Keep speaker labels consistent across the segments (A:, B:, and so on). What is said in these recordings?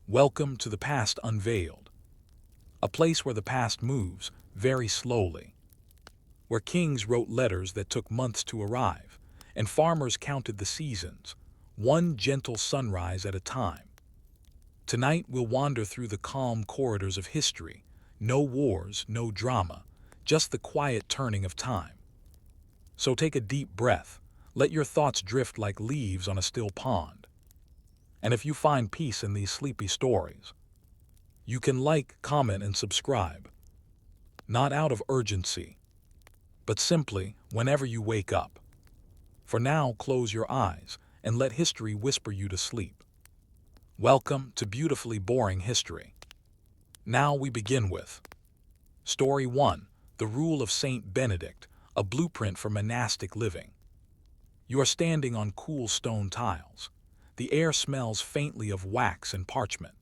A: Welcome to the past unveiled, a place where the past moves very slowly, where kings wrote letters that took months to arrive, and farmers counted the seasons, one gentle sunrise at a time. Tonight we'll wander through the calm corridors of history, no wars, no drama, just the quiet turning of time. So take a deep breath, let your thoughts drift like leaves on a still pond. And if you find peace in these sleepy stories, you can like, comment, and subscribe, not out of urgency, but simply whenever you wake up. For now, close your eyes and let history whisper you to sleep. Welcome to Beautifully Boring History. Now we begin with Story 1, The Rule of Saint Benedict, a blueprint for monastic living. You are standing on cool stone tiles. The air smells faintly of wax and parchment.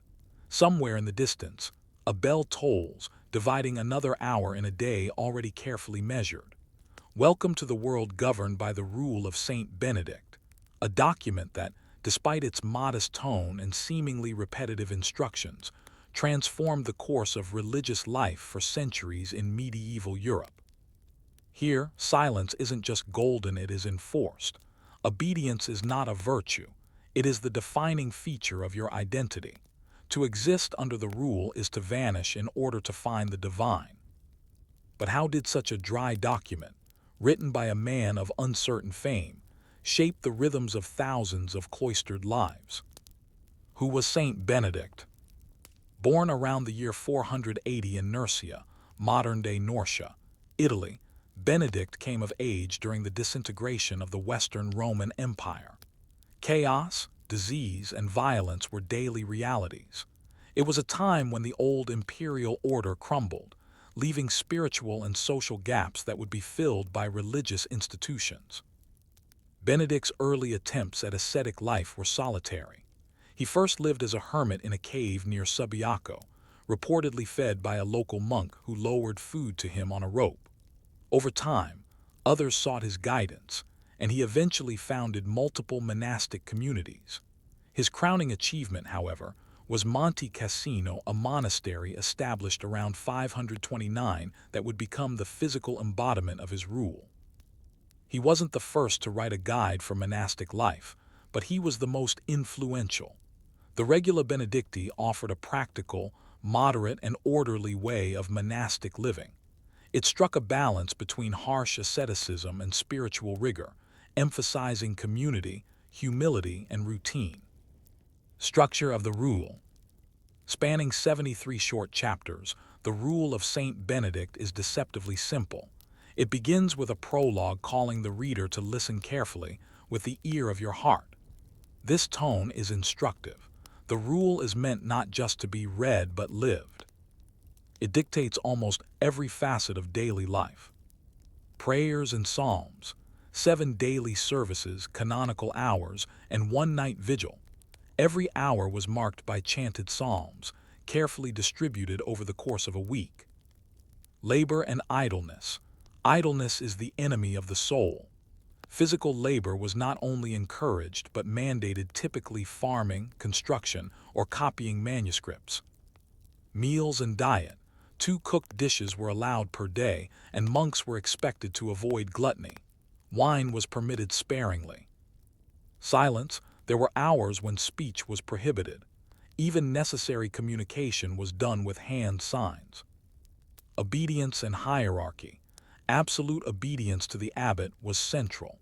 A: Somewhere in the distance, a bell tolls, dividing another hour in a day already carefully measured. Welcome to the world governed by the rule of Saint Benedict, a document that, despite its modest tone and seemingly repetitive instructions, transformed the course of religious life for centuries in medieval Europe. Here, silence isn't just golden, it is enforced. Obedience is not a virtue, it is the defining feature of your identity. To exist under the rule is to vanish in order to find the divine. But how did such a dry document, written by a man of uncertain fame, shape the rhythms of thousands of cloistered lives? Who was Saint Benedict? Born around the year 480 in Nursia, modern-day Norcia, Italy, Benedict came of age during the disintegration of the Western Roman Empire. Chaos, disease, and violence were daily realities. It was a time when the old imperial order crumbled, leaving spiritual and social gaps that would be filled by religious institutions. Benedict's early attempts at ascetic life were solitary. He first lived as a hermit in a cave near Subiaco, reportedly fed by a local monk who lowered food to him on a rope. Over time, others sought his guidance, and he eventually founded multiple monastic communities. His crowning achievement, however, was Monte Cassino, a monastery established around 529 that would become the physical embodiment of his rule. He wasn't the first to write a guide for monastic life, but he was the most influential. The Regula Benedicti offered a practical, moderate, and orderly way of monastic living. It struck a balance between harsh asceticism and spiritual rigor, emphasizing community, humility, and routine. Structure of the Rule. Spanning 73 short chapters, the Rule of Saint Benedict is deceptively simple. It begins with a prologue calling the reader to listen carefully, with the ear of your heart. This tone is instructive. The rule is meant not just to be read but lived. It dictates almost every facet of daily life. Prayers and psalms, 7 daily services, canonical hours, and one night vigil. Every hour was marked by chanted psalms, carefully distributed over the course of a week. Labor and idleness. Idleness is the enemy of the soul. Physical labor was not only encouraged but mandated, typically farming, construction, or copying manuscripts. Meals and diet. 2 cooked dishes were allowed per day, and monks were expected to avoid gluttony. Wine was permitted sparingly. Silence. There were hours when speech was prohibited. Even necessary communication was done with hand signs. Obedience and hierarchy. Absolute obedience to the abbot was central.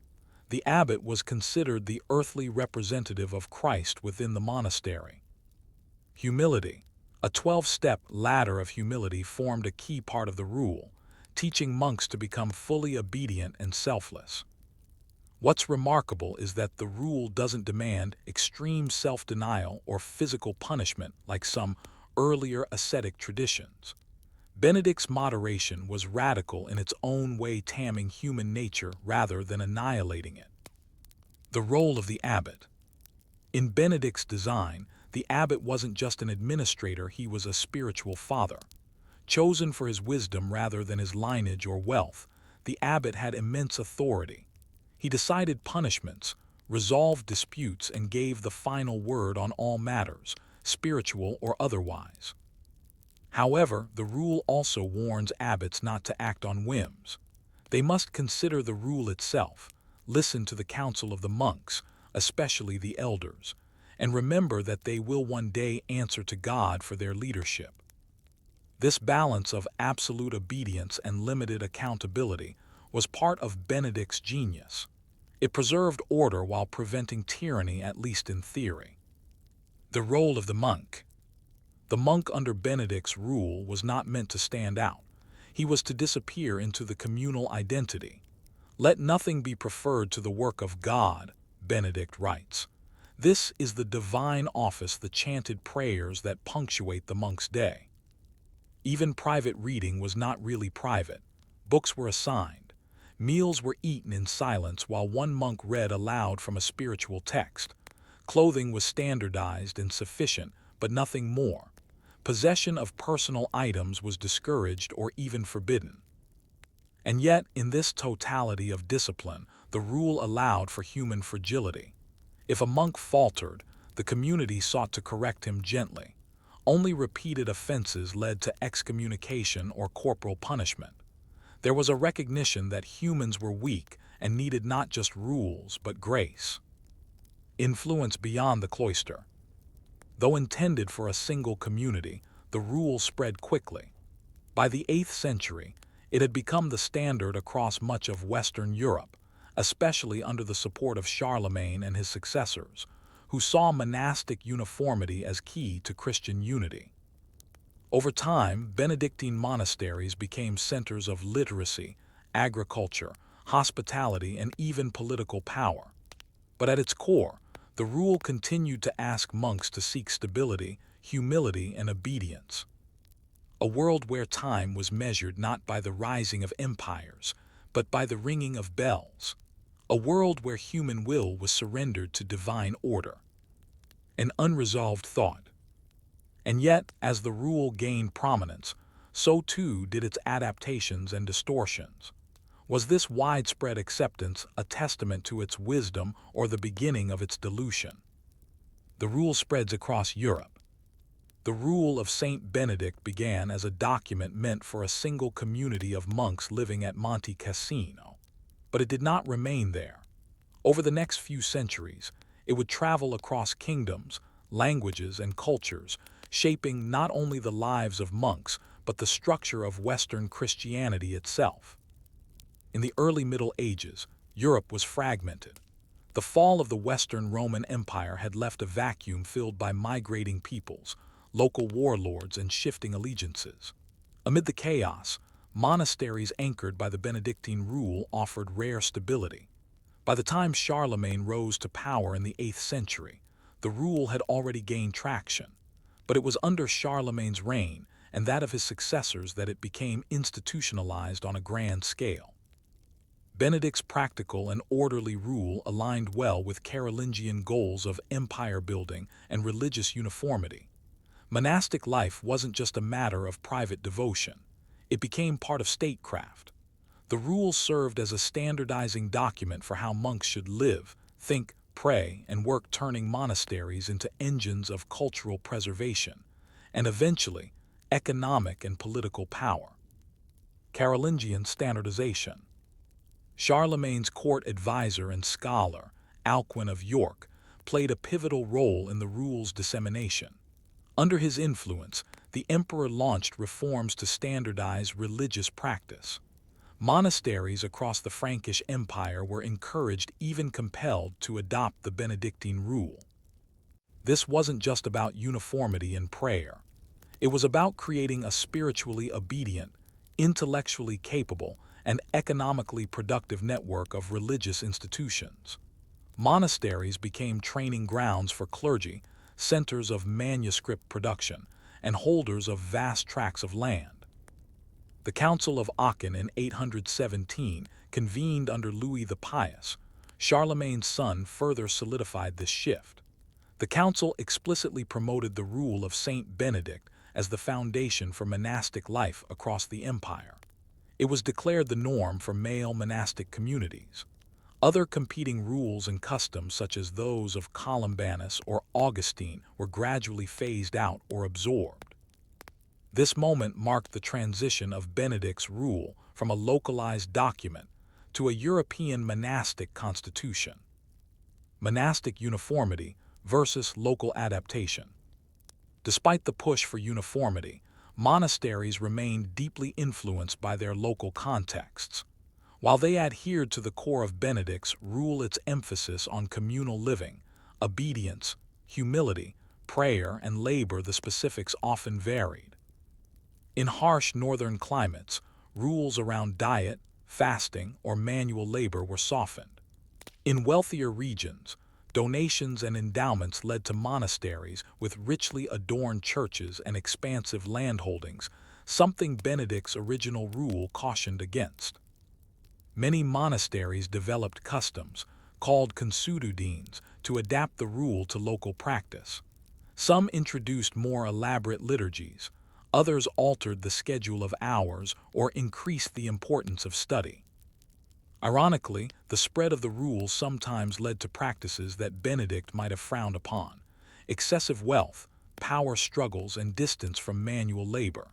A: The abbot was considered the earthly representative of Christ within the monastery. Humility. A 12-step ladder of humility formed a key part of the rule, teaching monks to become fully obedient and selfless. What's remarkable is that the rule doesn't demand extreme self-denial or physical punishment like some earlier ascetic traditions. Benedict's moderation was radical in its own way, taming human nature rather than annihilating it. The role of the abbot. In Benedict's design, the abbot wasn't just an administrator, he was a spiritual father. Chosen for his wisdom rather than his lineage or wealth, the abbot had immense authority. He decided punishments, resolved disputes, and gave the final word on all matters, spiritual or otherwise. However, the rule also warns abbots not to act on whims. They must consider the rule itself, listen to the counsel of the monks, especially the elders, and remember that they will one day answer to God for their leadership. This balance of absolute obedience and limited accountability was part of Benedict's genius. It preserved order while preventing tyranny, at least in theory. The role of the monk. The monk under Benedict's rule was not meant to stand out. He was to disappear into the communal identity. "Let nothing be preferred to the work of God," Benedict writes. This is the divine office, the chanted prayers that punctuate the monk's day. Even private reading was not really private. Books were assigned. Meals were eaten in silence while one monk read aloud from a spiritual text. Clothing was standardized and sufficient, but nothing more. Possession of personal items was discouraged or even forbidden. And yet, in this totality of discipline, the rule allowed for human fragility. If a monk faltered, the community sought to correct him gently. Only repeated offenses led to excommunication or corporal punishment. There was a recognition that humans were weak and needed not just rules but grace. Influence beyond the cloister. Though intended for a single community, the rule spread quickly. By the 8th century, it had become the standard across much of Western Europe, especially under the support of Charlemagne and his successors, who saw monastic uniformity as key to Christian unity. Over time, Benedictine monasteries became centers of literacy, agriculture, hospitality, and even political power. But at its core, the rule continued to ask monks to seek stability, humility, and obedience. A world where time was measured not by the rising of empires, but by the ringing of bells. A world where human will was surrendered to divine order. An unresolved thought. And yet, as the rule gained prominence, so too did its adaptations and distortions. Was this widespread acceptance a testament to its wisdom or the beginning of its dilution? The rule spreads across Europe. The rule of Saint Benedict began as a document meant for a single community of monks living at Monte Cassino. But it did not remain there. Over the next few centuries, it would travel across kingdoms, languages, and cultures, shaping not only the lives of monks, but the structure of Western Christianity itself. In the early Middle Ages, Europe was fragmented. The fall of the Western Roman Empire had left a vacuum filled by migrating peoples, local warlords, and shifting allegiances. Amid the chaos, monasteries anchored by the Benedictine rule offered rare stability. By the time Charlemagne rose to power in the 8th century, the rule had already gained traction. But it was under Charlemagne's reign and that of his successors that it became institutionalized on a grand scale. Benedict's practical and orderly rule aligned well with Carolingian goals of empire building and religious uniformity. Monastic life wasn't just a matter of private devotion. It became part of statecraft. The rules served as a standardizing document for how monks should live, think, pray, and work, turning monasteries into engines of cultural preservation, and eventually, economic and political power. Carolingian standardization. Charlemagne's court advisor and scholar, Alcuin of York, played a pivotal role in the rule's dissemination. Under his influence, the emperor launched reforms to standardize religious practice. Monasteries across the Frankish Empire were encouraged, even compelled, to adopt the Benedictine rule. This wasn't just about uniformity in prayer. It was about creating a spiritually obedient, intellectually capable, and economically productive network of religious institutions. Monasteries became training grounds for clergy, centers of manuscript production, and holders of vast tracts of land. The Council of Aachen in 817, convened under Louis the Pious, Charlemagne's son, further solidified this shift. The council explicitly promoted the rule of Saint Benedict as the foundation for monastic life across the empire. It was declared the norm for male monastic communities. Other competing rules and customs, such as those of Columbanus or Augustine, were gradually phased out or absorbed. This moment marked the transition of Benedict's rule from a localized document to a European monastic constitution. Monastic uniformity versus local adaptation. Despite the push for uniformity, monasteries remained deeply influenced by their local contexts. While they adhered to the core of Benedict's rule, its emphasis on communal living, obedience, humility, prayer, and labor, the specifics often varied. In harsh northern climates, rules around diet, fasting, or manual labor were softened. In wealthier regions, donations and endowments led to monasteries with richly adorned churches and expansive landholdings, something Benedict's original rule cautioned against. Many monasteries developed customs, called consuetudines, to adapt the rule to local practice. Some introduced more elaborate liturgies, others altered the schedule of hours or increased the importance of study. Ironically, the spread of the rule sometimes led to practices that Benedict might have frowned upon: excessive wealth, power struggles, and distance from manual labor.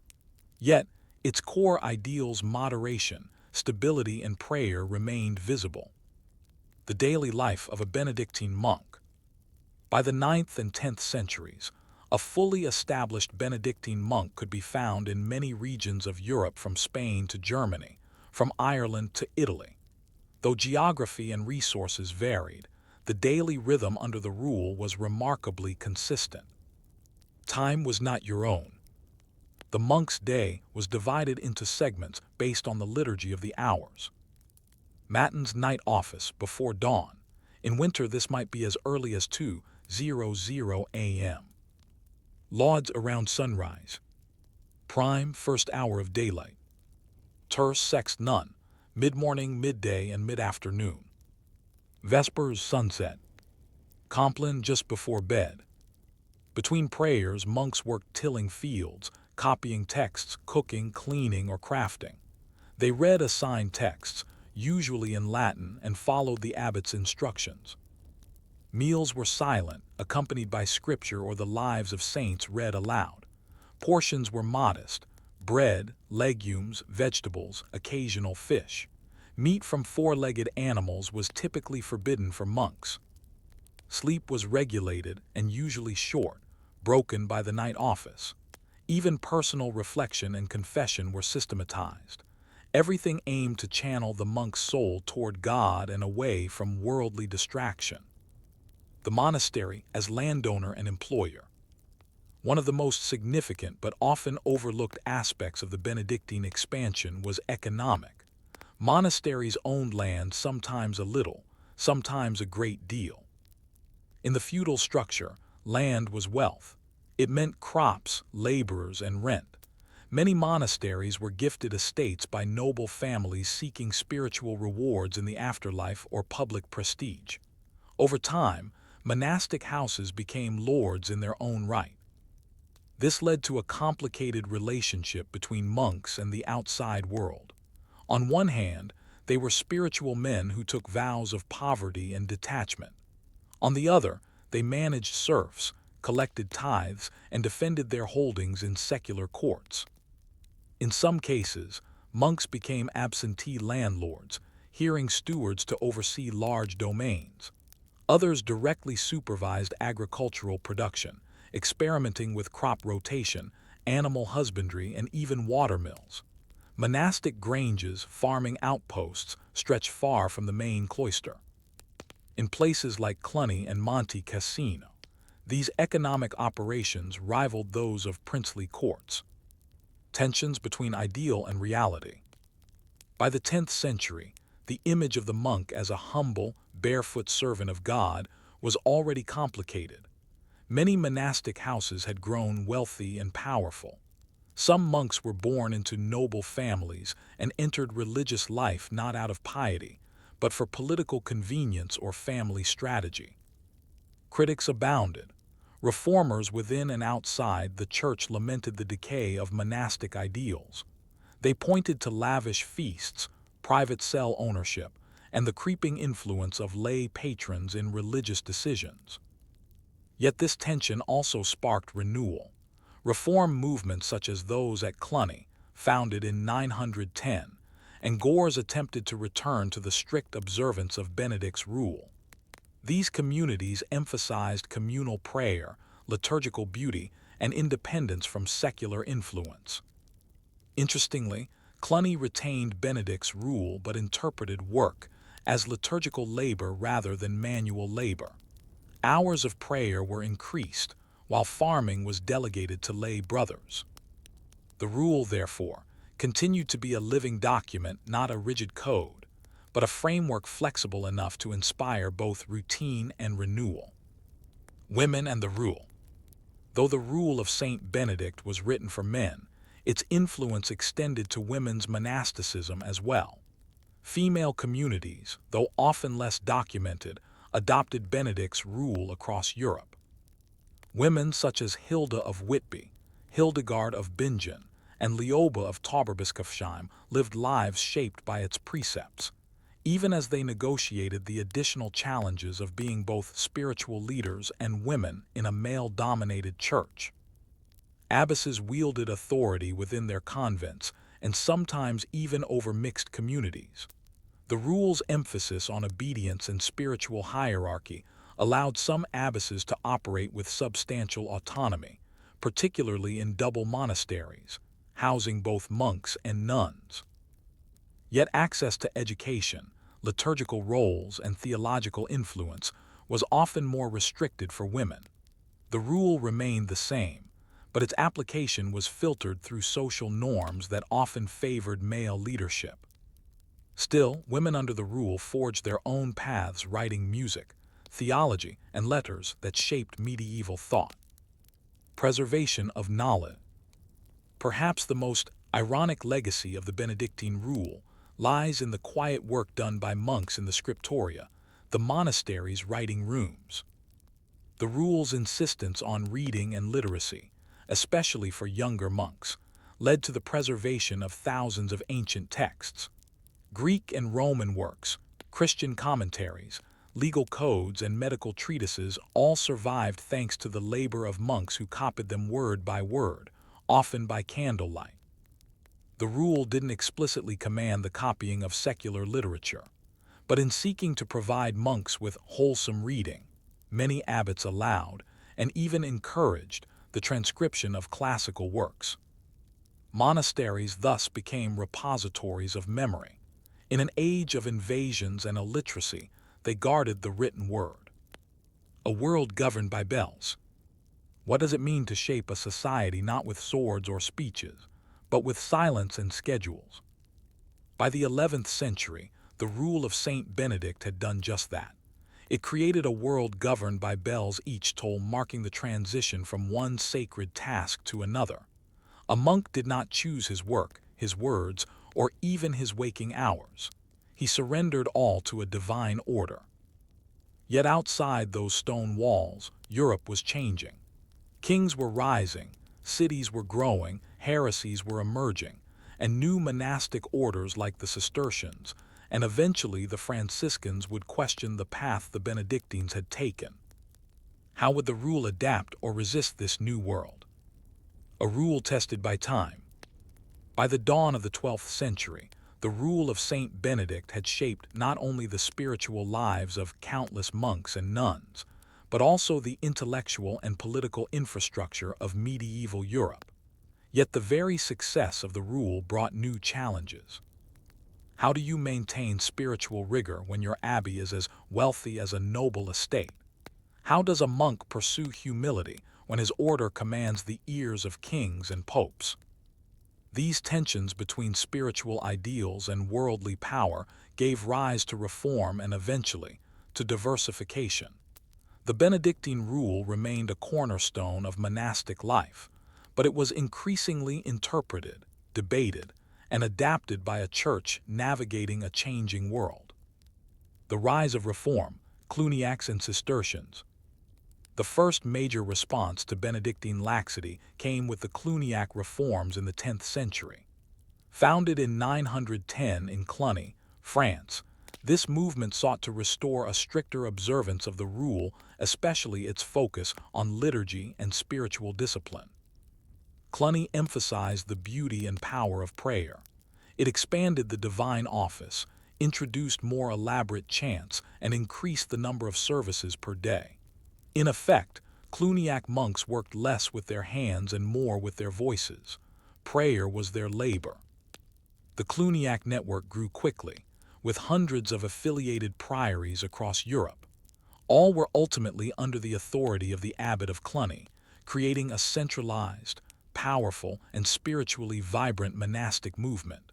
A: Yet, its core ideals, moderation, stability, and prayer, remained visible. The daily life of a Benedictine monk. By the 9th and 10th centuries, a fully established Benedictine monk could be found in many regions of Europe, from Spain to Germany, from Ireland to Italy. Though geography and resources varied, the daily rhythm under the rule was remarkably consistent. Time was not your own. The monk's day was divided into segments based on the liturgy of the hours. Matins, night office, before dawn. In winter, this might be as early as 2:00 a.m. Lauds around sunrise. Prime, first hour of daylight. Terce, sext, none, mid-morning, midday, and mid-afternoon. Vespers, sunset. Compline, just before bed. Between prayers, monks worked tilling fields, copying texts, cooking, cleaning, or crafting. They read assigned texts, usually in Latin, and followed the abbot's instructions. Meals were silent, accompanied by scripture or the lives of saints read aloud. Portions were modest: bread, legumes, vegetables, occasional fish. Meat from four-legged animals was typically forbidden for monks. Sleep was regulated and usually short, broken by the night office. Even personal reflection and confession were systematized. Everything aimed to channel the monk's soul toward God and away from worldly distraction. The monastery as landowner and employer. One of the most significant but often overlooked aspects of the Benedictine expansion was economic. Monasteries owned land, sometimes a little, sometimes a great deal. In the feudal structure, land was wealth. It meant crops, laborers, and rent. Many monasteries were gifted estates by noble families seeking spiritual rewards in the afterlife or public prestige. Over time, monastic houses became lords in their own right. This led to a complicated relationship between monks and the outside world. On one hand, they were spiritual men who took vows of poverty and detachment. On the other, they managed serfs, collected tithes, and defended their holdings in secular courts. In some cases, monks became absentee landlords, hiring stewards to oversee large domains. Others directly supervised agricultural production, experimenting with crop rotation, animal husbandry, and even water mills. Monastic granges, farming outposts, stretched far from the main cloister. In places like Cluny and Monte Cassino, these economic operations rivaled those of princely courts. Tensions between ideal and reality. By the 10th century, the image of the monk as a humble, barefoot servant of God was already complicated. Many monastic houses had grown wealthy and powerful. Some monks were born into noble families and entered religious life not out of piety, but for political convenience or family strategy. Critics abounded. Reformers within and outside the church lamented the decay of monastic ideals. They pointed to lavish feasts, private cell ownership, and the creeping influence of lay patrons in religious decisions. Yet this tension also sparked renewal. Reform movements such as those at Cluny, founded in 910, and Gors attempted to return to the strict observance of Benedict's rule. These communities emphasized communal prayer, liturgical beauty, and independence from secular influence. Interestingly, Cluny retained Benedict's rule but interpreted work as liturgical labor rather than manual labor. Hours of prayer were increased, while farming was delegated to lay brothers. The rule, therefore, continued to be a living document, not a rigid code, but a framework flexible enough to inspire both routine and renewal. Women and the rule. Though the rule of Saint Benedict was written for men, its influence extended to women's monasticism as well. Female communities, though often less documented, adopted Benedict's rule across Europe. Women such as Hilda of Whitby, Hildegard of Bingen, and Leoba of Tauberbiskopfsheim lived lives shaped by its precepts, even as they negotiated the additional challenges of being both spiritual leaders and women in a male-dominated church. Abbesses wielded authority within their convents and sometimes even over mixed communities. The rule's emphasis on obedience and spiritual hierarchy allowed some abbesses to operate with substantial autonomy, particularly in double monasteries, housing both monks and nuns. Yet access to education, liturgical roles, and theological influence was often more restricted for women. The rule remained the same, but its application was filtered through social norms that often favored male leadership. Still, women under the rule forged their own paths, writing music, theology, and letters that shaped medieval thought. Preservation of knowledge. Perhaps the most ironic legacy of the Benedictine rule lies in the quiet work done by monks in the scriptoria, the monastery's writing rooms. The rule's insistence on reading and literacy, especially for younger monks, led to the preservation of thousands of ancient texts. Greek and Roman works, Christian commentaries, legal codes, and medical treatises all survived thanks to the labor of monks who copied them word by word, often by candlelight. The rule didn't explicitly command the copying of secular literature, but in seeking to provide monks with wholesome reading, many abbots allowed, and even encouraged, the transcription of classical works. Monasteries thus became repositories of memory. In an age of invasions and illiteracy, they guarded the written word. A world governed by bells. What does it mean to shape a society not with swords or speeches, but with silence and schedules? By the 11th century, the rule of Saint Benedict had done just that. It created a world governed by bells, each toll marking the transition from one sacred task to another. A monk did not choose his work, his words, or even his waking hours. He surrendered all to a divine order. Yet outside those stone walls, Europe was changing. Kings were rising, cities were growing, heresies were emerging, and new monastic orders like the Cistercians, and eventually the Franciscans, would question the path the Benedictines had taken. How would the rule adapt or resist this new world? A rule tested by time. By the dawn of the 12th century, the rule of Saint Benedict had shaped not only the spiritual lives of countless monks and nuns, but also the intellectual and political infrastructure of medieval Europe. Yet the very success of the rule brought new challenges. How do you maintain spiritual rigor when your abbey is as wealthy as a noble estate? How does a monk pursue humility when his order commands the ears of kings and popes? These tensions between spiritual ideals and worldly power gave rise to reform and eventually to diversification. The Benedictine rule remained a cornerstone of monastic life, but it was increasingly interpreted, debated, and adapted by a church navigating a changing world. The rise of reform, Cluniacs and Cistercians. The first major response to Benedictine laxity came with the Cluniac reforms in the 10th century. Founded in 910 in Cluny, France, This movement sought to restore a stricter observance of the rule, especially its focus on liturgy and spiritual discipline. Cluny emphasized the beauty and power of prayer. It expanded the divine office, introduced more elaborate chants, and increased the number of services per day. In effect, Cluniac monks worked less with their hands and more with their voices. Prayer was their labor. The Cluniac network grew quickly, with hundreds of affiliated priories across Europe. All were ultimately under the authority of the abbot of Cluny, creating a centralized, powerful, and spiritually vibrant monastic movement.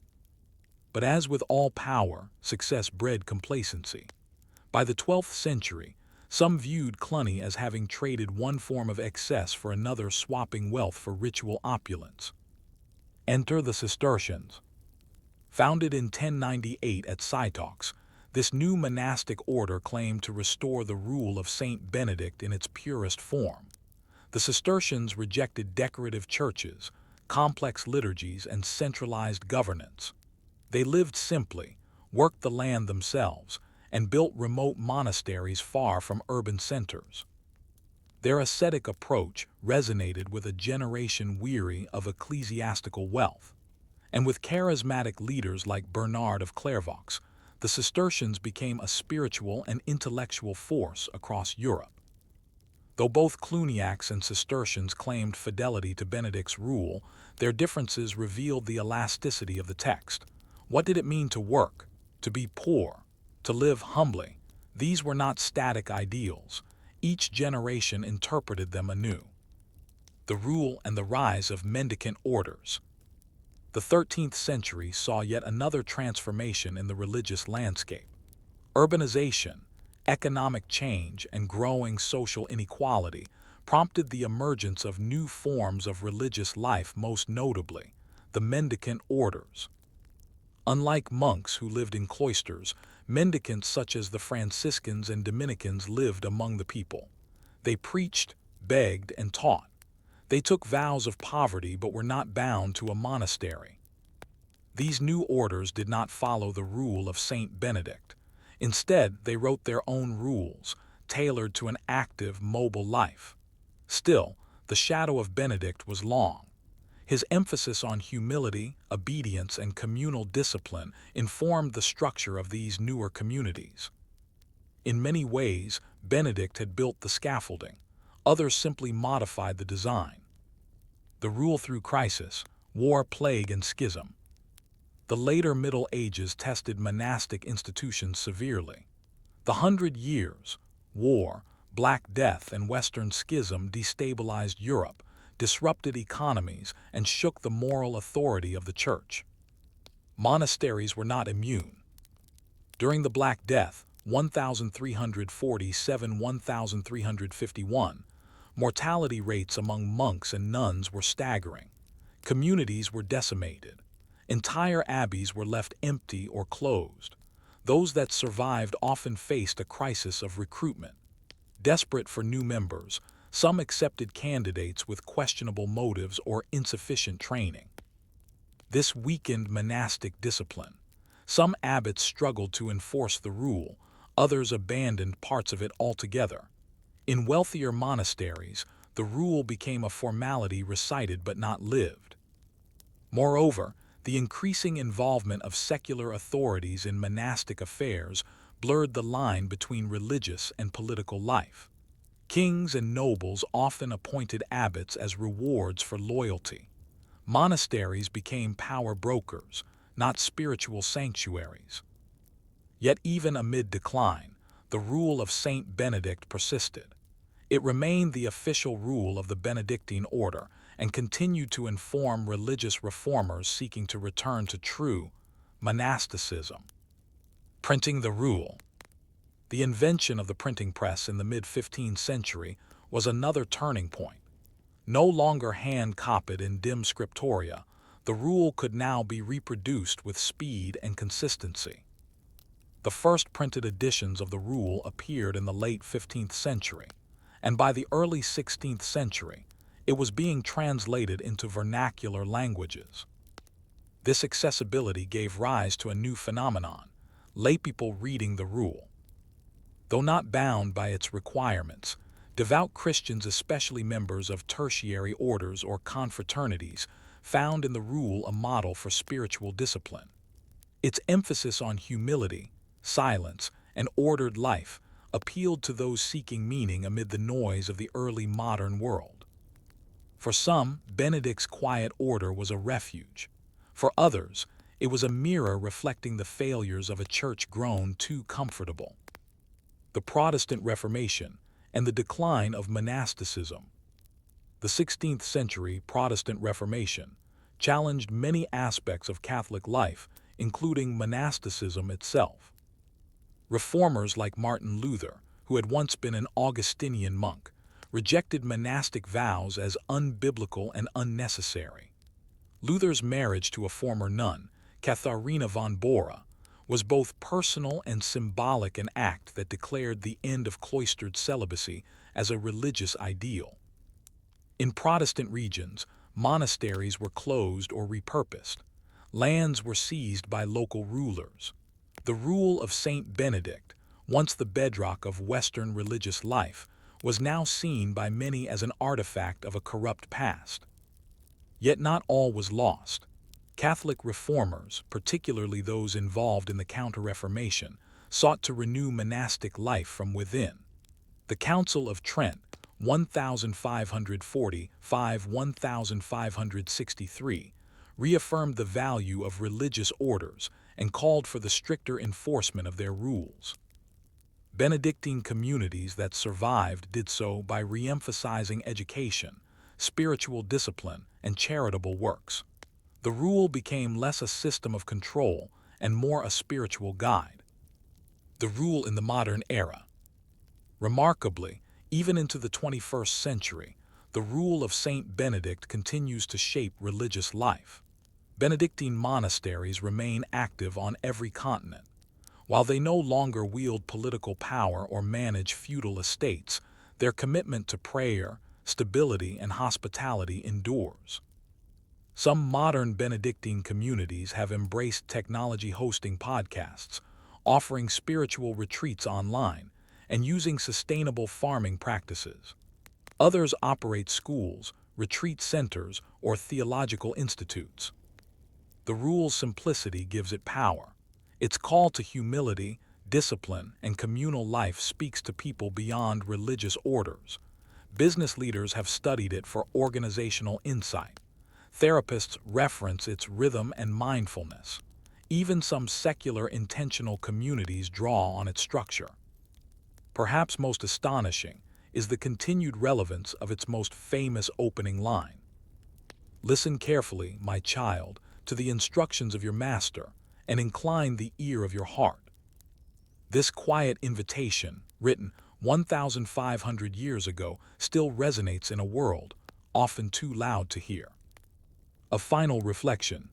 A: But as with all power, success bred complacency. By the 12th century, some viewed Cluny as having traded one form of excess for another, swapping wealth for ritual opulence. Enter the Cistercians. Founded in 1098 at Cytox, this new monastic order claimed to restore the rule of Saint Benedict in its purest form. The Cistercians rejected decorative churches, complex liturgies, and centralized governance. They lived simply, worked the land themselves, and built remote monasteries far from urban centers. Their ascetic approach resonated with a generation weary of ecclesiastical wealth. And with charismatic leaders like Bernard of Clairvaux, the Cistercians became a spiritual and intellectual force across Europe. Though both Cluniacs and Cistercians claimed fidelity to Benedict's rule, their differences revealed the elasticity of the text. What did it mean to work, to be poor, to live humbly? These were not static ideals. Each generation interpreted them anew. The rule and the rise of mendicant orders. The 13th century saw yet another transformation in the religious landscape. Urbanization, economic change, and growing social inequality prompted the emergence of new forms of religious life, most notably the mendicant orders. Unlike monks who lived in cloisters, mendicants such as the Franciscans and Dominicans lived among the people. They preached, begged, and taught. They took vows of poverty but were not bound to a monastery. These new orders did not follow the rule of Saint Benedict. Instead, they wrote their own rules, tailored to an active, mobile life. Still, the shadow of Benedict was long. His emphasis on humility, obedience, and communal discipline informed the structure of these newer communities. In many ways, Benedict had built the scaffolding. Others simply modified the design. The rule through crisis, war, plague, and schism. The later Middle Ages tested monastic institutions severely. The 100 Years, War, Black Death, and Western Schism destabilized Europe, disrupted economies, and shook the moral authority of the Church. Monasteries were not immune. During the Black Death, 1347–1351, mortality rates among monks and nuns were staggering. Communities were decimated. Entire abbeys were left empty or closed. Those that survived often faced a crisis of recruitment. Desperate for new members, some accepted candidates with questionable motives or insufficient training. This weakened monastic discipline. Some abbots struggled to enforce the rule, others abandoned parts of it altogether. In wealthier monasteries, the rule became a formality recited but not lived. Moreover, the increasing involvement of secular authorities in monastic affairs blurred the line between religious and political life. Kings and nobles often appointed abbots as rewards for loyalty. Monasteries became power brokers, not spiritual sanctuaries. Yet even amid decline, the rule of Saint Benedict persisted. It remained the official rule of the Benedictine order and continued to inform religious reformers seeking to return to true monasticism. Printing the rule. The invention of the printing press in the mid-15th century was another turning point. No longer hand-copied in dim scriptoria, the rule could now be reproduced with speed and consistency. The first printed editions of the rule appeared in the late 15th century, and by the early 16th century, it was being translated into vernacular languages. This accessibility gave rise to a new phenomenon, laypeople reading the rule. Though not bound by its requirements, devout Christians, especially members of tertiary orders or confraternities, found in the rule a model for spiritual discipline. Its emphasis on humility, silence, and ordered life appealed to those seeking meaning amid the noise of the early modern world. For some, Benedict's quiet order was a refuge. For others, it was a mirror reflecting the failures of a church grown too comfortable. The Protestant Reformation and the decline of monasticism. The 16th century Protestant Reformation challenged many aspects of Catholic life, including monasticism itself. Reformers like Martin Luther, who had once been an Augustinian monk, rejected monastic vows as unbiblical and unnecessary. Luther's marriage to a former nun, Katharina von Bora, was both personal and symbolic, an act that declared the end of cloistered celibacy as a religious ideal. In Protestant regions, monasteries were closed or repurposed. Lands were seized by local rulers. The rule of Saint Benedict, once the bedrock of Western religious life, was now seen by many as an artifact of a corrupt past. Yet not all was lost. Catholic reformers, particularly those involved in the Counter-Reformation, sought to renew monastic life from within. The Council of Trent, 1545–1563, reaffirmed the value of religious orders and called for the stricter enforcement of their rules. Benedictine communities that survived did so by re-emphasizing education, spiritual discipline, and charitable works. The rule became less a system of control and more a spiritual guide. The rule in the modern era. Remarkably, even into the 21st century, the rule of Saint Benedict continues to shape religious life. Benedictine monasteries remain active on every continent. While they no longer wield political power or manage feudal estates, their commitment to prayer, stability, and hospitality endures. Some modern Benedictine communities have embraced technology, hosting podcasts, offering spiritual retreats online, and using sustainable farming practices. Others operate schools, retreat centers, or theological institutes. The rule's simplicity gives it power. Its call to humility, discipline, and communal life speaks to people beyond religious orders. Business leaders have studied it for organizational insight. Therapists reference its rhythm and mindfulness. Even some secular intentional communities draw on its structure. Perhaps most astonishing is the continued relevance of its most famous opening line. "Listen carefully, my child, to the instructions of your master, and incline the ear of your heart." This quiet invitation, written 1,500 years ago, still resonates in a world often too loud to hear. A final reflection.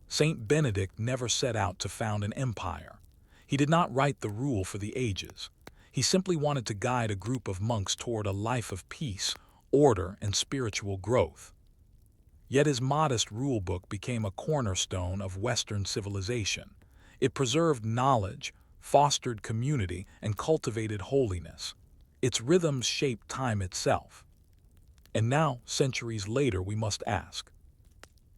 A: Saint Benedict never set out to found an empire. He did not write the rule for the ages. He simply wanted to guide a group of monks toward a life of peace, order, and spiritual growth. Yet his modest rulebook became a cornerstone of Western civilization. It preserved knowledge, fostered community, and cultivated holiness. Its rhythms shaped time itself. And now, centuries later, we must ask,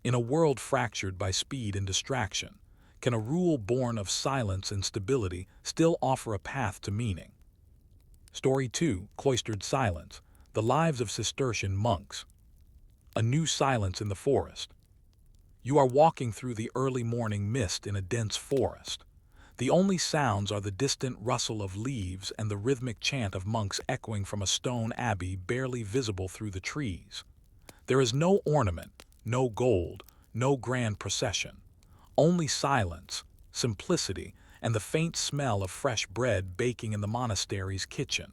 A: in a world fractured by speed and distraction, can a rule born of silence and stability still offer a path to meaning? Story 2, Cloistered Silence, The Lives of Cistercian Monks. A new silence in the forest. You are walking through the early morning mist in a dense forest. The only sounds are the distant rustle of leaves and the rhythmic chant of monks echoing from a stone abbey barely visible through the trees. There is no ornament, no gold, no grand procession. Only silence, simplicity, and the faint smell of fresh bread baking in the monastery's kitchen.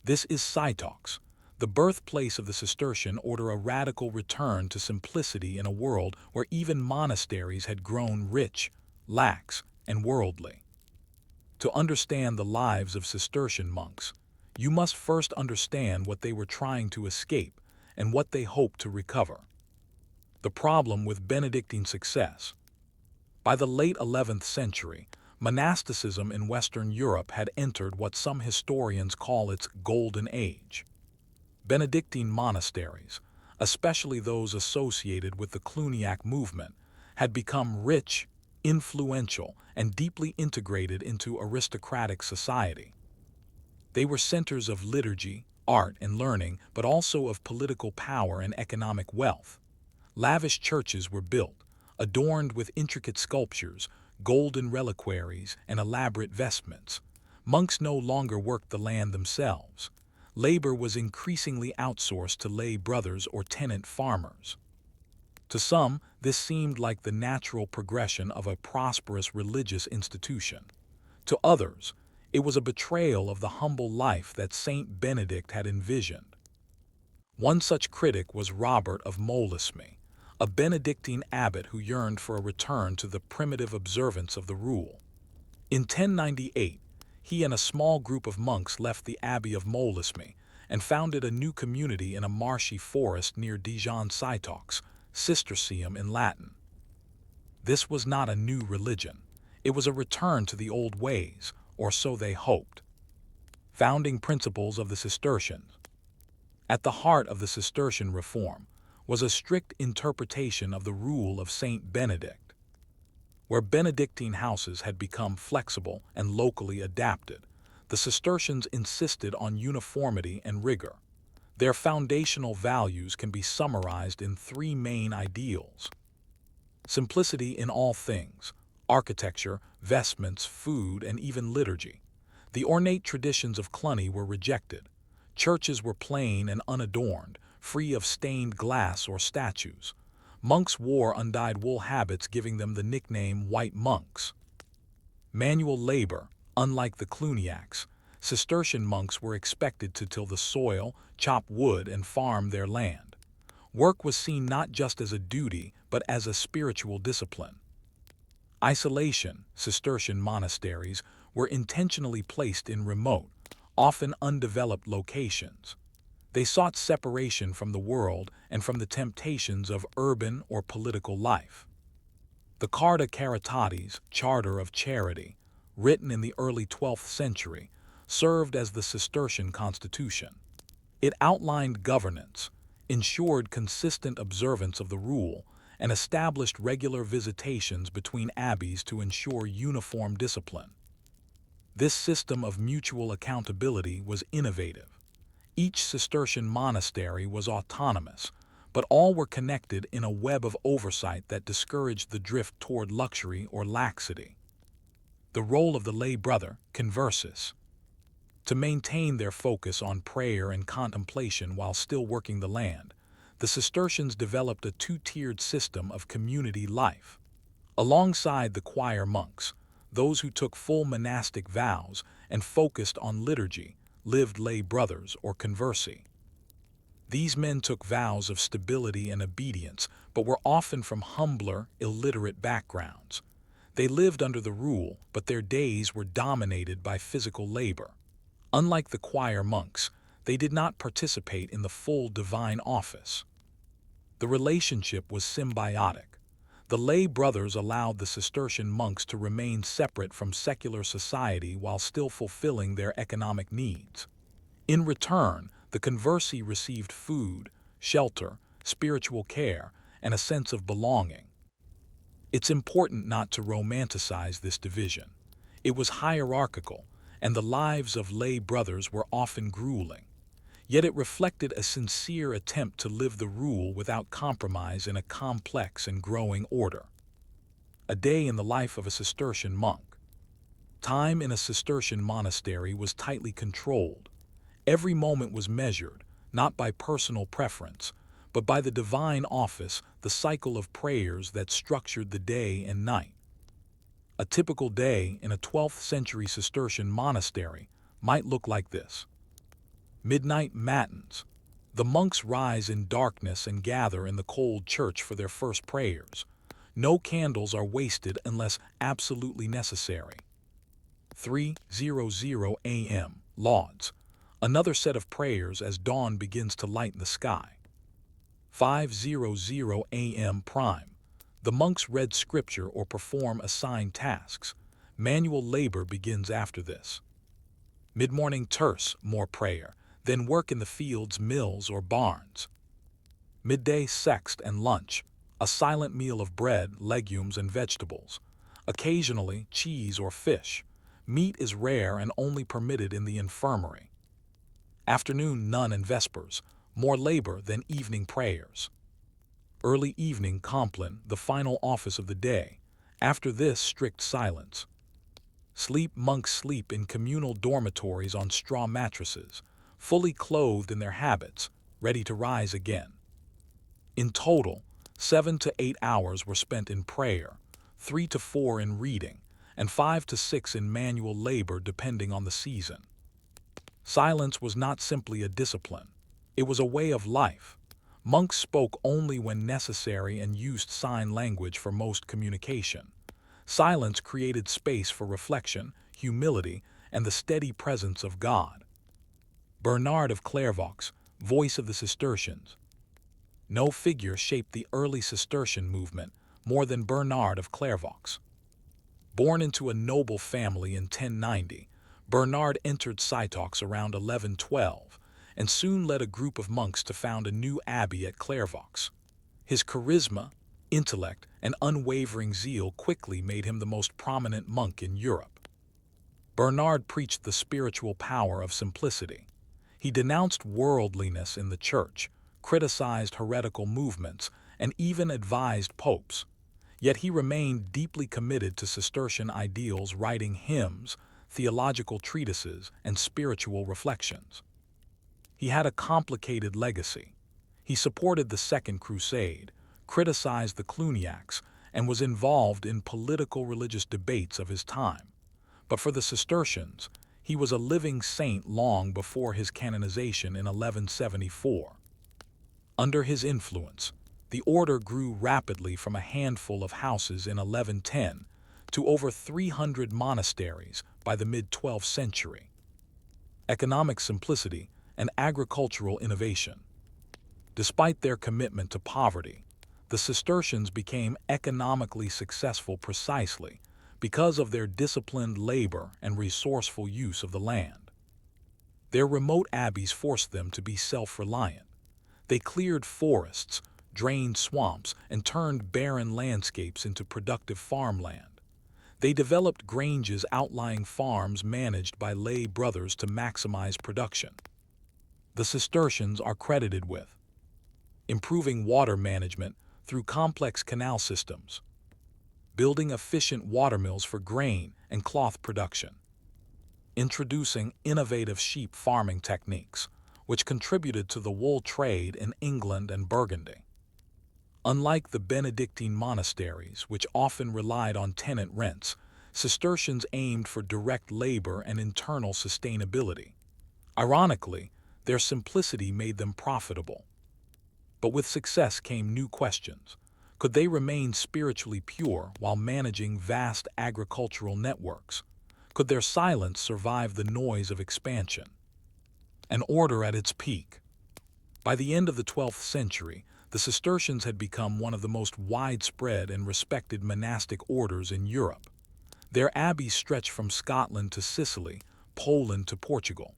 A: This is Cytox, the birthplace of the Cistercian order, a radical return to simplicity in a world where even monasteries had grown rich, lax, and worldly. To understand the lives of Cistercian monks, you must first understand what they were trying to escape and what they hoped to recover. The problem with Benedictine success. By the late 11th century, Monasticism in Western Europe had entered what some historians call its golden age. Benedictine monasteries, especially those associated with the Cluniac movement, had become rich, influential, and deeply integrated into aristocratic society. They were centers of liturgy, art, and learning, but also of political power and economic wealth. Lavish churches were built, adorned with intricate sculptures, golden reliquaries, and elaborate vestments. Monks no longer worked the land themselves. Labor was increasingly outsourced to lay brothers or tenant farmers. To some, this seemed like the natural progression of a prosperous religious institution. To others, it was a betrayal of the humble life that Saint Benedict had envisioned. One such critic was Robert of Molesme, a Benedictine abbot who yearned for a return to the primitive observance of the rule. In 1098, he and a small group of monks left the Abbey of Molesme and founded a new community in a marshy forest near Dijon-Citox, Cistercium in Latin. This was not a new religion. It was a return to the old ways, or so they hoped. Founding principles of the Cistercians. At the heart of the Cistercian reform was a strict interpretation of the rule of Saint Benedict. Where Benedictine houses had become flexible and locally adapted, the Cistercians insisted on uniformity and rigor. Their foundational values can be summarized in three main ideals: simplicity in all things, architecture, vestments, food, and even liturgy. The ornate traditions of Cluny were rejected. Churches were plain and unadorned, free of stained glass or statues. Monks wore undyed wool habits, giving them the nickname white monks. Manual labor, unlike the Cluniacs, Cistercian monks were expected to till the soil, chop wood, and farm their land. Work was seen not just as a duty, but as a spiritual discipline. Isolation. Cistercian monasteries were intentionally placed in remote, often undeveloped locations. They sought separation from the world and from the temptations of urban or political life. The Carta Caritatis, Charter of Charity, written in the early 12th century, served as the Cistercian constitution. It outlined governance, ensured consistent observance of the rule, and established regular visitations between abbeys to ensure uniform discipline. This system of mutual accountability was innovative. Each Cistercian monastery was autonomous, but all were connected in a web of oversight that discouraged the drift toward luxury or laxity. The role of the lay brother, conversus. To maintain their focus on prayer and contemplation while still working the land, the Cistercians developed a two-tiered system of community life. Alongside the choir monks, those who took full monastic vows and focused on liturgy lived lay brothers or conversi. These men took vows of stability and obedience, but were often from humbler, illiterate backgrounds. They lived under the rule, but their days were dominated by physical labor. Unlike the choir monks, they did not participate in the full divine office. The relationship was symbiotic. The lay brothers allowed the Cistercian monks to remain separate from secular society while still fulfilling their economic needs. In return, the conversi received food, shelter, spiritual care, and a sense of belonging. It's important not to romanticize this division. It was hierarchical, and the lives of lay brothers were often grueling. Yet it reflected a sincere attempt to live the rule without compromise in a complex and growing order. A day in the life of a Cistercian monk. Time in a Cistercian monastery was tightly controlled. Every moment was measured, not by personal preference, but by the divine office, the cycle of prayers that structured the day and night. A typical day in a 12th century Cistercian monastery might look like this. Midnight matins. The monks rise in darkness and gather in the cold church for their first prayers. No candles are wasted unless absolutely necessary. 3:00 a.m. Lauds. Another set of prayers as dawn begins to lighten the sky. 5:00 a.m. prime. The monks read scripture or perform assigned tasks. Manual labor begins after this. Mid-morning terce, more prayer, then work in the fields, mills, or barns. Midday sext and lunch, a silent meal of bread, legumes, and vegetables. Occasionally, cheese or fish. Meat is rare and only permitted in the infirmary. Afternoon none and vespers, more labor than evening prayers. Early evening compline, the final office of the day. After this, strict silence. Sleep, monks sleep in communal dormitories on straw mattresses, fully clothed in their habits, ready to rise again. In total, 7 to 8 hours were spent in prayer, 3 to 4 in reading, and 5 to 6 in manual labor depending on the season. Silence was not simply a discipline, it was a way of life. Monks spoke only when necessary and used sign language for most communication. Silence created space for reflection, humility, and the steady presence of God. Bernard of Clairvaux, voice of the Cistercians. No figure shaped the early Cistercian movement more than Bernard of Clairvaux. Born into a noble family in 1090, Bernard entered Cîteaux around 1112 and soon led a group of monks to found a new abbey at Clairvaux. His charisma, intellect, and unwavering zeal quickly made him the most prominent monk in Europe. Bernard preached the spiritual power of simplicity. He denounced worldliness in the church, criticized heretical movements, and even advised popes. Yet he remained deeply committed to Cistercian ideals, writing hymns, theological treatises, and spiritual reflections. He had a complicated legacy. He supported the Second Crusade, criticized the Cluniacs, and was involved in political religious debates of his time. But for the Cistercians, he was a living saint long before his canonization in 1174. Under his influence, the order grew rapidly from a handful of houses in 1110 to over 300 monasteries by the mid-12th century. Economic simplicity and agricultural innovation. Despite their commitment to poverty, the Cistercians became economically successful precisely because of their disciplined labor and resourceful use of the land. Their remote abbeys forced them to be self-reliant. They cleared forests, drained swamps, and turned barren landscapes into productive farmland. They developed granges outlying farms managed by lay brothers to maximize production. The Cistercians are credited with improving water management through complex canal systems, building efficient watermills for grain and cloth production, introducing innovative sheep farming techniques, which contributed to the wool trade in England and Burgundy. Unlike the Benedictine monasteries, which often relied on tenant rents, Cistercians aimed for direct labor and internal sustainability. Ironically, their simplicity made them profitable. But with success came new questions. Could they remain spiritually pure while managing vast agricultural networks? Could their silence survive the noise of expansion? An order at its peak. By the end of the 12th century, the Cistercians had become one of the most widespread and respected monastic orders in Europe. Their abbeys stretched from Scotland to Sicily, Poland to Portugal.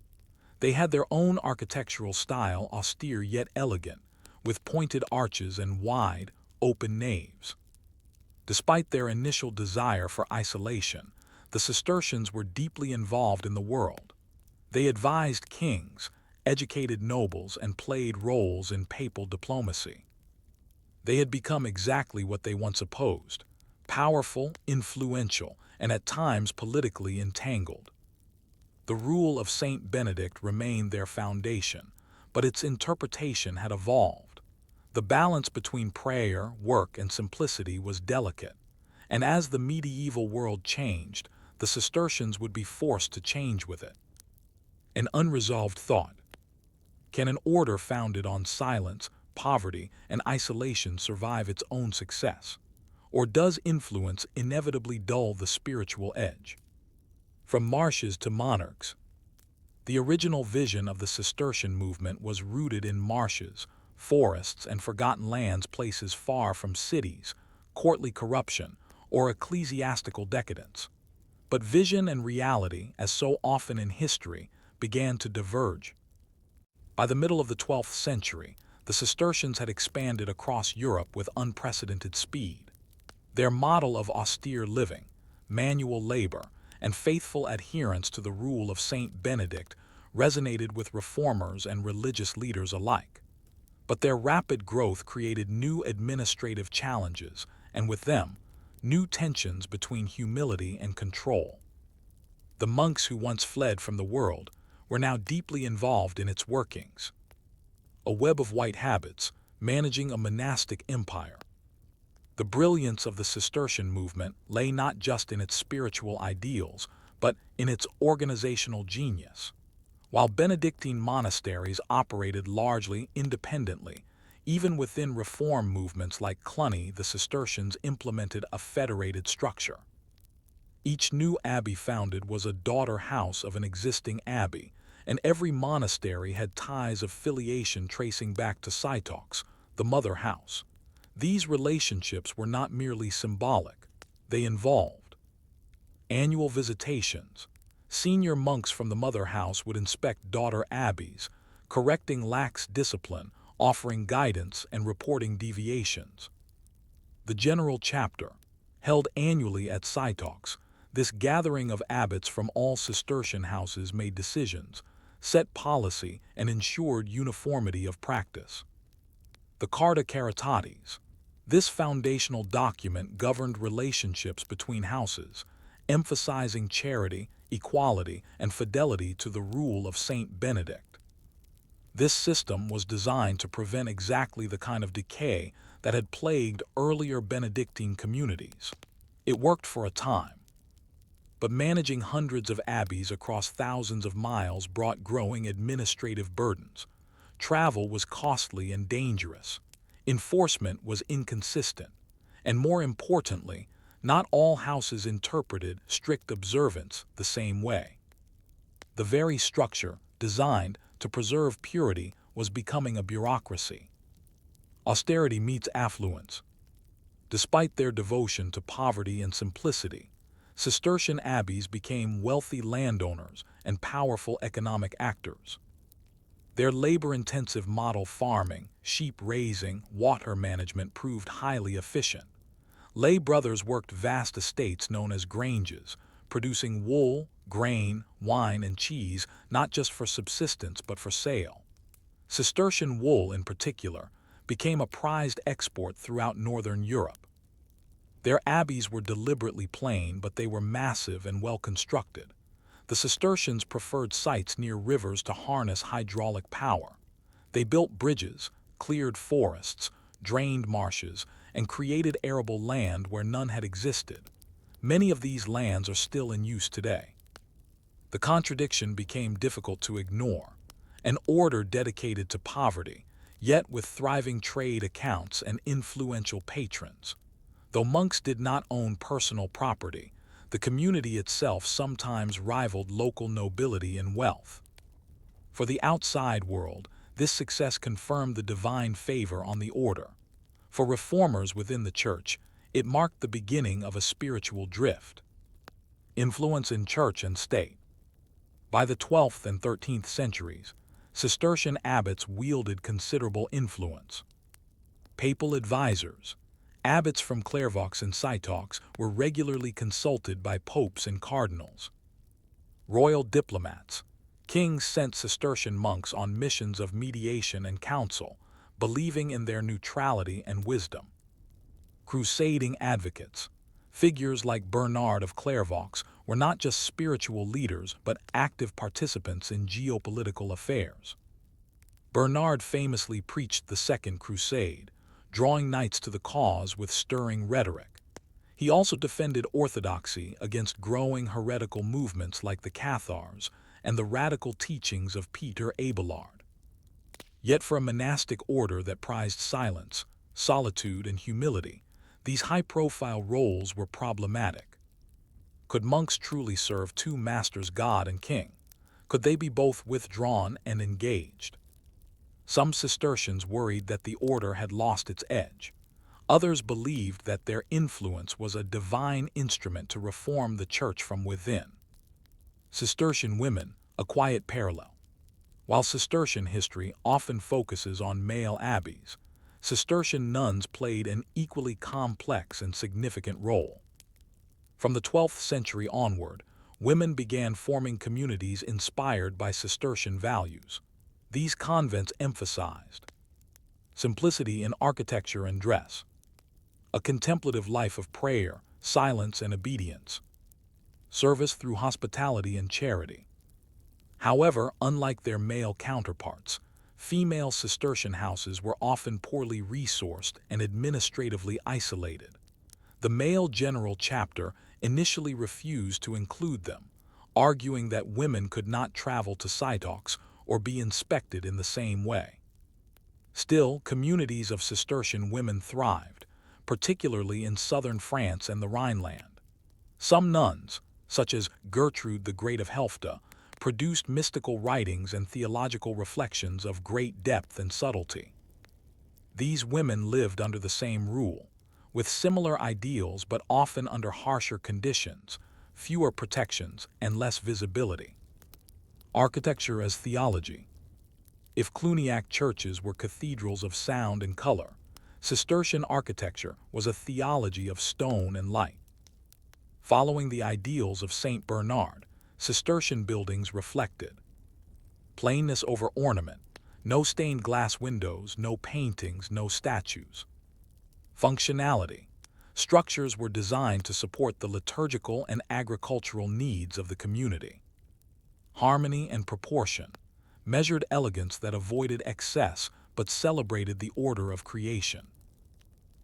A: They had their own architectural style, austere yet elegant, with pointed arches and wide, open naves. Despite their initial desire for isolation, the Cistercians were deeply involved in the world. They advised kings, educated nobles, and played roles in papal diplomacy. They had become exactly what they once opposed: powerful, influential, and at times politically entangled. The rule of Saint Benedict remained their foundation, but its interpretation had evolved. The balance between prayer, work, and simplicity was delicate, and as the medieval world changed, the Cistercians would be forced to change with it. An unresolved thought: can an order founded on silence, poverty, and isolation survive its own success? Or does influence inevitably dull the spiritual edge? From marshes to monarchs. The original vision of the Cistercian movement was rooted in marshes, forests, and forgotten lands, places far from cities, courtly corruption, or ecclesiastical decadence. But vision and reality, as so often in history, began to diverge. By the middle of the 12th century, the Cistercians had expanded across Europe with unprecedented speed. Their model of austere living, manual labor, and faithful adherence to the rule of Saint Benedict resonated with reformers and religious leaders alike. But their rapid growth created new administrative challenges, and with them, new tensions between humility and control. The monks who once fled from the world were now deeply involved in its workings. A web of white habits, managing a monastic empire. The brilliance of the Cistercian movement lay not just in its spiritual ideals, but in its organizational genius. While Benedictine monasteries operated largely independently, even within reform movements like Cluny, the Cistercians implemented a federated structure. Each new abbey founded was a daughter house of an existing abbey, and every monastery had ties of filiation tracing back to Cytox, the mother house. These relationships were not merely symbolic, they involved annual visitations. Senior monks from the mother house would inspect daughter abbeys, correcting lax discipline, offering guidance, and reporting deviations. The General Chapter, held annually at Cytox, this gathering of abbots from all Cistercian houses made decisions, set policy, and ensured uniformity of practice. The Carta Caritatis. This foundational document governed relationships between houses, emphasizing charity, equality, and fidelity to the rule of Saint Benedict. This system was designed to prevent exactly the kind of decay that had plagued earlier Benedictine communities. It worked for a time, but managing hundreds of abbeys across thousands of miles brought growing administrative burdens. Travel was costly and dangerous. Enforcement was inconsistent. And more importantly, not all houses interpreted strict observance the same way. The very structure, designed to preserve purity, was becoming a bureaucracy. Austerity meets affluence. Despite their devotion to poverty and simplicity, Cistercian abbeys became wealthy landowners and powerful economic actors. Their labor-intensive model farming, sheep raising, water management proved highly efficient. Lay brothers worked vast estates known as granges, producing wool, grain, wine, and cheese not just for subsistence but for sale. Cistercian wool, in particular, became a prized export throughout northern Europe. Their abbeys were deliberately plain, but they were massive and well-constructed. The Cistercians preferred sites near rivers to harness hydraulic power. They built bridges, cleared forests, drained marshes, and created arable land where none had existed. Many of these lands are still in use today. The contradiction became difficult to ignore. An order dedicated to poverty, yet with thriving trade accounts and influential patrons. Though monks did not own personal property, the community itself sometimes rivaled local nobility in wealth. For the outside world, this success confirmed the divine favor on the order. For reformers within the church, it marked the beginning of a spiritual drift. Influence in church and state. By the 12th and 13th centuries, Cistercian abbots wielded considerable influence. Papal advisors, abbots from Clairvaux and Cytox, were regularly consulted by popes and cardinals. Royal diplomats, kings sent Cistercian monks on missions of mediation and counsel, believing in their neutrality and wisdom. Crusading advocates, figures like Bernard of Clairvaux were not just spiritual leaders but active participants in geopolitical affairs. Bernard famously preached the Second Crusade, drawing knights to the cause with stirring rhetoric. He also defended orthodoxy against growing heretical movements like the Cathars and the radical teachings of Peter Abelard. Yet for a monastic order that prized silence, solitude, and humility, these high-profile roles were problematic. Could monks truly serve two masters, God and King? Could they be both withdrawn and engaged? Some Cistercians worried that the order had lost its edge. Others believed that their influence was a divine instrument to reform the church from within. Cistercian women, a quiet parallel. While Cistercian history often focuses on male abbeys, Cistercian nuns played an equally complex and significant role. From the 12th century onward, women began forming communities inspired by Cistercian values. These convents emphasized simplicity in architecture and dress, a contemplative life of prayer, silence, and obedience, service through hospitality and charity. However, unlike their male counterparts, female Cistercian houses were often poorly resourced and administratively isolated. The male general chapter initially refused to include them, arguing that women could not travel to synagogues or be inspected in the same way. Still, communities of Cistercian women thrived, particularly in southern France and the Rhineland. Some nuns, such as Gertrude the Great of Helfta, produced mystical writings and theological reflections of great depth and subtlety. These women lived under the same rule, with similar ideals but often under harsher conditions, fewer protections, and less visibility. Architecture as theology. If Cluniac churches were cathedrals of sound and color, Cistercian architecture was a theology of stone and light. Following the ideals of Saint Bernard, Cistercian buildings reflected plainness over ornament, no stained glass windows, no paintings, no statues. Functionality. Structures were designed to support the liturgical and agricultural needs of the community. Harmony and proportion. Measured elegance that avoided excess but celebrated the order of creation.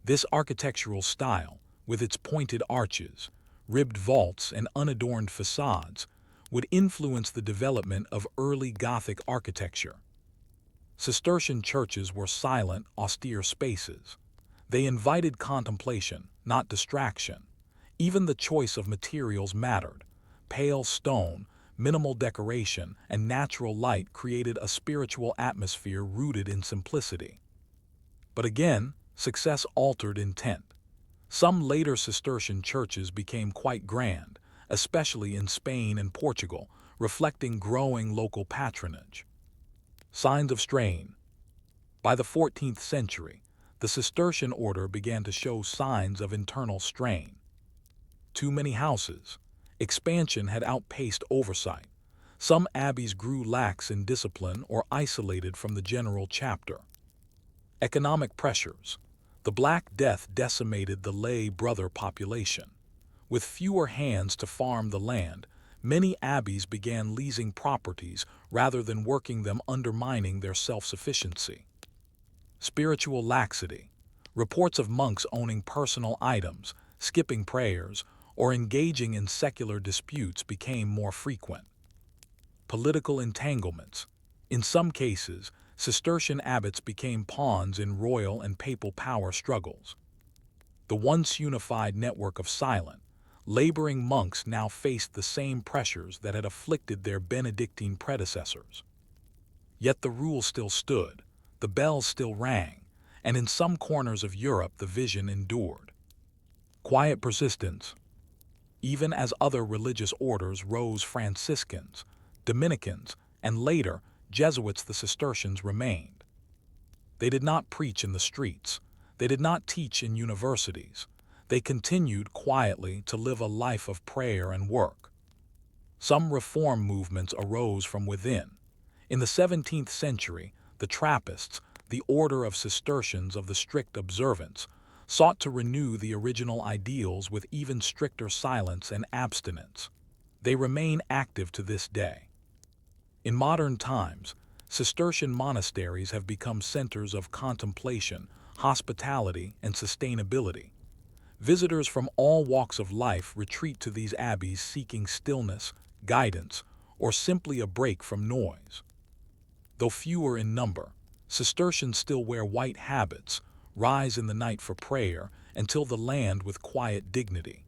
A: This architectural style, with its pointed arches, ribbed vaults, and unadorned facades, would influence the development of early Gothic architecture. Cistercian churches were silent, austere spaces. They invited contemplation, not distraction. Even the choice of materials mattered. Pale stone, minimal decoration, and natural light created a spiritual atmosphere rooted in simplicity. But again, success altered intent. Some later Cistercian churches became quite grand, especially in Spain and Portugal, reflecting growing local patronage. Signs of strain. By the 14th century, the Cistercian order began to show signs of internal strain. Too many houses. Expansion had outpaced oversight. Some abbeys grew lax in discipline or isolated from the general chapter. Economic pressures. The Black Death decimated the lay brother population. With fewer hands to farm the land, many abbeys began leasing properties rather than working them, undermining their self-sufficiency. Spiritual laxity. Reports of monks owning personal items, skipping prayers, or engaging in secular disputes became more frequent. Political entanglements. In some cases, Cistercian abbots became pawns in royal and papal power struggles. The once unified network of silent, laboring monks now faced the same pressures that had afflicted their Benedictine predecessors. Yet the rule still stood, the bells still rang, and in some corners of Europe the vision endured. Quiet persistence. Even as other religious orders rose, Franciscans, Dominicans, and later Jesuits, the Cistercians remained. They did not preach in the streets. They did not teach in universities. They continued quietly to live a life of prayer and work. Some reform movements arose from within. In the 17th century, the Trappists, the order of Cistercians of the strict observance, sought to renew the original ideals with even stricter silence and abstinence. They remain active to this day. In modern times, Cistercian monasteries have become centers of contemplation, hospitality, and sustainability. Visitors from all walks of life retreat to these abbeys seeking stillness, guidance, or simply a break from noise. Though fewer in number, Cistercians still wear white habits, rise in the night for prayer, and till the land with quiet dignity.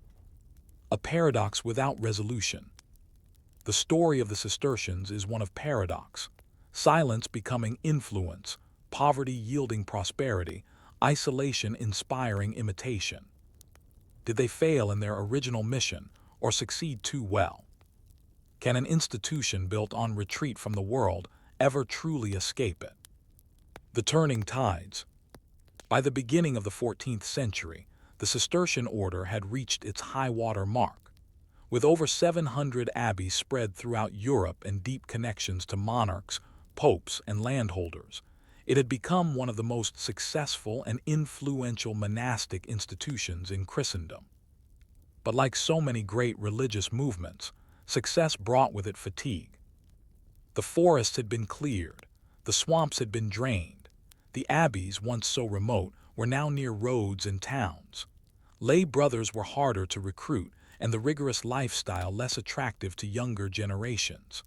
A: A paradox without resolution. The story of the Cistercians is one of paradox, silence becoming influence, poverty yielding prosperity, isolation inspiring imitation. Did they fail in their original mission or succeed too well? Can an institution built on retreat from the world ever truly escape it? The turning tides. By the beginning of the 14th century, the Cistercian order had reached its high-water mark. With over 700 abbeys spread throughout Europe and deep connections to monarchs, popes, and landholders, it had become one of the most successful and influential monastic institutions in Christendom. But like so many great religious movements, success brought with it fatigue. The forests had been cleared, the swamps had been drained, the abbeys, once so remote, were now near roads and towns. Lay brothers were harder to recruit, and the rigorous lifestyle less attractive to younger generations.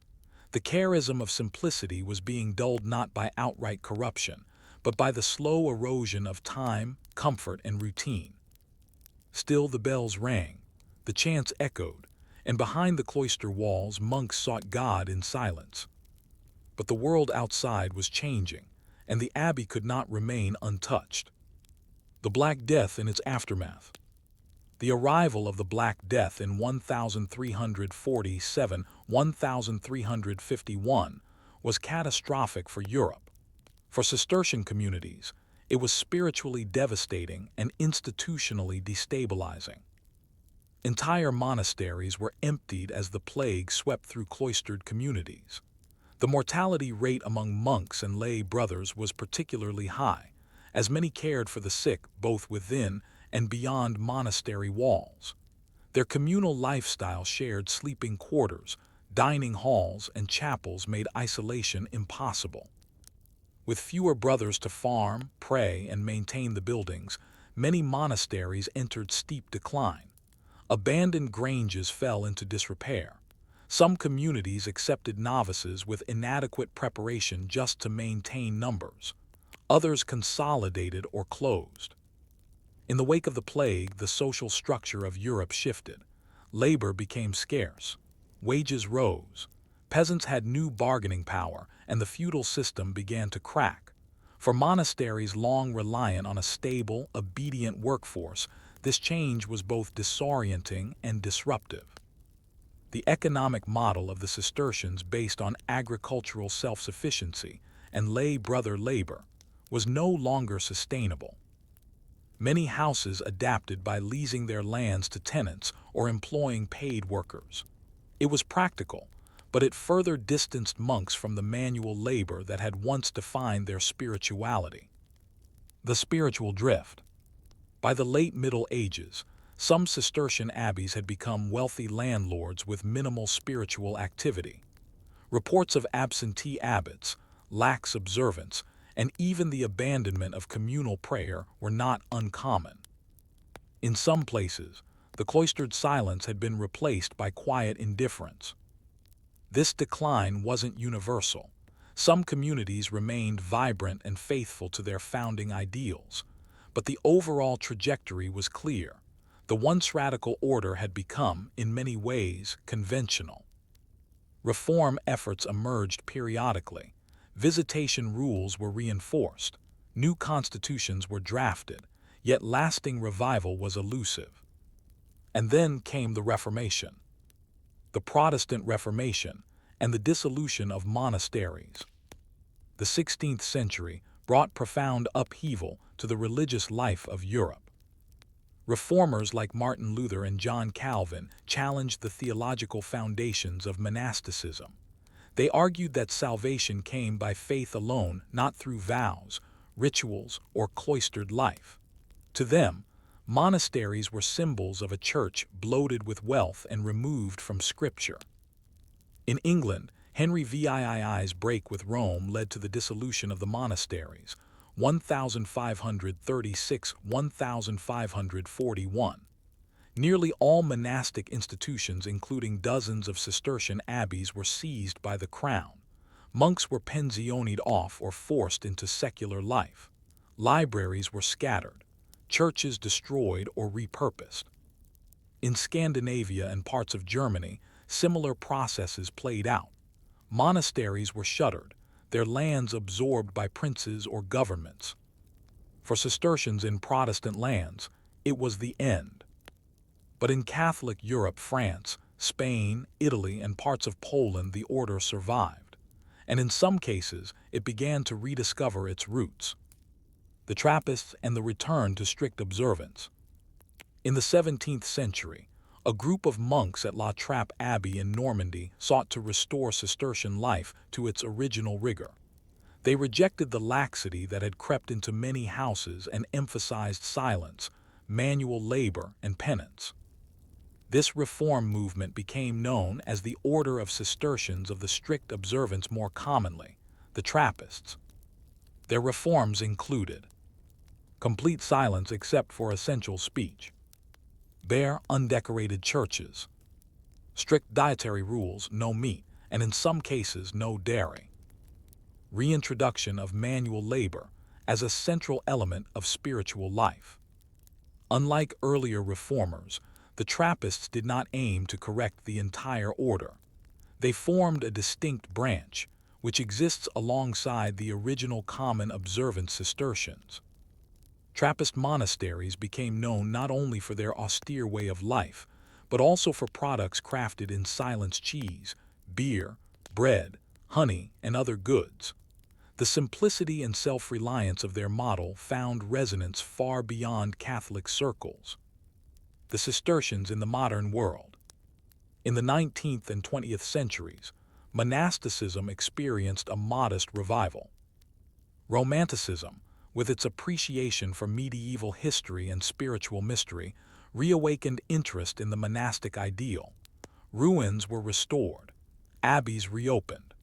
A: The charism of simplicity was being dulled not by outright corruption, but by the slow erosion of time, comfort, and routine. Still the bells rang, the chants echoed, and behind the cloister walls monks sought God in silence. But the world outside was changing, and the abbey could not remain untouched. The Black Death and its aftermath. The arrival of the Black Death in 1347-1351 was catastrophic for Europe. For Cistercian communities, it was spiritually devastating and institutionally destabilizing. Entire monasteries were emptied as the plague swept through cloistered communities. The mortality rate among monks and lay brothers was particularly high, as many cared for the sick both within and beyond monastery walls. Their communal lifestyle, shared sleeping quarters, dining halls, and chapels made isolation impossible. With fewer brothers to farm, pray, and maintain the buildings, many monasteries entered steep decline. Abandoned granges fell into disrepair. Some communities accepted novices with inadequate preparation just to maintain numbers. Others consolidated or closed. In the wake of the plague, the social structure of Europe shifted. Labor became scarce. Wages rose. Peasants had new bargaining power, and the feudal system began to crack. For monasteries long reliant on a stable, obedient workforce, this change was both disorienting and disruptive. The economic model of the Cistercians, based on agricultural self-sufficiency and lay brother labor, was no longer sustainable. Many houses adapted by leasing their lands to tenants or employing paid workers. It was practical, but it further distanced monks from the manual labor that had once defined their spirituality. The spiritual drift. By the late Middle Ages, some Cistercian abbeys had become wealthy landlords with minimal spiritual activity. Reports of absentee abbots, lax observance, and even the abandonment of communal prayer were not uncommon. In some places, the cloistered silence had been replaced by quiet indifference. This decline wasn't universal. Some communities remained vibrant and faithful to their founding ideals, but the overall trajectory was clear. The once radical order had become, in many ways, conventional. Reform efforts emerged periodically. Visitation rules were reinforced. New constitutions were drafted, yet lasting revival was elusive. And then came the Reformation. The Protestant Reformation and the dissolution of monasteries. The 16th century brought profound upheaval to the religious life of Europe. Reformers like Martin Luther and John Calvin challenged the theological foundations of monasticism. They argued that salvation came by faith alone, not through vows, rituals, or cloistered life. To them, monasteries were symbols of a church bloated with wealth and removed from Scripture. In England, Henry VII's break with Rome led to the dissolution of the monasteries, 1536-1541. Nearly all monastic institutions, including dozens of Cistercian abbeys, were seized by the crown. Monks were pensioned off or forced into secular life. Libraries were scattered, churches destroyed or repurposed. In Scandinavia and parts of Germany, similar processes played out. Monasteries were shuttered, their lands absorbed by princes or governments. For Cistercians in Protestant lands, it was the end. But in Catholic Europe, France, Spain, Italy, and parts of Poland, the order survived, and in some cases it began to rediscover its roots. The Trappists and the return to strict observance. In the 17th century, a group of monks at La Trappe Abbey in Normandy sought to restore Cistercian life to its original rigor. They rejected the laxity that had crept into many houses and emphasized silence, manual labor, and penance. This reform movement became known as the Order of Cistercians of the Strict Observance, more commonly, the Trappists. Their reforms included complete silence except for essential speech, bare, undecorated churches, strict dietary rules, no meat, and in some cases no dairy, reintroduction of manual labor as a central element of spiritual life. Unlike earlier reformers, the Trappists did not aim to correct the entire order. They formed a distinct branch, which exists alongside the original common observance Cistercians. Trappist monasteries became known not only for their austere way of life, but also for products crafted in silence: cheese, beer, bread, honey, and other goods. The simplicity and self-reliance of their model found resonance far beyond Catholic circles. The Cistercians in the modern world. In the 19th and 20th centuries, monasticism experienced a modest revival. Romanticism, with its appreciation for medieval history and spiritual mystery, reawakened interest in the monastic ideal. Ruins were restored, abbeys reopened.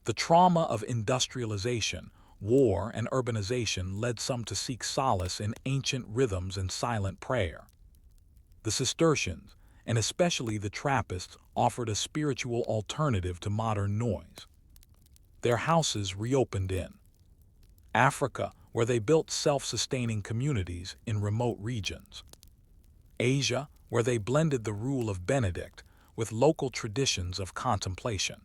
A: The trauma of industrialization, war, and urbanization led some to seek solace in ancient rhythms and silent prayer. The Cistercians, and especially the Trappists, offered a spiritual alternative to modern noise. Their houses reopened in Africa, where they built self-sustaining communities in remote regions. Asia, where they blended the rule of Benedict with local traditions of contemplation.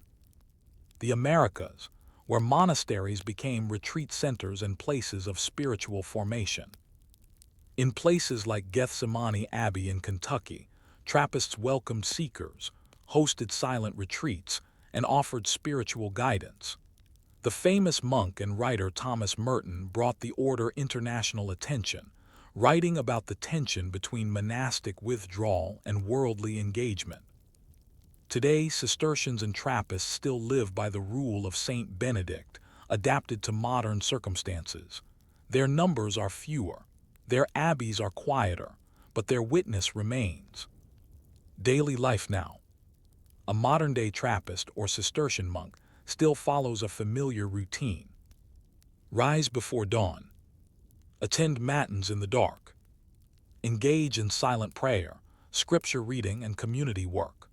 A: The Americas, where monasteries became retreat centers and places of spiritual formation. In places like Gethsemane Abbey in Kentucky, Trappists welcomed seekers, hosted silent retreats, and offered spiritual guidance. The famous monk and writer Thomas Merton brought the order international attention, writing about the tension between monastic withdrawal and worldly engagement. Today, Cistercians and Trappists still live by the rule of Saint Benedict, adapted to modern circumstances. Their numbers are fewer, their abbeys are quieter, but their witness remains. Daily life now. A modern-day Trappist or Cistercian monk still follows a familiar routine. Rise before dawn. Attend matins in the dark. Engage in silent prayer, scripture reading, and community work.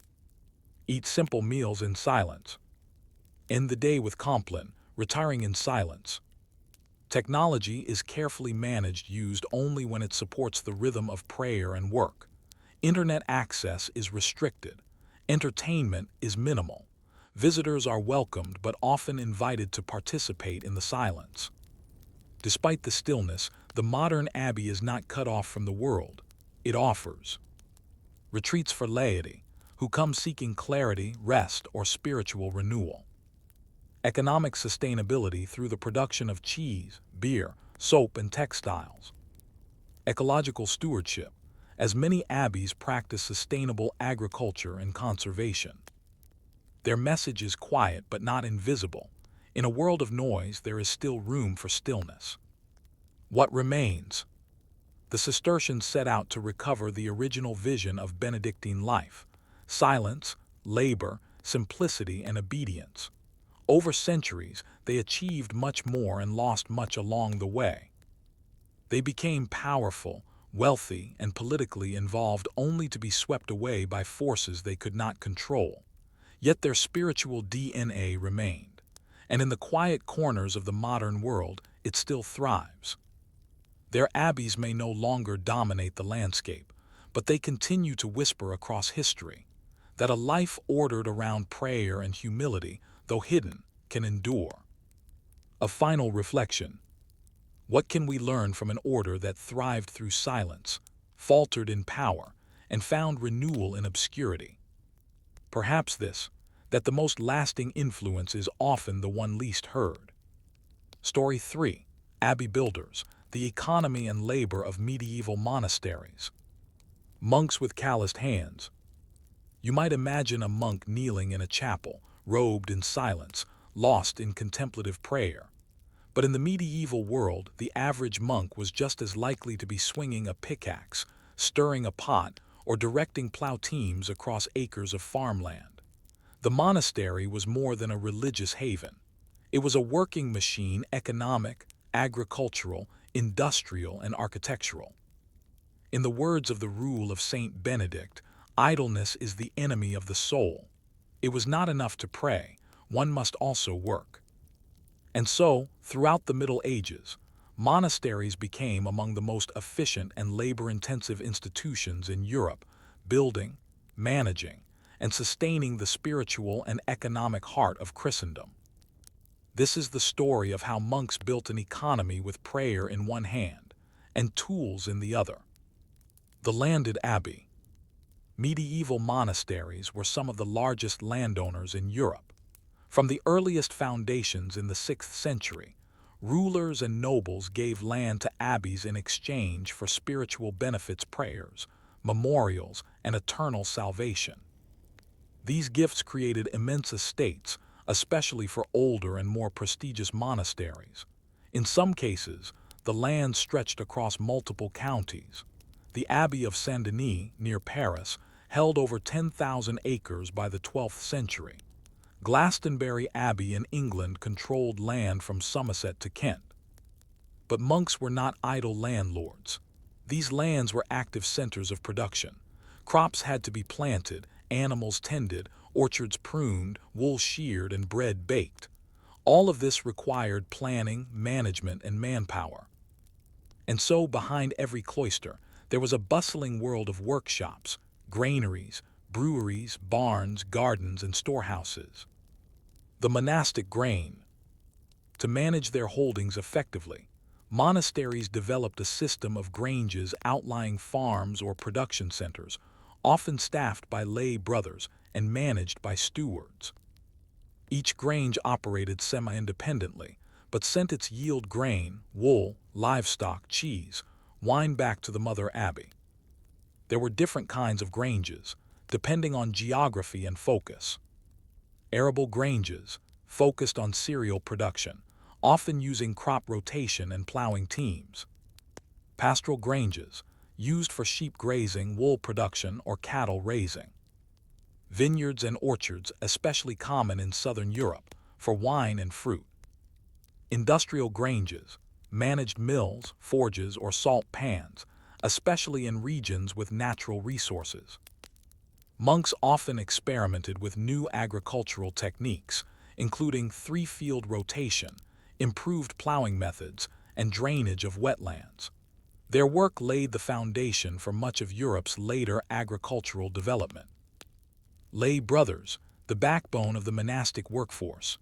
A: Eat simple meals in silence. End the day with Compline, retiring in silence. Technology is carefully managed, used only when it supports the rhythm of prayer and work. Internet access is restricted. Entertainment is minimal. Visitors are welcomed but often invited to participate in the silence. Despite the stillness, the modern abbey is not cut off from the world. It offers retreats for laity, who come seeking clarity, rest, or spiritual renewal. Economic sustainability through the production of cheese, beer, soap, and textiles. Ecological stewardship, as many abbeys practice sustainable agriculture and conservation. Their message is quiet but not invisible. In a world of noise, there is still room for stillness. What remains? The Cistercians set out to recover the original vision of Benedictine life: silence, labor, simplicity, and obedience. Over centuries, they achieved much more and lost much along the way. They became powerful, wealthy, and politically involved only to be swept away by forces they could not control. Yet their spiritual DNA remained, and in the quiet corners of the modern world, it still thrives. Their abbeys may no longer dominate the landscape, but they continue to whisper across history that a life ordered around prayer and humility, though hidden, can endure. A final reflection. What can we learn from an order that thrived through silence, faltered in power, and found renewal in obscurity? Perhaps this, that the most lasting influence is often the one least heard. Story 3. Abbey Builders, the Economy and Labor of Medieval Monasteries. Monks with calloused hands. You might imagine a monk kneeling in a chapel, robed in silence, lost in contemplative prayer. But in the medieval world, the average monk was just as likely to be swinging a pickaxe, stirring a pot, or directing plow teams across acres of farmland. The monastery was more than a religious haven. It was a working machine, economic, agricultural, industrial, and architectural. In the words of the rule of Saint Benedict, idleness is the enemy of the soul. It was not enough to pray, one must also work. And so, throughout the Middle Ages, monasteries became among the most efficient and labor-intensive institutions in Europe, building, managing, and sustaining the spiritual and economic heart of Christendom. This is the story of how monks built an economy with prayer in one hand and tools in the other. The landed abbey. Medieval monasteries were some of the largest landowners in Europe. From the earliest foundations in the 6th century, rulers and nobles gave land to abbeys in exchange for spiritual benefits, prayers, memorials, and eternal salvation. These gifts created immense estates, especially for older and more prestigious monasteries. In some cases, the land stretched across multiple counties. The Abbey of Saint-Denis, near Paris, held over 10,000 acres by the 12th century. Glastonbury Abbey in England controlled land from Somerset to Kent. But monks were not idle landlords. These lands were active centers of production. Crops had to be planted, animals tended, orchards pruned, wool sheared, and bread baked. All of this required planning, management, and manpower. And so, behind every cloister, there was a bustling world of workshops, granaries, breweries, barns, gardens, and storehouses. The monastic grain. To manage their holdings effectively, monasteries developed a system of granges outlying farms or production centers, often staffed by lay brothers and managed by stewards. Each grange operated semi-independently, but sent its yield grain, wool, livestock, cheese, wine back to the mother abbey. There were different kinds of granges, depending on geography and focus. Arable granges, focused on cereal production, often using crop rotation and plowing teams. Pastoral granges, used for sheep grazing, wool production, or cattle raising. Vineyards and orchards, especially common in southern Europe, for wine and fruit. Industrial granges, managed mills, forges, or salt pans, especially in regions with natural resources. Monks often experimented with new agricultural techniques, including three-field rotation, improved plowing methods, and drainage of wetlands. Their work laid the foundation for much of Europe's later agricultural development. Lay brothers, the backbone of the monastic workforce.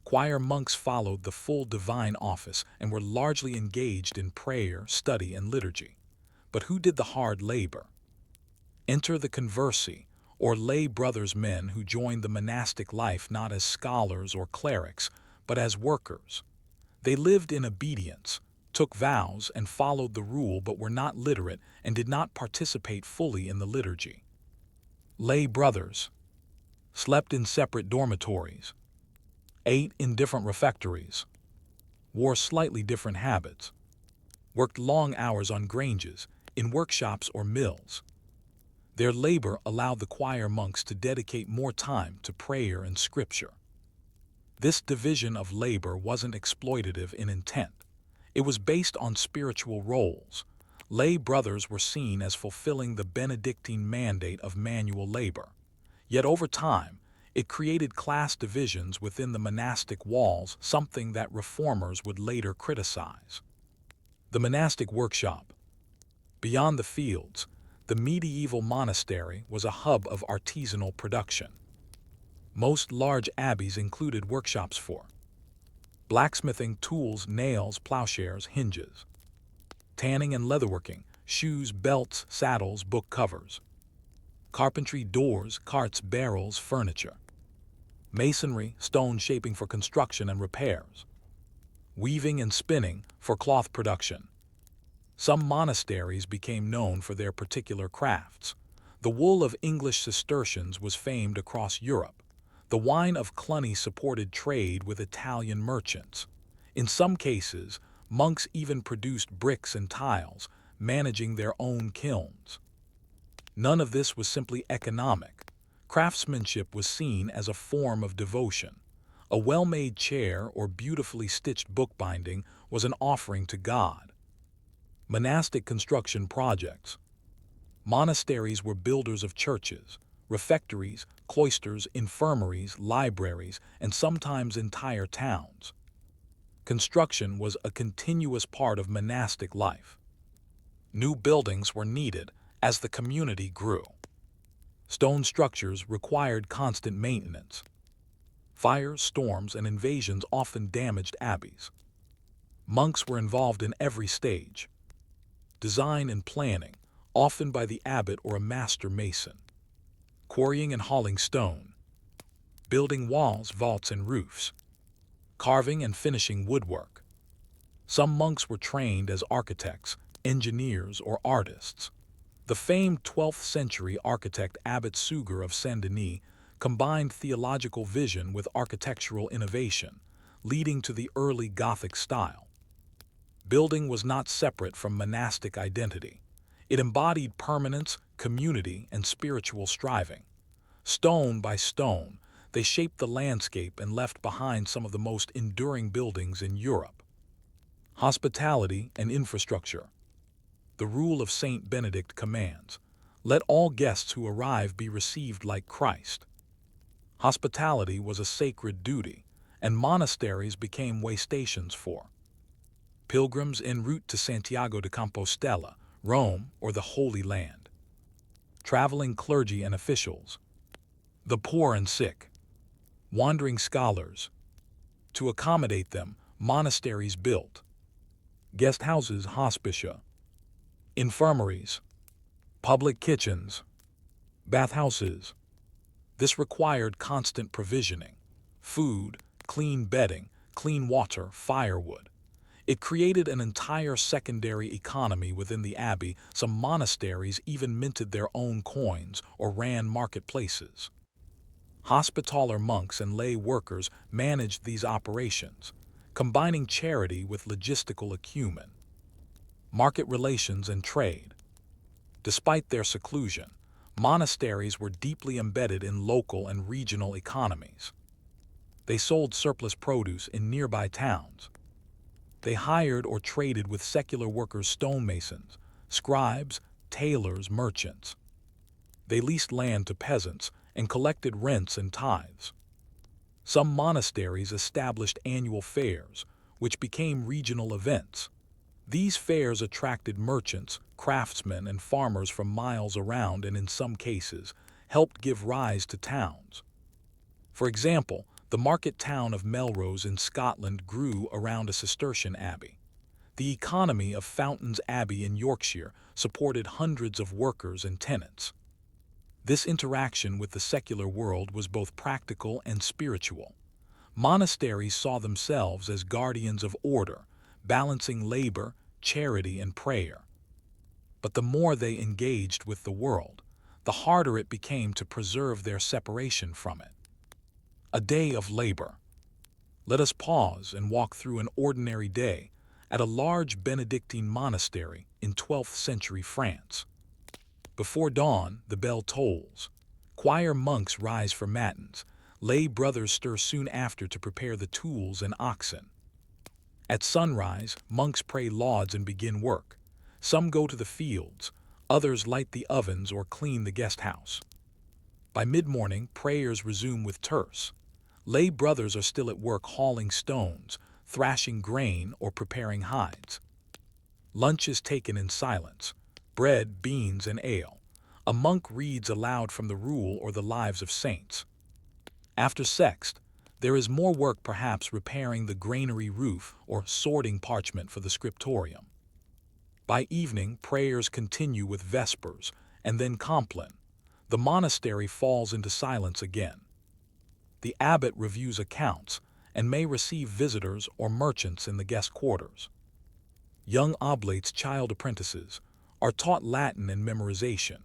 A: Choir monks followed the full divine office and were largely engaged in prayer, study, and liturgy. But who did the hard labor? Enter the conversi, or lay brothers, men who joined the monastic life not as scholars or clerics, but as workers. They lived in obedience, took vows, and followed the rule, but were not literate and did not participate fully in the liturgy. Lay brothers slept in separate dormitories, ate in different refectories, wore slightly different habits, worked long hours on granges, in workshops or mills. Their labor allowed the choir monks to dedicate more time to prayer and scripture. This division of labor wasn't exploitative in intent. It was based on spiritual roles. Lay brothers were seen as fulfilling the Benedictine mandate of manual labor. Yet over time, it created class divisions within the monastic walls, something that reformers would later criticize. The monastic workshop. Beyond the fields, the medieval monastery was a hub of artisanal production. Most large abbeys included workshops for Blacksmithing, tools, nails, plowshares, hinges. Tanning and leatherworking, shoes, belts, saddles, book covers. Carpentry, doors, carts, barrels, furniture. Masonry, stone shaping for construction and repairs. Weaving and spinning for cloth production. Some monasteries became known for their particular crafts. The wool of English Cistercians was famed across Europe. The wine of Cluny supported trade with Italian merchants. In some cases, monks even produced bricks and tiles, managing their own kilns. None of this was simply economic. Craftsmanship was seen as a form of devotion. A well-made chair or beautifully stitched bookbinding was an offering to God. Monastic construction projects. Monasteries were builders of churches, refectories, cloisters, infirmaries, libraries, and sometimes entire towns. Construction was a continuous part of monastic life. New buildings were needed as the community grew. Stone structures required constant maintenance. Fires, storms, and invasions often damaged abbeys. Monks were involved in every stage. Design and planning, often by the abbot or a master mason. Quarrying and hauling stone. Building walls, vaults, and roofs. Carving and finishing woodwork. Some monks were trained as architects, engineers, or artists. The famed 12th century architect Abbot Suger of Saint-Denis combined theological vision with architectural innovation, leading to the early Gothic style. Building was not separate from monastic identity. It embodied permanence, community, and spiritual striving. Stone by stone, they shaped the landscape and left behind some of the most enduring buildings in Europe. Hospitality and infrastructure. The rule of Saint Benedict commands, "Let all guests who arrive be received like Christ." Hospitality was a sacred duty, and monasteries became way stations for pilgrims en route to Santiago de Compostela, Rome, or the Holy Land. Traveling clergy and officials. The poor and sick. Wandering scholars. To accommodate them, monasteries built guest houses, hospitia. Infirmaries. Public kitchens. Bathhouses. This required constant provisioning. Food, clean bedding, clean water, firewood. It created an entire secondary economy within the abbey. Some monasteries even minted their own coins or ran marketplaces. Hospitaller monks and lay workers managed these operations, combining charity with logistical acumen. Market relations and trade. Despite their seclusion, monasteries were deeply embedded in local and regional economies. They sold surplus produce in nearby towns. They hired or traded with secular workers, stonemasons, scribes, tailors, merchants. They leased land to peasants and collected rents and tithes. Some monasteries established annual fairs, which became regional events. These fairs attracted merchants, craftsmen, and farmers from miles around and in some cases helped give rise to towns. For example, the market town of Melrose in Scotland grew around a Cistercian abbey. The economy of Fountains Abbey in Yorkshire supported hundreds of workers and tenants. This interaction with the secular world was both practical and spiritual. Monasteries saw themselves as guardians of order, balancing labor, charity, and prayer. But the more they engaged with the world, the harder it became to preserve their separation from it. A day of labor. Let us pause and walk through an ordinary day at a large Benedictine monastery in 12th century France. Before dawn, the bell tolls. Choir monks rise for matins. Lay brothers stir soon after to prepare the tools and oxen. At sunrise, monks pray lauds and begin work. Some go to the fields, others light the ovens or clean the guest house. By mid-morning, prayers resume with terce. Lay brothers are still at work hauling stones, thrashing grain, or preparing hides. Lunch is taken in silence, bread, beans, and ale. A monk reads aloud from the Rule or the Lives of Saints. After sext, There is more work perhaps repairing the granary roof or sorting parchment for the scriptorium. By evening, prayers continue with vespers, and then compline. The monastery falls into silence again. The abbot reviews accounts and may receive visitors or merchants in the guest quarters. Young oblates, child apprentices, are taught Latin and memorization.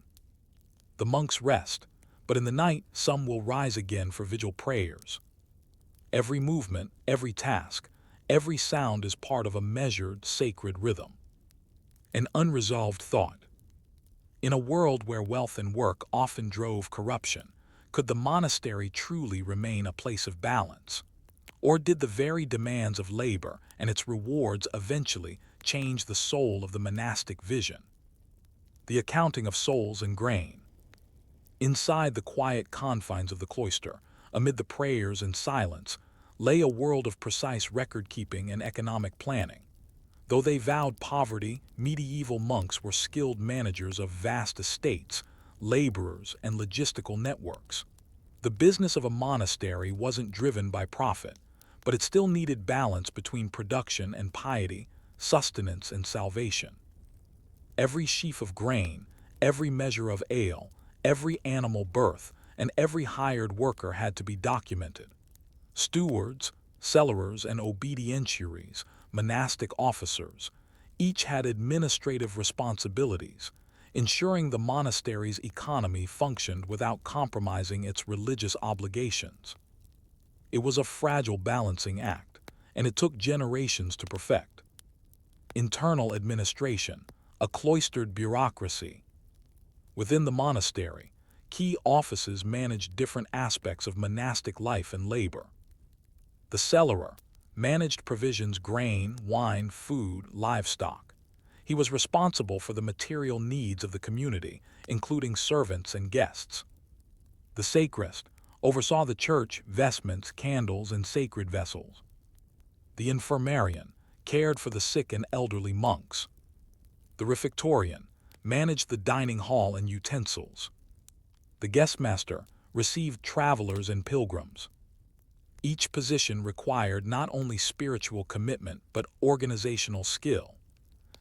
A: The monks rest, but in the night some will rise again for vigil prayers. Every movement, every task, every sound is part of a measured, sacred rhythm. An unresolved thought. In a world where wealth and work often drove corruption, could the monastery truly remain a place of balance? Or did the very demands of labor and its rewards eventually change the soul of the monastic vision? The accounting of souls and grain. Inside the quiet confines of the cloister, amid the prayers and silence, lay a world of precise record-keeping and economic planning. Though they vowed poverty, medieval monks were skilled managers of vast estates, laborers, and logistical networks. The business of a monastery wasn't driven by profit, but it still needed balance between production and piety, sustenance and salvation. Every sheaf of grain, every measure of ale, every animal birth, and every hired worker had to be documented. Stewards, cellarers, and obedientiaries, monastic officers, each had administrative responsibilities, ensuring the monastery's economy functioned without compromising its religious obligations. It was a fragile balancing act, and it took generations to perfect. Internal administration, a cloistered bureaucracy. Within the monastery, key offices managed different aspects of monastic life and labor. The cellarer managed provisions, grain, wine, food, livestock. He was responsible for the material needs of the community, including servants and guests. The sacrist oversaw the church, vestments, candles, and sacred vessels. The infirmarian cared for the sick and elderly monks. The refectorian managed the dining hall and utensils. The guestmaster received travelers and pilgrims. Each position required not only spiritual commitment but organizational skill.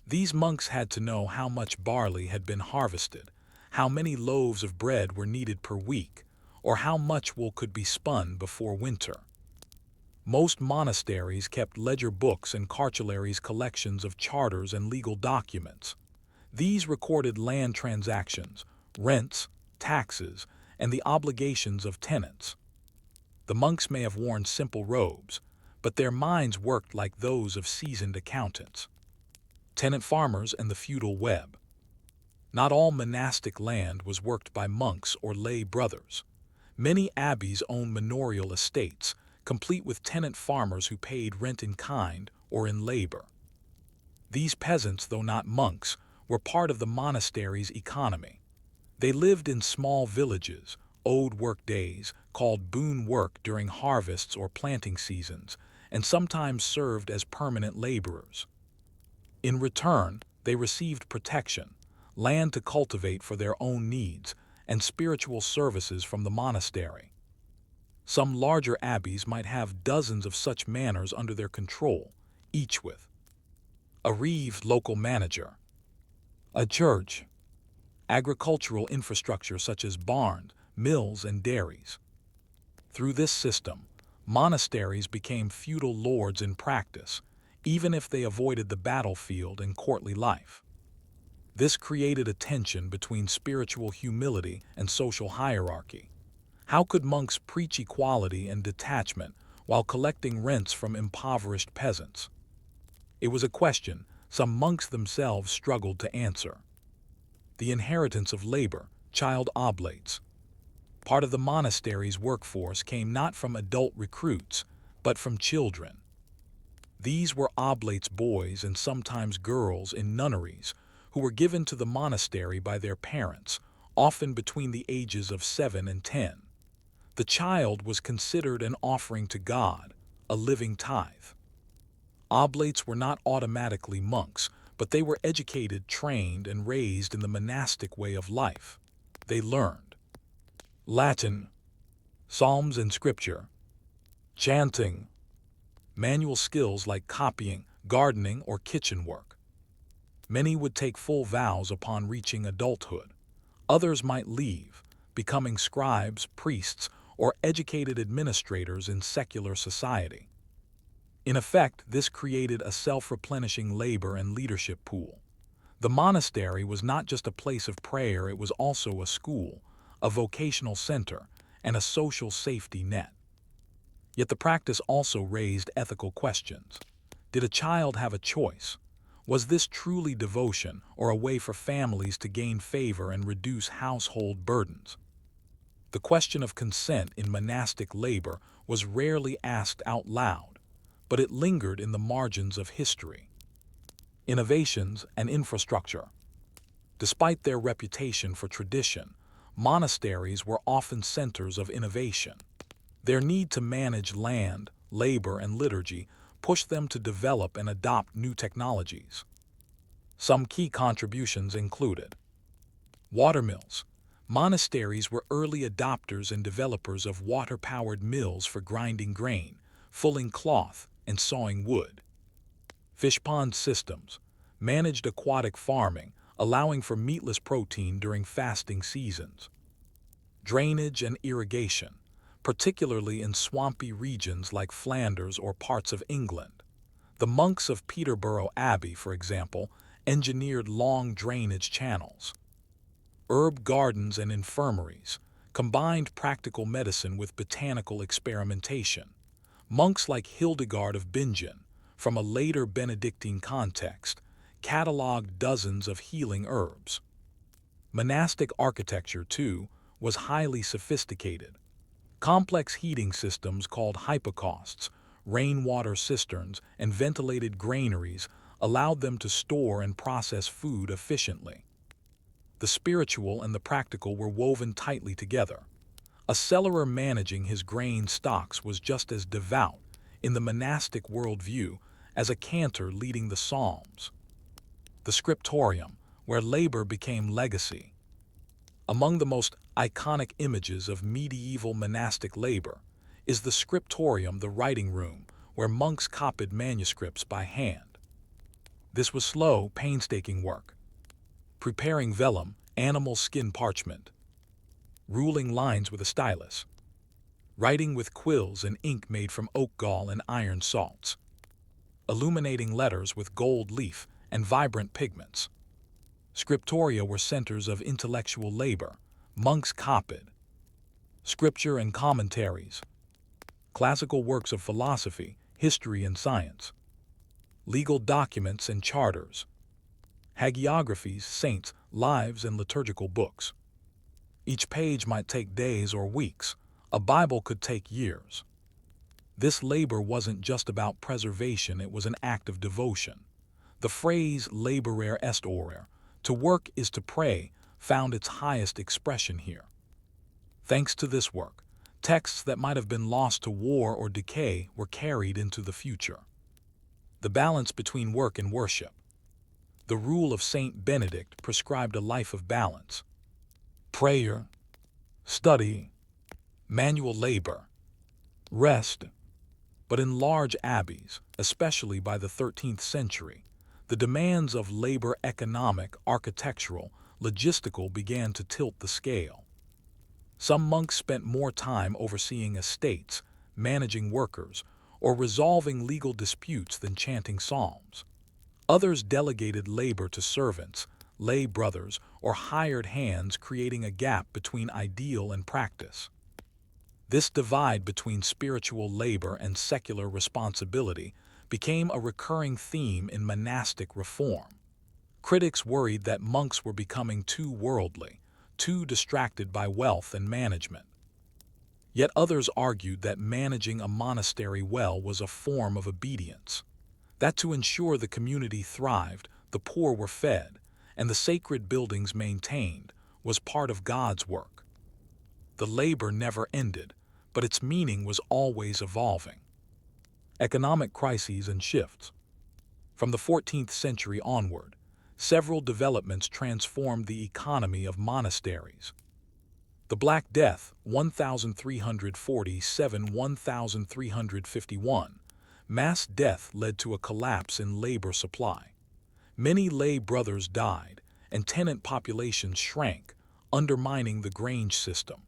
A: These monks had to know how much barley had been harvested, how many loaves of bread were needed per week, or how much wool could be spun before winter. Most monasteries kept ledger books and cartularies, collections of charters and legal documents. These recorded land transactions, rents, taxes, and the obligations of tenants. The monks may have worn simple robes, but their minds worked like those of seasoned accountants. Tenant farmers and the feudal web. Not all monastic land was worked by monks or lay brothers. Many abbeys owned manorial estates, complete with tenant farmers who paid rent in kind or in labor. These peasants, though not monks, were part of the monastery's economy. They lived in small villages, owed work days, called boon work during harvests or planting seasons, and sometimes served as permanent laborers. In return, they received protection, land to cultivate for their own needs, and spiritual services from the monastery. Some larger abbeys might have dozens of such manors under their control, each with a reeve local manager, a church, agricultural infrastructure such as barns, mills, and dairies. Through this system, monasteries became feudal lords in practice, even if they avoided the battlefield and courtly life. This created a tension between spiritual humility and social hierarchy. How could monks preach equality and detachment while collecting rents from impoverished peasants? It was a question some monks themselves struggled to answer. The inheritance of labor, child oblates. Part of the monastery's workforce came not from adult recruits, but from children. These were oblates, boys and sometimes girls in nunneries, who were given to the monastery by their parents, often between the ages of 7 and 10. The child was considered an offering to God, a living tithe. Oblates were not automatically monks, but they were educated, trained, and raised in the monastic way of life. They learned Latin, Psalms and Scripture, Chanting. Manual skills like copying, gardening, or kitchen work. Many would take full vows upon reaching adulthood. Others might leave, becoming scribes, priests, or educated administrators in secular society. In effect, this created a self-replenishing labor and leadership pool. The monastery was not just a place of prayer, it was also a school, a vocational center, and a social safety net. Yet the practice also raised ethical questions. Did a child have a choice? Was this truly devotion or a way for families to gain favor and reduce household burdens? The question of consent in monastic labor was rarely asked out loud, but it lingered in the margins of history. Innovations and infrastructure. Despite their reputation for tradition, monasteries were often centers of innovation. Their need to manage land, labor, and liturgy pushed them to develop and adopt new technologies. Some key contributions included watermills. Monasteries were early adopters and developers of water-powered mills for grinding grain, fulling cloth, and sawing wood. Fish pond systems managed aquatic farming, allowing for meatless protein during fasting seasons. Drainage and irrigation, particularly in swampy regions like Flanders or parts of England. The monks of Peterborough Abbey, for example, engineered long drainage channels. Herb gardens and infirmaries combined practical medicine with botanical experimentation. Monks like Hildegard of Bingen, from a later Benedictine context, cataloged dozens of healing herbs. Monastic architecture, too, was highly sophisticated. Complex heating systems called hypocausts, rainwater cisterns, and ventilated granaries allowed them to store and process food efficiently. The spiritual and the practical were woven tightly together. A cellarer managing his grain stocks was just as devout in the monastic worldview as a cantor leading the psalms. The scriptorium, where labor became legacy. Among the most iconic images of medieval monastic labor is the scriptorium, the writing room, where monks copied manuscripts by hand. This was slow, painstaking work. Preparing vellum, animal skin parchment. Ruling lines with a stylus. Writing with quills and ink made from oak gall and iron salts. Illuminating letters with gold leaf and vibrant pigments. Scriptoria were centers of intellectual labor. Monks copied. Scripture and commentaries. Classical works of philosophy, history, and science. Legal documents and charters. Hagiographies, saints, lives, and liturgical books. Each page might take days or weeks. A Bible could take years. This labor wasn't just about preservation, it was an act of devotion. The phrase laborare est orare, to work is to pray, found its highest expression here. Thanks to this work, texts that might have been lost to war or decay were carried into the future. The balance between work and worship. The rule of Saint Benedict prescribed a life of balance. Prayer, study, manual labor, rest. But in large abbeys, especially by the 13th century, the demands of labor, economic, architectural, logistical, began to tilt the scale. Some monks spent more time overseeing estates, managing workers, or resolving legal disputes than chanting psalms. Others delegated labor to servants, lay brothers, or hired hands, creating a gap between ideal and practice. This divide between spiritual labor and secular responsibility became a recurring theme in monastic reform. Critics worried that monks were becoming too worldly, too distracted by wealth and management. Yet others argued that managing a monastery well was a form of obedience, that to ensure the community thrived, the poor were fed, and the sacred buildings maintained, was part of God's work. The labor never ended, but its meaning was always evolving. Economic crises and shifts. From the 14th century onward, several developments transformed the economy of monasteries. The Black Death, 1347–1351, mass death led to a collapse in labor supply. Many lay brothers died, and tenant populations shrank, undermining the grange system.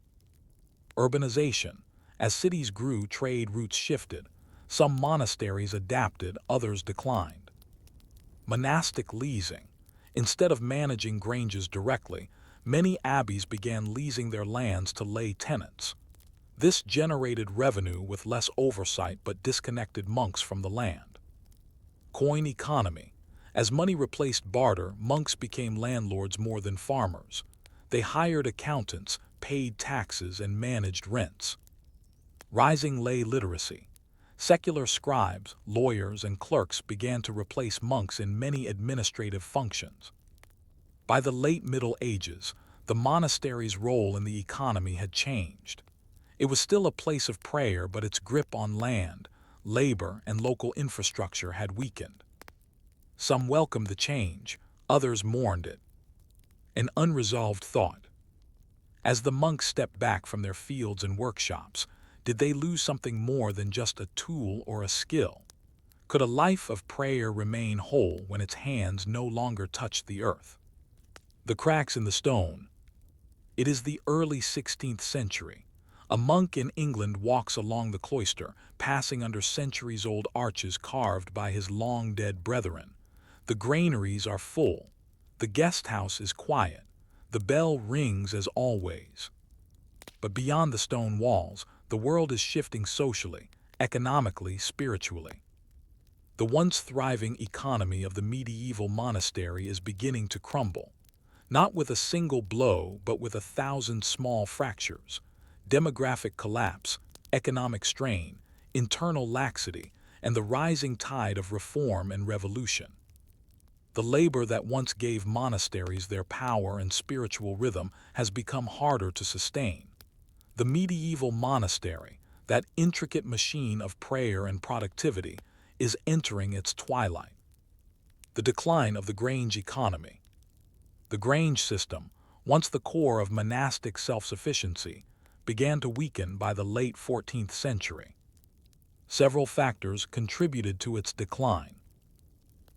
A: Urbanization. As cities grew, trade routes shifted. Some monasteries adapted, others declined. Monastic leasing. Instead of managing granges directly, many abbeys began leasing their lands to lay tenants. This generated revenue with less oversight but disconnected monks from the land. Coin economy. As money replaced barter, monks became landlords more than farmers. They hired accountants, paid taxes, and managed rents. Rising lay literacy. Secular scribes, lawyers, and clerks began to replace monks in many administrative functions. By the late Middle Ages, the monastery's role in the economy had changed. It was still a place of prayer, but its grip on land, labor, and local infrastructure had weakened. Some welcomed the change, others mourned it. An unresolved thought. As the monks stepped back from their fields and workshops, did they lose something more than just a tool or a skill? Could a life of prayer remain whole when its hands no longer touched the earth? The cracks in the stone. It is the early 16th century. A monk in England walks along the cloister, passing under centuries-old arches carved by his long-dead brethren. The granaries are full. The guest house is quiet. The bell rings as always. But beyond the stone walls, the world is shifting socially, economically, spiritually. The once thriving economy of the medieval monastery is beginning to crumble. Not with a single blow, but with 1,000 small fractures. Demographic collapse, economic strain, internal laxity, and the rising tide of reform and revolution. The labor that once gave monasteries their power and spiritual rhythm has become harder to sustain. The medieval monastery, that intricate machine of prayer and productivity, is entering its twilight. The decline of the grange economy. The grange system, once the core of monastic self-sufficiency, began to weaken by the late 14th century. Several factors contributed to its decline.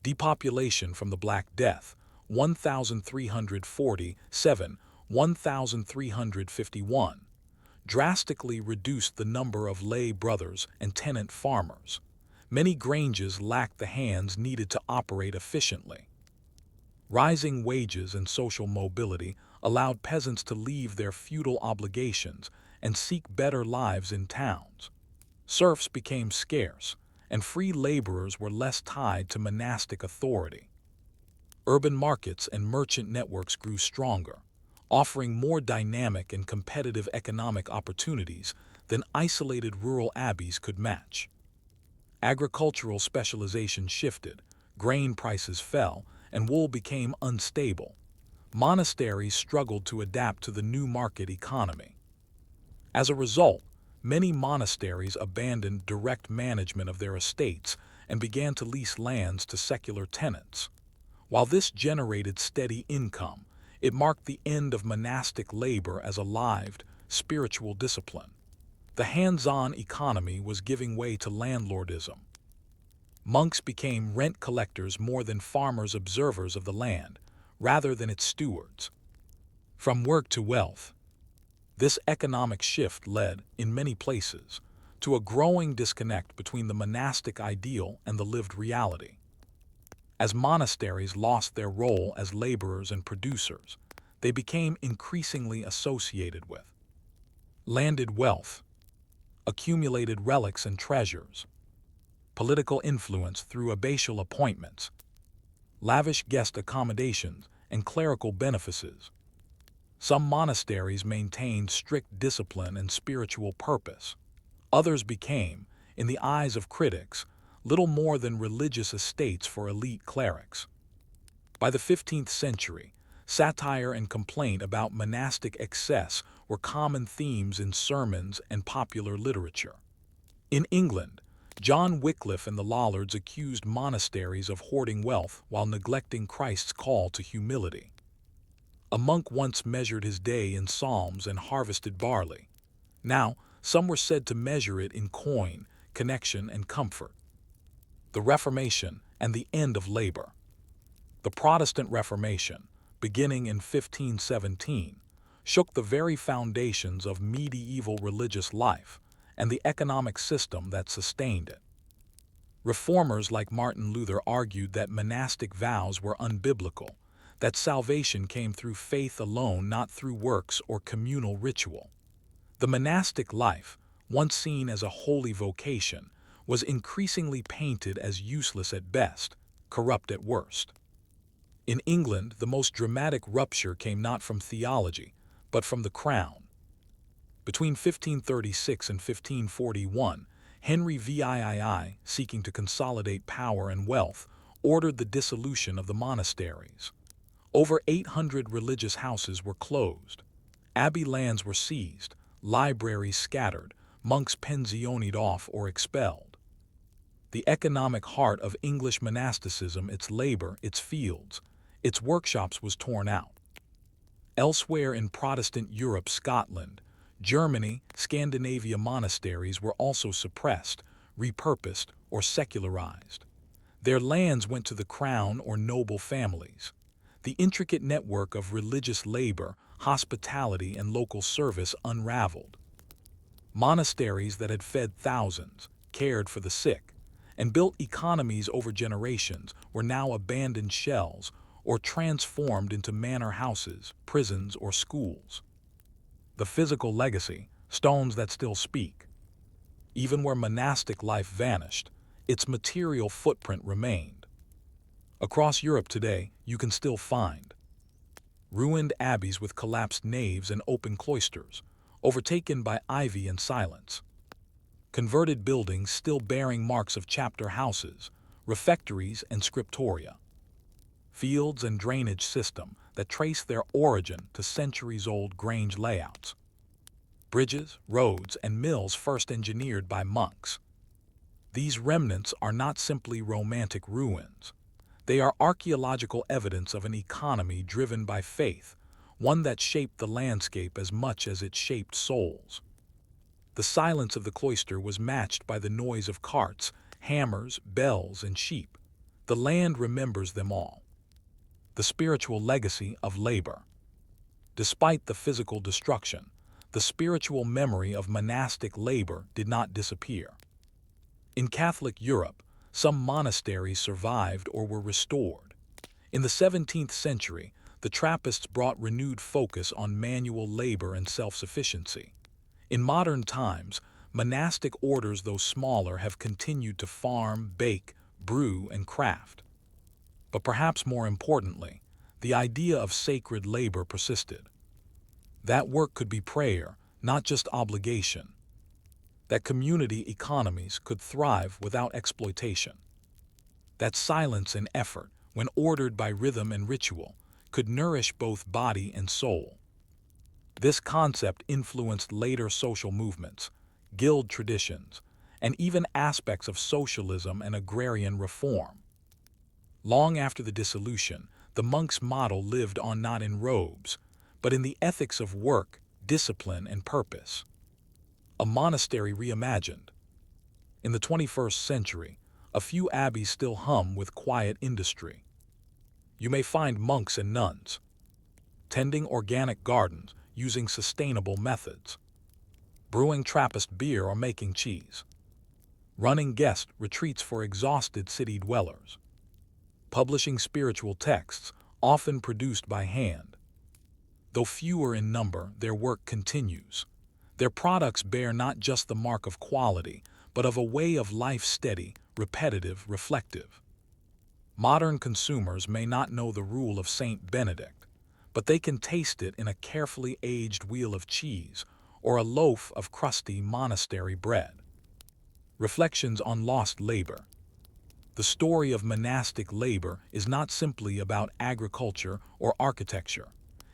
A: Depopulation from the Black Death, 1347–1351, drastically reduced the number of lay brothers and tenant farmers. Many granges lacked the hands needed to operate efficiently. Rising wages and social mobility allowed peasants to leave their feudal obligations and seek better lives in towns. Serfs became scarce, and free laborers were less tied to monastic authority. Urban markets and merchant networks grew stronger, offering more dynamic and competitive economic opportunities than isolated rural abbeys could match. Agricultural specialization shifted, grain prices fell, and wool became unstable. Monasteries struggled to adapt to the new market economy. As a result, many monasteries abandoned direct management of their estates and began to lease lands to secular tenants. While this generated steady income, it marked the end of monastic labor as a lived, spiritual discipline. The hands-on economy was giving way to landlordism. Monks became rent collectors more than farmers, observers of the land, rather than its stewards. From work to wealth. This economic shift led, in many places, to a growing disconnect between the monastic ideal and the lived reality. As monasteries lost their role as laborers and producers, they became increasingly associated with landed wealth, accumulated relics and treasures, political influence through abbatial appointments, lavish guest accommodations, and clerical benefices. Some monasteries maintained strict discipline and spiritual purpose. Others became, in the eyes of critics, little more than religious estates for elite clerics. By the 15th century, satire and complaint about monastic excess were common themes in sermons and popular literature. In England, John Wycliffe and the Lollards accused monasteries of hoarding wealth while neglecting Christ's call to humility. A monk once measured his day in psalms and harvested barley. Now, some were said to measure it in coin, connection, and comfort. The Reformation and the end of labor. The Protestant Reformation, beginning in 1517, shook the very foundations of medieval religious life and the economic system that sustained it. Reformers like Martin Luther argued that monastic vows were unbiblical, that salvation came through faith alone, not through works or communal ritual. The monastic life, once seen as a holy vocation, was increasingly painted as useless at best, corrupt at worst. In England, the most dramatic rupture came not from theology, but from the crown. Between 1536 and 1541, Henry VIII, seeking to consolidate power and wealth, ordered the dissolution of the monasteries. Over 800 religious houses were closed. Abbey lands were seized, libraries scattered, monks pensioned off or expelled. The economic heart of English monasticism, its labor, its fields, its workshops, was torn out. Elsewhere in Protestant Europe, Scotland, Germany, Scandinavia, monasteries were also suppressed, repurposed, or secularized. Their lands went to the crown or noble families. The intricate network of religious labor, hospitality, and local service unraveled. Monasteries that had fed thousands, cared for the sick, and built economies over generations were now abandoned shells or transformed into manor houses, prisons, or schools. The physical legacy, stones that still speak. Even where monastic life vanished, its material footprint remained. Across Europe today, you can still find ruined abbeys with collapsed naves and open cloisters, overtaken by ivy and silence. Converted buildings still bearing marks of chapter houses, refectories, and scriptoria. Fields and drainage system that trace their origin to centuries-old grange layouts. Bridges, roads, and mills first engineered by monks. These remnants are not simply romantic ruins. They are archaeological evidence of an economy driven by faith, one that shaped the landscape as much as it shaped souls. The silence of the cloister was matched by the noise of carts, hammers, bells, and sheep. The land remembers them all. The spiritual legacy of labor. Despite the physical destruction, the spiritual memory of monastic labor did not disappear. In Catholic Europe, some monasteries survived or were restored. In the 17th century, the Trappists brought renewed focus on manual labor and self-sufficiency. In modern times, monastic orders, though smaller, have continued to farm, bake, brew, and craft. But perhaps more importantly, the idea of sacred labor persisted. That work could be prayer, not just obligation. That community economies could thrive without exploitation. That silence and effort, when ordered by rhythm and ritual, could nourish both body and soul. This concept influenced later social movements, guild traditions, and even aspects of socialism and agrarian reform. Long after the dissolution, the monk's model lived on not in robes, but in the ethics of work, discipline, and purpose. A monastery reimagined. In the 21st century, a few abbeys still hum with quiet industry. You may find monks and nuns tending organic gardens using sustainable methods, brewing Trappist beer or making cheese, running guest retreats for exhausted city dwellers, publishing spiritual texts, often produced by hand. Though fewer in number, their work continues. Their products bear not just the mark of quality, but of a way of life, steady, repetitive, reflective. Modern consumers may not know the rule of Saint Benedict, but they can taste it in a carefully aged wheel of cheese or a loaf of crusty monastery bread. Reflections on lost labor. The story of monastic labor is not simply about agriculture or architecture.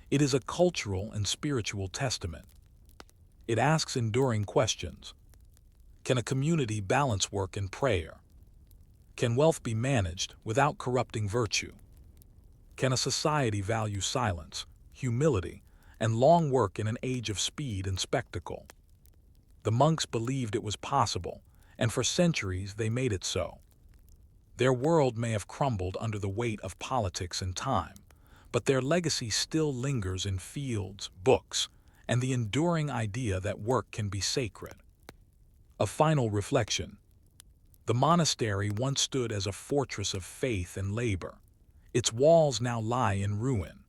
A: It is a cultural and spiritual testament. It asks enduring questions. Can a community balance work and prayer? Can wealth be managed without corrupting virtue? Can a society value silence, humility, and long work in an age of speed and spectacle. The monks believed it was possible, and for centuries they made it so. Their world may have crumbled under the weight of politics and time, but their legacy still lingers in fields, books, and the enduring idea that work can be sacred. A final reflection. The monastery once stood as a fortress of faith and labor. Its walls now lie in ruin,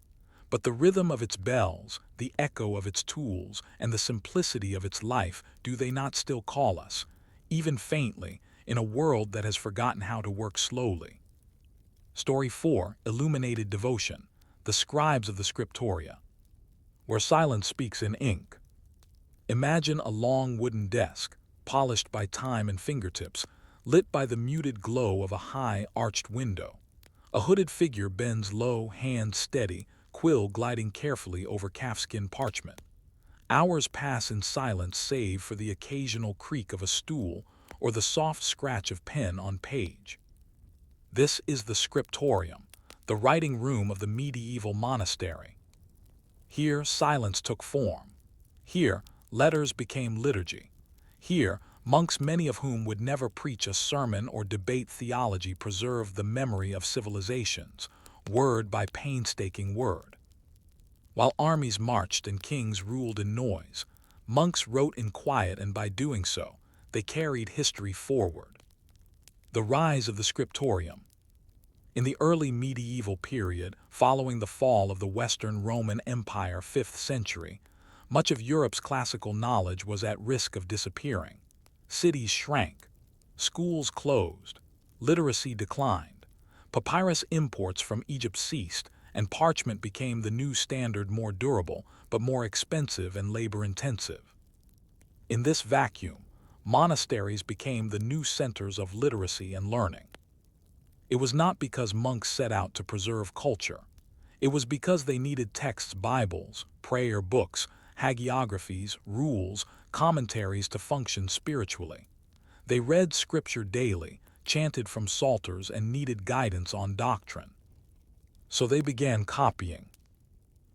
A: but the rhythm of its bells, the echo of its tools, and the simplicity of its life, do they not still call us, even faintly, in a world that has forgotten how to work slowly? Story 4. Illuminated Devotion. The Scribes of the Scriptoria. Where silence speaks in ink. Imagine a long wooden desk, polished by time and fingertips, lit by the muted glow of a high, arched window. A hooded figure bends low, hand steady, quill gliding carefully over calfskin parchment. Hours pass in silence save for the occasional creak of a stool or the soft scratch of pen on page. This is the scriptorium, the writing room of the medieval monastery. Here silence took form. Here letters became liturgy. Here monks, many of whom would never preach a sermon or debate theology, preserved the memory of civilizations, word by painstaking word. While armies marched and kings ruled in noise, monks wrote in quiet, and by doing so, they carried history forward. The rise of the scriptorium. In the early medieval period, following the fall of the Western Roman Empire 5th century, much of Europe's classical knowledge was at risk of disappearing. Cities shrank, schools closed, literacy declined, papyrus imports from Egypt ceased, and parchment became the new standard, more durable, but more expensive and labor-intensive. In this vacuum, monasteries became the new centers of literacy and learning. It was not because monks set out to preserve culture. It was because they needed texts, Bibles, prayer books, hagiographies, rules, commentaries to function spiritually. They read scripture daily, chanted from psalters, and needed guidance on doctrine. So they began copying.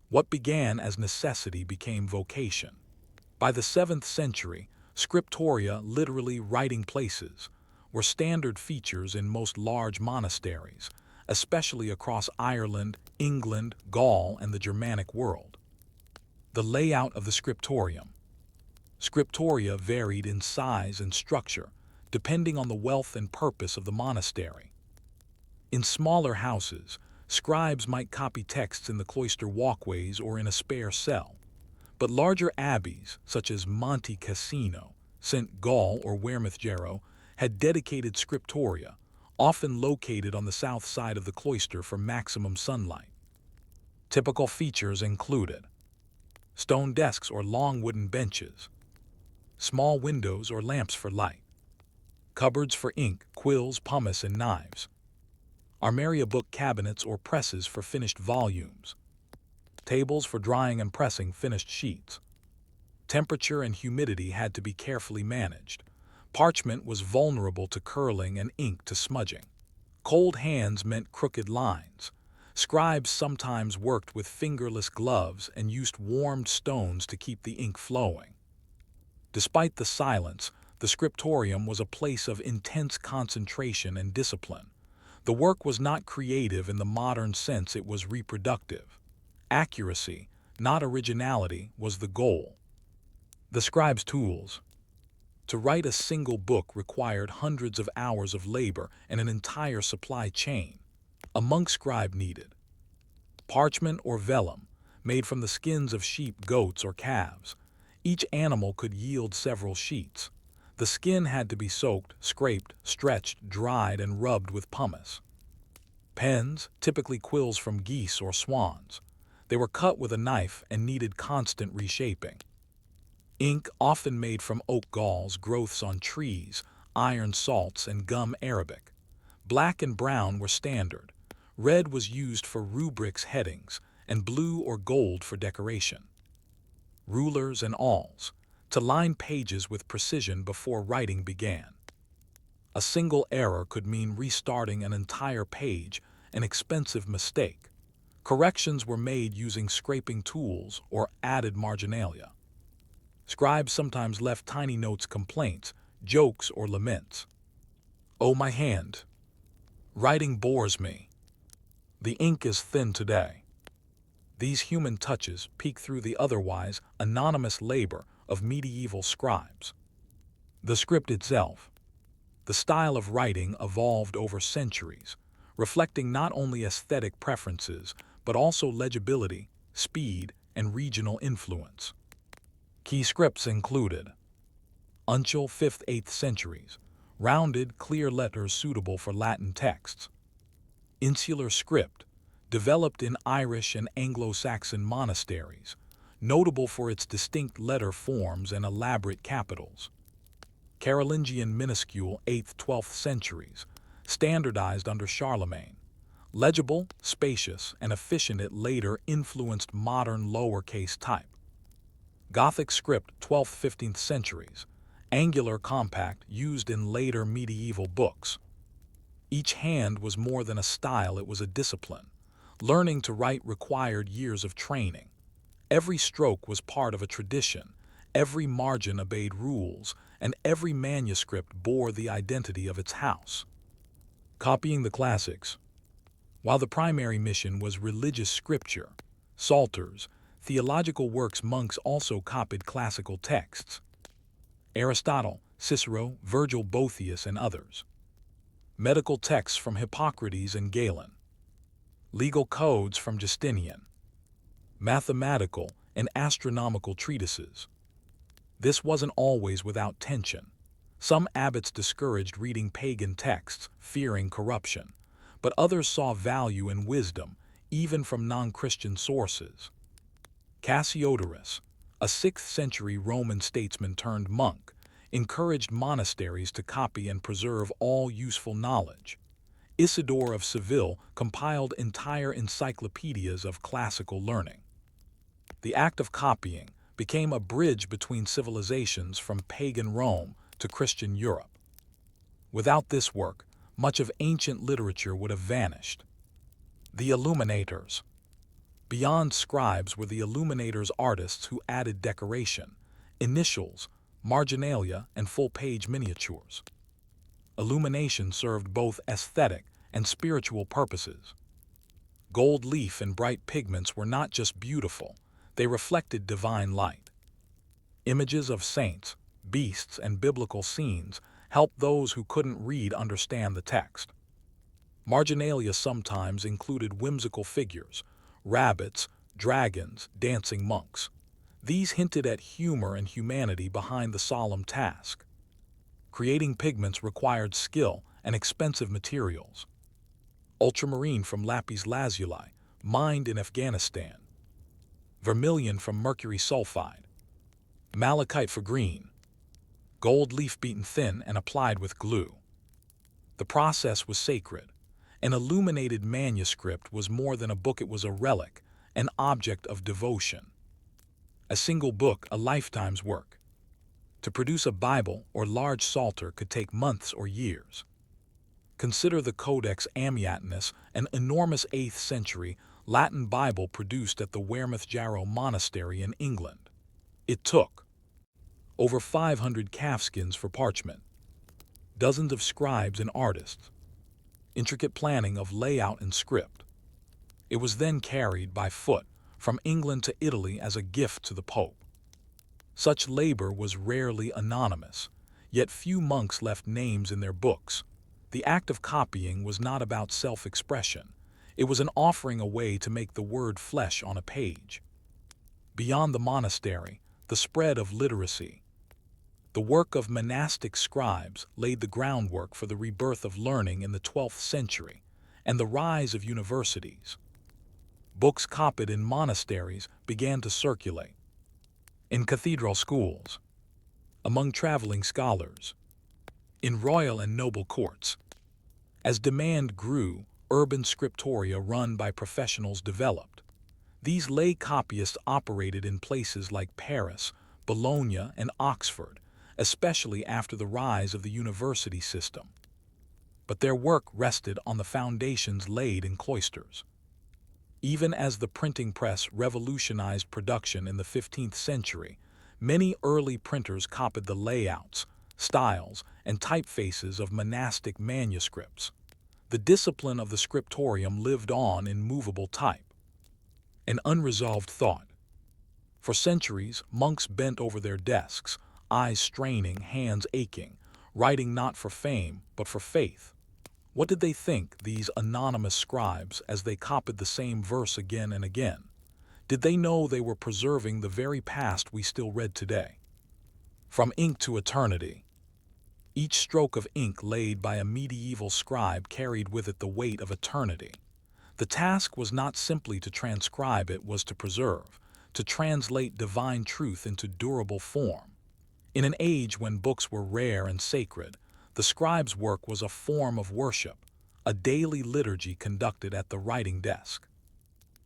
A: What began as necessity became vocation. By the 7th century, scriptoria, literally writing places, were standard features in most large monasteries, especially across Ireland, England, Gaul, and the Germanic world. The layout of the scriptorium. Scriptoria varied in size and structure, depending on the wealth and purpose of the monastery. In smaller houses, scribes might copy texts in the cloister walkways or in a spare cell, but larger abbeys, such as Monte Cassino, St. Gall, or Wearmouth Jarrow, had dedicated scriptoria, often located on the south side of the cloister for maximum sunlight. Typical features included stone desks or long wooden benches, small windows or lamps for light, cupboards for ink, quills, pumice, and knives, armaria book cabinets or presses for finished volumes, tables for drying and pressing finished sheets. Temperature and humidity had to be carefully managed. Parchment was vulnerable to curling and ink to smudging. Cold hands meant crooked lines. Scribes sometimes worked with fingerless gloves and used warmed stones to keep the ink flowing. Despite the silence, the scriptorium was a place of intense concentration and discipline. The work was not creative in the modern sense, it was reproductive. Accuracy, not originality, was the goal. The scribe's tools. To write a single book required hundreds of hours of labor and an entire supply chain. A monk scribe needed parchment or vellum, made from the skins of sheep, goats, or calves. Each animal could yield several sheets. The skin had to be soaked, scraped, stretched, dried, and rubbed with pumice. Pens, typically quills from geese or swans. They were cut with a knife and needed constant reshaping. Ink, often made from oak galls, growths on trees, iron salts, and gum arabic. Black and brown were standard. Red was used for rubrics headings, and blue or gold for decoration. Rulers and awls, to line pages with precision before writing began. A single error could mean restarting an entire page, an expensive mistake. Corrections were made using scraping tools or added marginalia. Scribes sometimes left tiny notes, complaints, jokes, or laments. "Oh, my hand. Writing bores me. The ink is thin today." These human touches peek through the otherwise anonymous labor of medieval scribes. The script itself. The style of writing evolved over centuries, reflecting not only aesthetic preferences, but also legibility, speed, and regional influence. Key scripts included uncial 5th–8th centuries, rounded, clear letters suitable for Latin texts. Insular script, developed in Irish and Anglo-Saxon monasteries, notable for its distinct letter forms and elaborate capitals. Carolingian minuscule 8th–12th centuries, standardized under Charlemagne. Legible, spacious, and efficient, it later influenced modern lowercase type. Gothic script 12th–15th centuries, angular, compact, used in later medieval books. Each hand was more than a style, it was a discipline. Learning to write required years of training. Every stroke was part of a tradition, every margin obeyed rules, and every manuscript bore the identity of its house. Copying the classics. While the primary mission was religious scripture, psalters, theological works, monks also copied classical texts. Aristotle, Cicero, Virgil, Boethius, and others. Medical texts from Hippocrates and Galen. Legal codes from Justinian. Mathematical and astronomical treatises. This wasn't always without tension. Some abbots discouraged reading pagan texts, fearing corruption, but others saw value in wisdom, even from non-Christian sources. Cassiodorus, a 6th-century Roman statesman turned monk, encouraged monasteries to copy and preserve all useful knowledge. Isidore of Seville compiled entire encyclopedias of classical learning. The act of copying became a bridge between civilizations from pagan Rome to Christian Europe. Without this work, much of ancient literature would have vanished. The illuminators. Beyond scribes were the illuminators, artists who added decoration, initials, marginalia, and full-page miniatures. Illumination served both aesthetic and spiritual purposes. Gold leaf and bright pigments were not just beautiful, they reflected divine light. Images of saints, beasts, and biblical scenes helped those who couldn't read understand the text. Marginalia sometimes included whimsical figures, rabbits, dragons, dancing monks. These hinted at humor and humanity behind the solemn task. Creating pigments required skill and expensive materials. Ultramarine from lapis lazuli, mined in Afghanistan. Vermilion from mercury sulfide. Malachite for green. Gold leaf beaten thin and applied with glue. The process was sacred. An illuminated manuscript was more than a book, it was a relic, an object of devotion. A single book, a lifetime's work. To produce a Bible or large psalter could take months or years. Consider the Codex Amiatinus, an enormous 8th-century Latin Bible produced at the Wearmouth Jarrow Monastery in England. It took over 500 calfskins for parchment, dozens of scribes and artists, intricate planning of layout and script. It was then carried by foot from England to Italy as a gift to the Pope. Such labor was rarely anonymous, yet few monks left names in their books. The act of copying was not about self-expression. It was an offering, a way to make the word flesh on a page. Beyond the monastery, the spread of literacy. The work of monastic scribes laid the groundwork for the rebirth of learning in the 12th century and the rise of universities. Books copied in monasteries began to circulate. In cathedral schools, among traveling scholars, in royal and noble courts. As demand grew, urban scriptoria run by professionals developed. These lay copyists operated in places like Paris, Bologna, and Oxford, especially after the rise of the university system. But their work rested on the foundations laid in cloisters. Even as the printing press revolutionized production in the 15th century, many early printers copied the layouts, styles, and typefaces of monastic manuscripts. The discipline of the scriptorium lived on in movable type. An unresolved thought. For centuries, monks bent over their desks, eyes straining, hands aching, writing not for fame, but for faith. What did they think, these anonymous scribes, as they copied the same verse again and again? Did they know they were preserving the very past we still read today? From ink to eternity. Each stroke of ink laid by a medieval scribe carried with it the weight of eternity. The task was not simply to transcribe, it was to preserve, to translate divine truth into durable form. In an age when books were rare and sacred, the scribe's work was a form of worship, a daily liturgy conducted at the writing desk.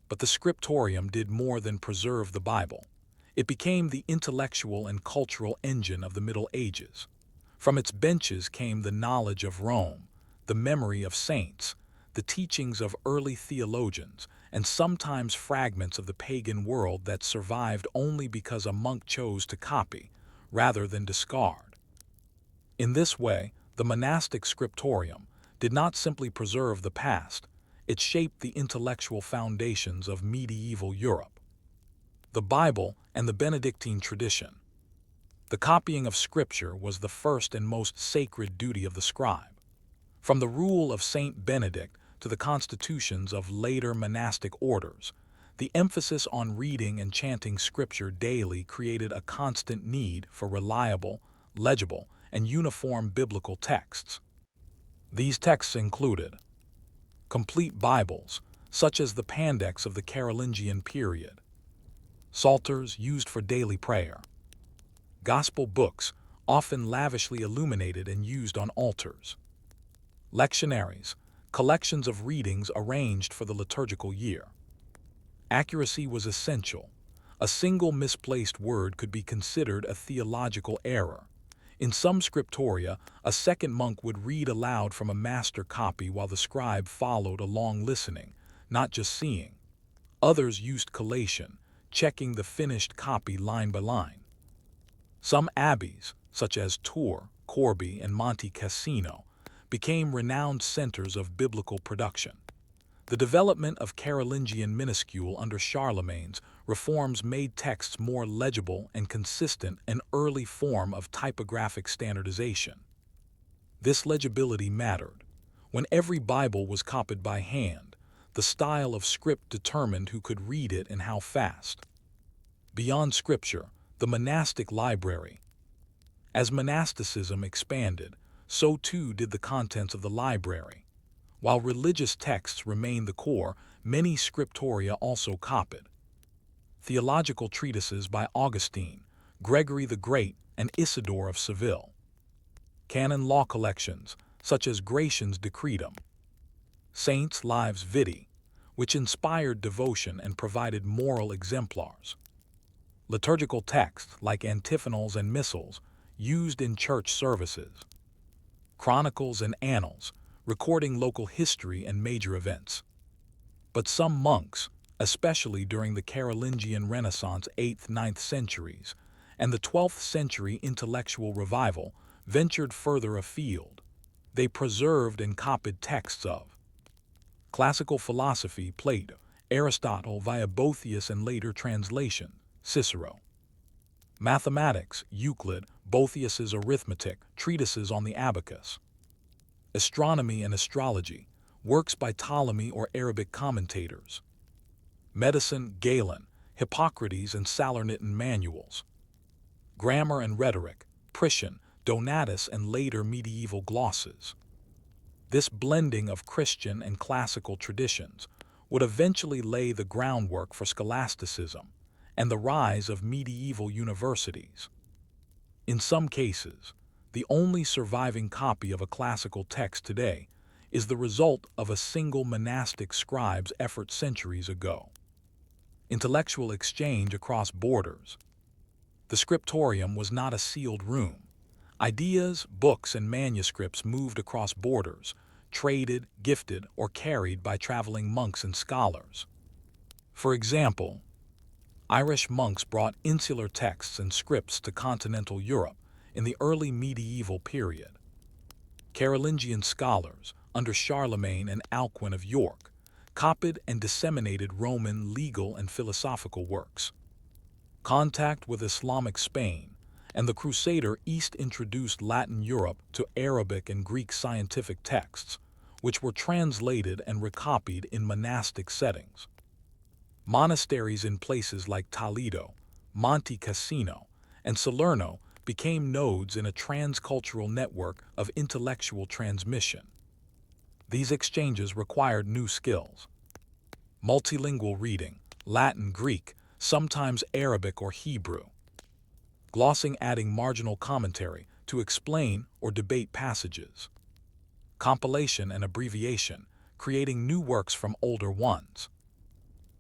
A: But the scriptorium did more than preserve the Bible. It became the intellectual and cultural engine of the Middle Ages. From its benches came the knowledge of Rome, the memory of saints, the teachings of early theologians, and sometimes fragments of the pagan world that survived only because a monk chose to copy, rather than discard. In this way, the monastic scriptorium did not simply preserve the past, it shaped the intellectual foundations of medieval Europe. The Bible and the Benedictine tradition. The copying of Scripture was the first and most sacred duty of the scribe. From the rule of Saint Benedict to the constitutions of later monastic orders, the emphasis on reading and chanting Scripture daily created a constant need for reliable, legible, and uniform biblical texts. These texts included complete Bibles, such as the Pandects of the Carolingian period, psalters used for daily prayer, gospel books, often lavishly illuminated and used on altars, lectionaries, collections of readings arranged for the liturgical year. Accuracy was essential. A single misplaced word could be considered a theological error. In some scriptoria, a second monk would read aloud from a master copy while the scribe followed along, listening, not just seeing. Others used collation, checking the finished copy line by line. Some abbeys, such as Tours, Corbie, and Monte Cassino, became renowned centers of biblical production. The development of Carolingian minuscule under Charlemagne's reforms made texts more legible and consistent, an early form of typographic standardization. This legibility mattered. When every Bible was copied by hand, the style of script determined who could read it and how fast. Beyond Scripture, the monastic library. As monasticism expanded, so too did the contents of the library. While religious texts remained the core, many scriptoria also copied. Theological treatises by Augustine, Gregory the Great, and Isidore of Seville. Canon law collections, such as Gratian's Decretum. Saints' Lives Vitae, which inspired devotion and provided moral exemplars. Liturgical texts like antiphonals and missals, used in church services. Chronicles and annals, recording local history and major events. But some monks, especially during the Carolingian Renaissance 8th-9th centuries and the 12th century intellectual revival, ventured further afield. They preserved and copied texts of classical philosophy, Plato, Aristotle via Boethius and later translation, Cicero. Mathematics, Euclid, Boethius's Arithmetic, treatises on the abacus. Astronomy and astrology, works by Ptolemy or Arabic commentators. Medicine, Galen, Hippocrates and Salernitan manuals. Grammar and rhetoric, Priscian, Donatus and later medieval glosses. This blending of Christian and classical traditions would eventually lay the groundwork for scholasticism and the rise of medieval universities. In some cases, the only surviving copy of a classical text today is the result of a single monastic scribe's effort centuries ago. Intellectual exchange across borders. The scriptorium was not a sealed room. Ideas, books, and manuscripts moved across borders, traded, gifted, or carried by traveling monks and scholars. For example, Irish monks brought insular texts and scripts to continental Europe in the early medieval period. Carolingian scholars, under Charlemagne and Alcuin of York, copied and disseminated Roman legal and philosophical works. Contact with Islamic Spain and the Crusader East introduced Latin Europe to Arabic and Greek scientific texts, which were translated and recopied in monastic settings. Monasteries in places like Toledo, Monte Cassino, and Salerno became nodes in a transcultural network of intellectual transmission. These exchanges required new skills. Multilingual reading, Latin, Greek, sometimes Arabic or Hebrew. Glossing, adding marginal commentary to explain or debate passages. Compilation and abbreviation, creating new works from older ones.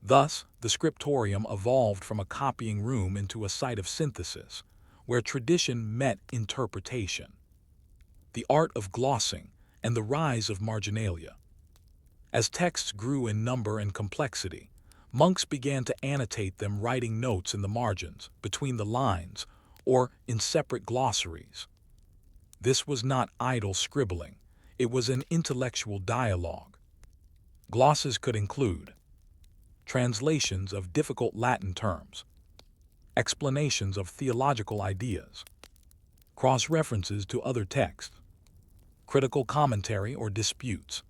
A: Thus, the scriptorium evolved from a copying room into a site of synthesis, where tradition met interpretation. The art of glossing and the rise of marginalia. As texts grew in number and complexity, monks began to annotate them, writing notes in the margins, between the lines, or in separate glossaries. This was not idle scribbling, it was an intellectual dialogue. Glosses could include translations of difficult Latin terms, explanations of theological ideas, cross-references to other texts, critical commentary or disputes.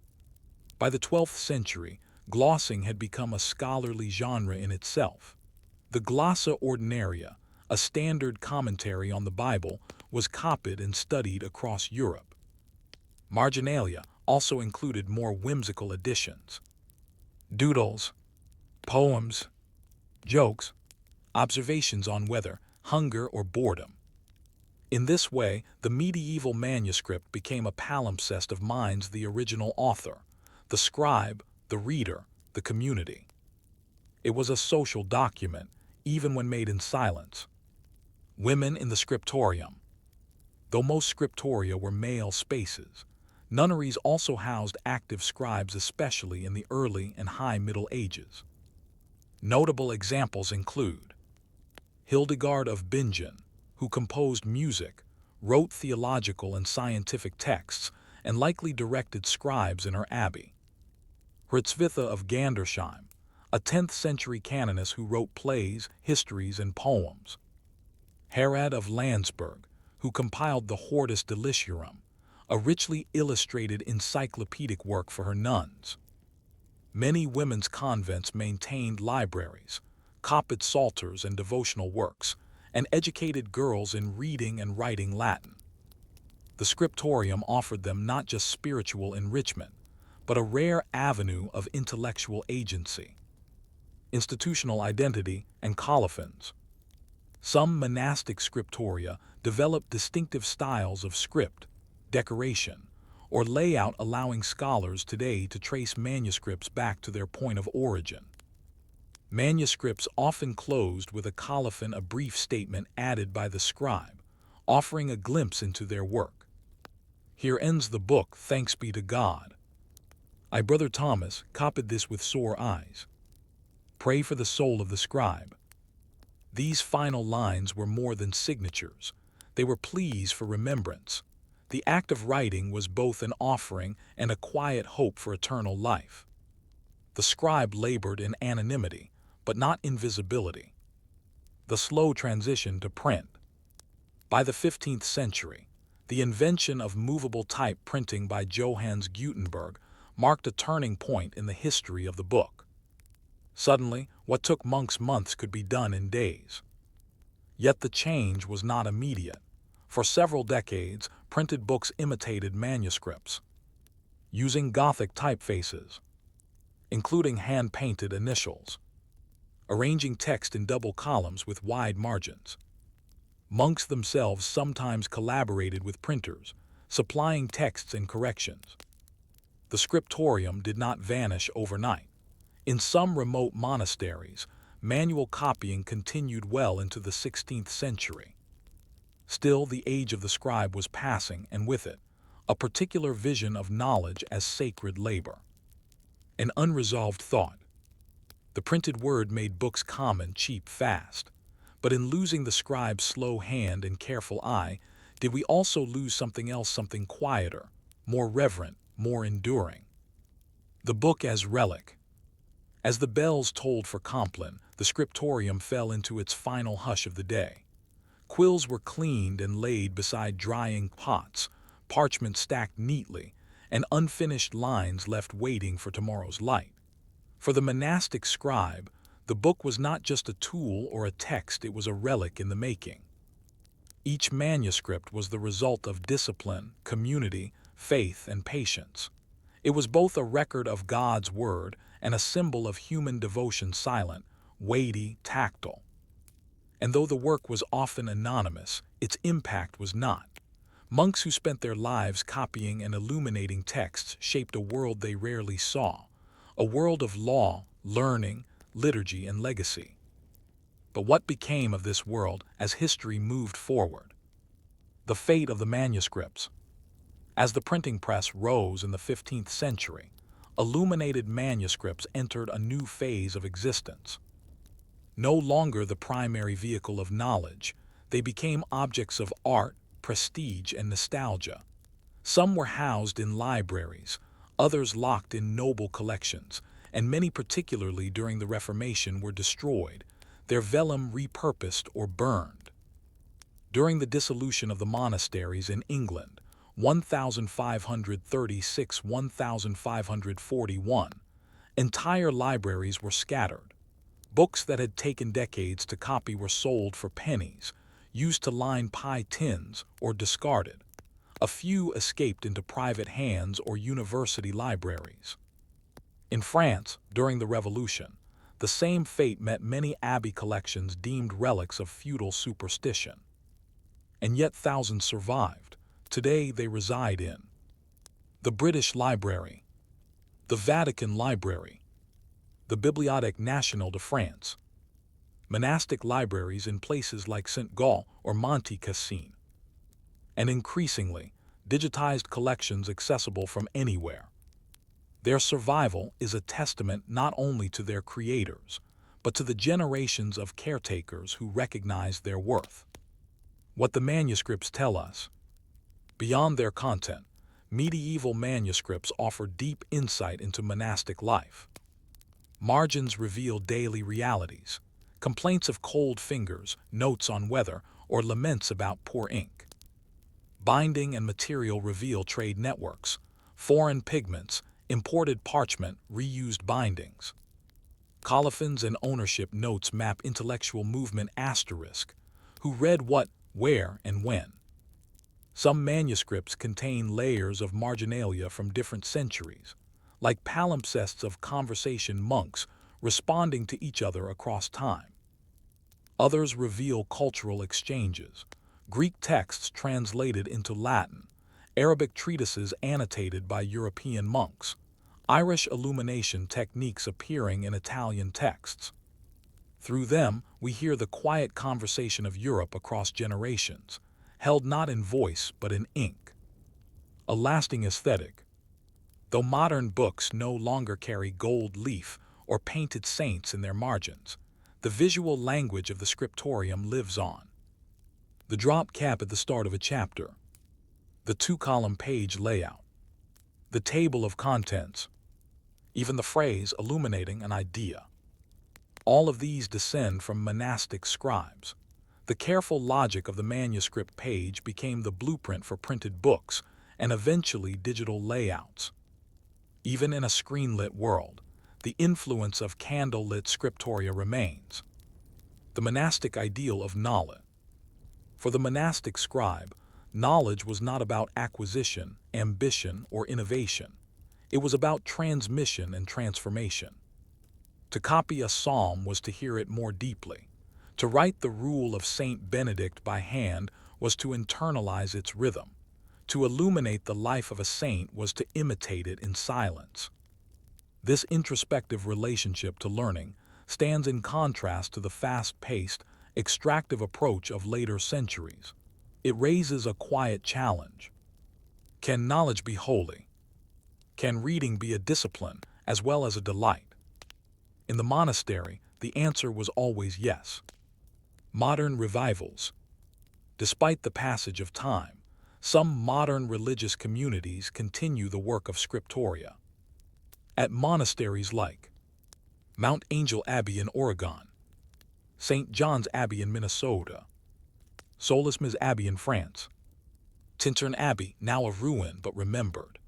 A: By the 12th century, glossing had become a scholarly genre in itself. The glossa ordinaria, a standard commentary on the Bible, was copied and studied across Europe. Marginalia also included more whimsical additions. Doodles, poems, jokes, observations on weather, hunger, or boredom. In this way, the medieval manuscript became a palimpsest of minds: the original author, the scribe, the reader, the community. It was a social document, even when made in silence. Women in the scriptorium. Though most scriptoria were male spaces, nunneries also housed active scribes, especially in the early and high Middle Ages. Notable examples include Hildegard of Bingen, who composed music, wrote theological and scientific texts, and likely directed scribes in her abbey. Hritzvitha of Gandersheim, a 10th century canonist who wrote plays, histories, and poems. Herad of Landsberg, who compiled the Hortus Deliciarum, a richly illustrated encyclopedic work for her nuns. Many women's convents maintained libraries, copied psalters and devotional works, and educated girls in reading and writing Latin. The scriptorium offered them not just spiritual enrichment, but a rare avenue of intellectual agency. Institutional identity and colophons. Some monastic scriptoria developed distinctive styles of script, decoration, or layout, allowing scholars today to trace manuscripts back to their point of origin. Manuscripts often closed with a colophon, a brief statement added by the scribe, offering a glimpse into their work. Here ends the book, thanks be to God. I, Brother Thomas, copied this with sore eyes. Pray for the soul of the scribe. These final lines were more than signatures. They were pleas for remembrance. The act of writing was both an offering and a quiet hope for eternal life. The scribe labored in anonymity, but not invisibility. The slow transition to print. By the 15th century, the invention of movable type printing by Johannes Gutenberg marked a turning point in the history of the book. Suddenly, what took monks months could be done in days. Yet the change was not immediate. For several decades, printed books imitated manuscripts, using Gothic typefaces, including hand-painted initials, arranging text in double columns with wide margins. Monks themselves sometimes collaborated with printers, supplying texts and corrections. The scriptorium did not vanish overnight. In some remote monasteries, manual copying continued well into the 16th century. Still, the age of the scribe was passing, and with it, a particular vision of knowledge as sacred labor. An unresolved thought. The printed word made books common, cheap, fast. But in losing the scribe's slow hand and careful eye, did we also lose something else, something quieter, more reverent, more enduring? The book as relic. As the bells tolled for Compline, the scriptorium fell into its final hush of the day. Quills were cleaned and laid beside drying pots, parchment stacked neatly, and unfinished lines left waiting for tomorrow's light. For the monastic scribe, the book was not just a tool or a text, it was a relic in the making. Each manuscript was the result of discipline, community, faith, and patience. It was both a record of God's word and a symbol of human devotion, silent, weighty, tactile. And though the work was often anonymous, its impact was not. Monks who spent their lives copying and illuminating texts shaped a world they rarely saw, a world of law, learning, liturgy, and legacy. But what became of this world as history moved forward? The fate of the manuscripts. As the printing press rose in the 15th century, illuminated manuscripts entered a new phase of existence. No longer the primary vehicle of knowledge, they became objects of art, prestige, and nostalgia. Some were housed in libraries, others locked in noble collections, and many, particularly during the Reformation, were destroyed, their vellum repurposed or burned. During the dissolution of the monasteries in England, 1536–1541, entire libraries were scattered. Books that had taken decades to copy were sold for pennies, used to line pie tins, or discarded. A few escaped into private hands or university libraries. In France, during the Revolution, the same fate met many abbey collections deemed relics of feudal superstition. And yet thousands survived. Today they reside in the British Library, the Vatican Library, the Bibliothèque Nationale de France, monastic libraries in places like St. Gall or Monte Cassino, and increasingly, digitized collections accessible from anywhere. Their survival is a testament not only to their creators, but to the generations of caretakers who recognize their worth. What the manuscripts tell us. Beyond their content, medieval manuscripts offer deep insight into monastic life. Margins reveal daily realities, complaints of cold fingers, notes on weather, or laments about poor ink. Binding and material reveal trade networks, foreign pigments, imported parchment, reused bindings. Colophons and ownership notes map intellectual movement asterisk, who read what, where, and when. Some manuscripts contain layers of marginalia from different centuries, like palimpsests of conversation monks responding to each other across time. Others reveal cultural exchanges, Greek texts translated into Latin, Arabic treatises annotated by European monks, Irish illumination techniques appearing in Italian texts. Through them, we hear the quiet conversation of Europe across generations, held not in voice but in ink. A lasting aesthetic. Though modern books no longer carry gold leaf or painted saints in their margins, the visual language of the scriptorium lives on. The drop cap at the start of a chapter, the two-column page layout, the table of contents, even the phrase illuminating an idea. All of these descend from monastic scribes. The careful logic of the manuscript page became the blueprint for printed books and eventually digital layouts. Even in a screen-lit world, the influence of candlelit scriptoria remains. The monastic ideal of knowledge. For the monastic scribe, knowledge was not about acquisition, ambition, or innovation. It was about transmission and transformation. To copy a psalm was to hear it more deeply. To write the Rule of Saint Benedict by hand was to internalize its rhythm. To illuminate the life of a saint was to imitate it in silence. This introspective relationship to learning stands in contrast to the fast-paced, extractive approach of later centuries. It raises a quiet challenge. Can knowledge be holy? Can reading be a discipline as well as a delight? In the monastery, the answer was always yes. Modern revivals. Despite the passage of time, some modern religious communities continue the work of scriptoria. At monasteries like Mount Angel Abbey in Oregon, St. John's Abbey in Minnesota, Solismes Abbey in France, Tintern Abbey, now a ruin but remembered.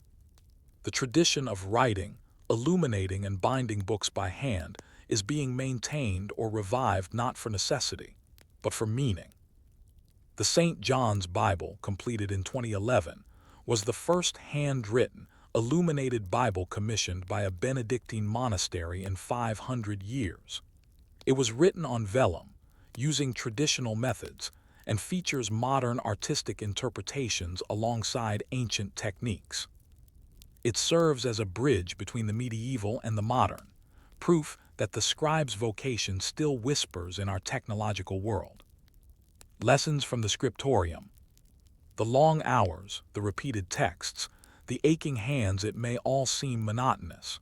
A: The tradition of writing, illuminating, and binding books by hand is being maintained or revived not for necessity, but for meaning. The St. John's Bible, completed in 2011, was the first handwritten, illuminated Bible commissioned by a Benedictine monastery in 500 years. It was written on vellum, using traditional methods, and features modern artistic interpretations alongside ancient techniques. It serves as a bridge between the medieval and the modern, proof that the scribe's vocation still whispers in our technological world. Lessons from the scriptorium. The long hours, the repeated texts, the aching hands, it may all seem monotonous.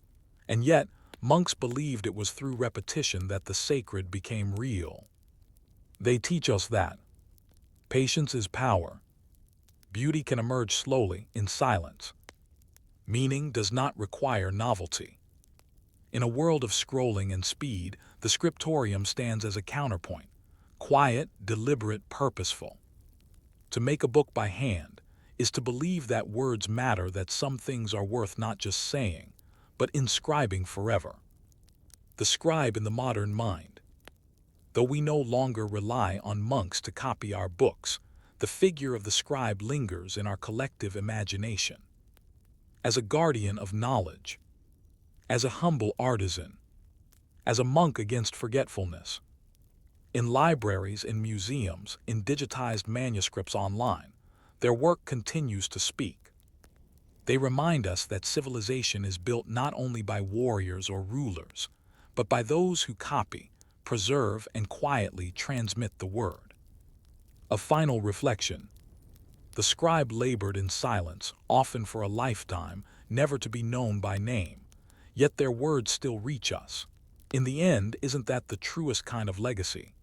A: And yet, monks believed it was through repetition that the sacred became real. They teach us that patience is power. Beauty can emerge slowly, in silence. Meaning does not require novelty. In a world of scrolling and speed, the scriptorium stands as a counterpoint, quiet, deliberate, purposeful. To make a book by hand is to believe that words matter, that some things are worth not just saying, but inscribing forever. The scribe in the modern mind. Though we no longer rely on monks to copy our books, the figure of the scribe lingers in our collective imagination. As a guardian of knowledge, as a humble artisan, as a monk against forgetfulness. In libraries, in museums, in digitized manuscripts online, their work continues to speak. They remind us that civilization is built not only by warriors or rulers, but by those who copy, preserve, and quietly transmit the word. A final reflection. The scribe labored in silence, often for a lifetime, never to be known by name, yet their words still reach us. In the end, isn't that the truest kind of legacy?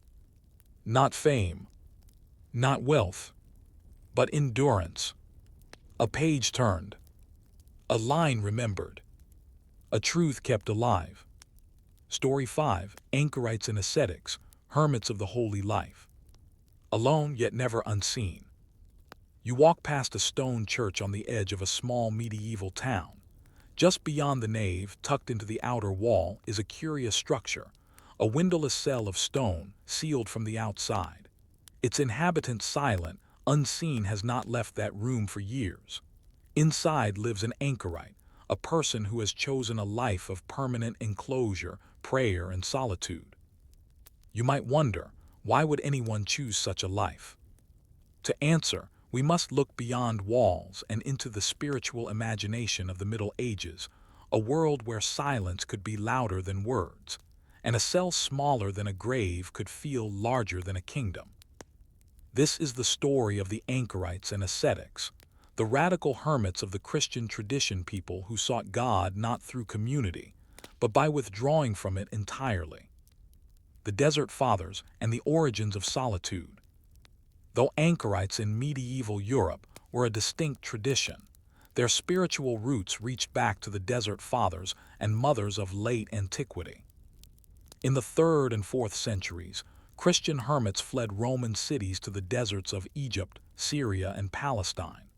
A: Not fame, not wealth, but endurance. A page turned, a line remembered, a truth kept alive. Story 5, Anchorites and Ascetics, Hermits of the Holy Life. Alone yet never unseen. You walk past a stone church on the edge of a small medieval town. Just beyond the nave, tucked into the outer wall, is a curious structure, a windowless cell of stone, sealed from the outside. Its inhabitant silent, unseen, has not left that room for years. Inside lives an anchorite, a person who has chosen a life of permanent enclosure, prayer, and solitude. You might wonder, why would anyone choose such a life? To answer, we must look beyond walls and into the spiritual imagination of the Middle Ages, a world where silence could be louder than words, and a cell smaller than a grave could feel larger than a kingdom. This is the story of the anchorites and ascetics, the radical hermits of the Christian tradition, people who sought God not through community, but by withdrawing from it entirely. The Desert Fathers and the origins of solitude. Though anchorites in medieval Europe were a distinct tradition, their spiritual roots reached back to the Desert Fathers and Mothers of late antiquity. In the 3rd and 4th centuries, Christian hermits fled Roman cities to the deserts of Egypt, Syria, and Palestine.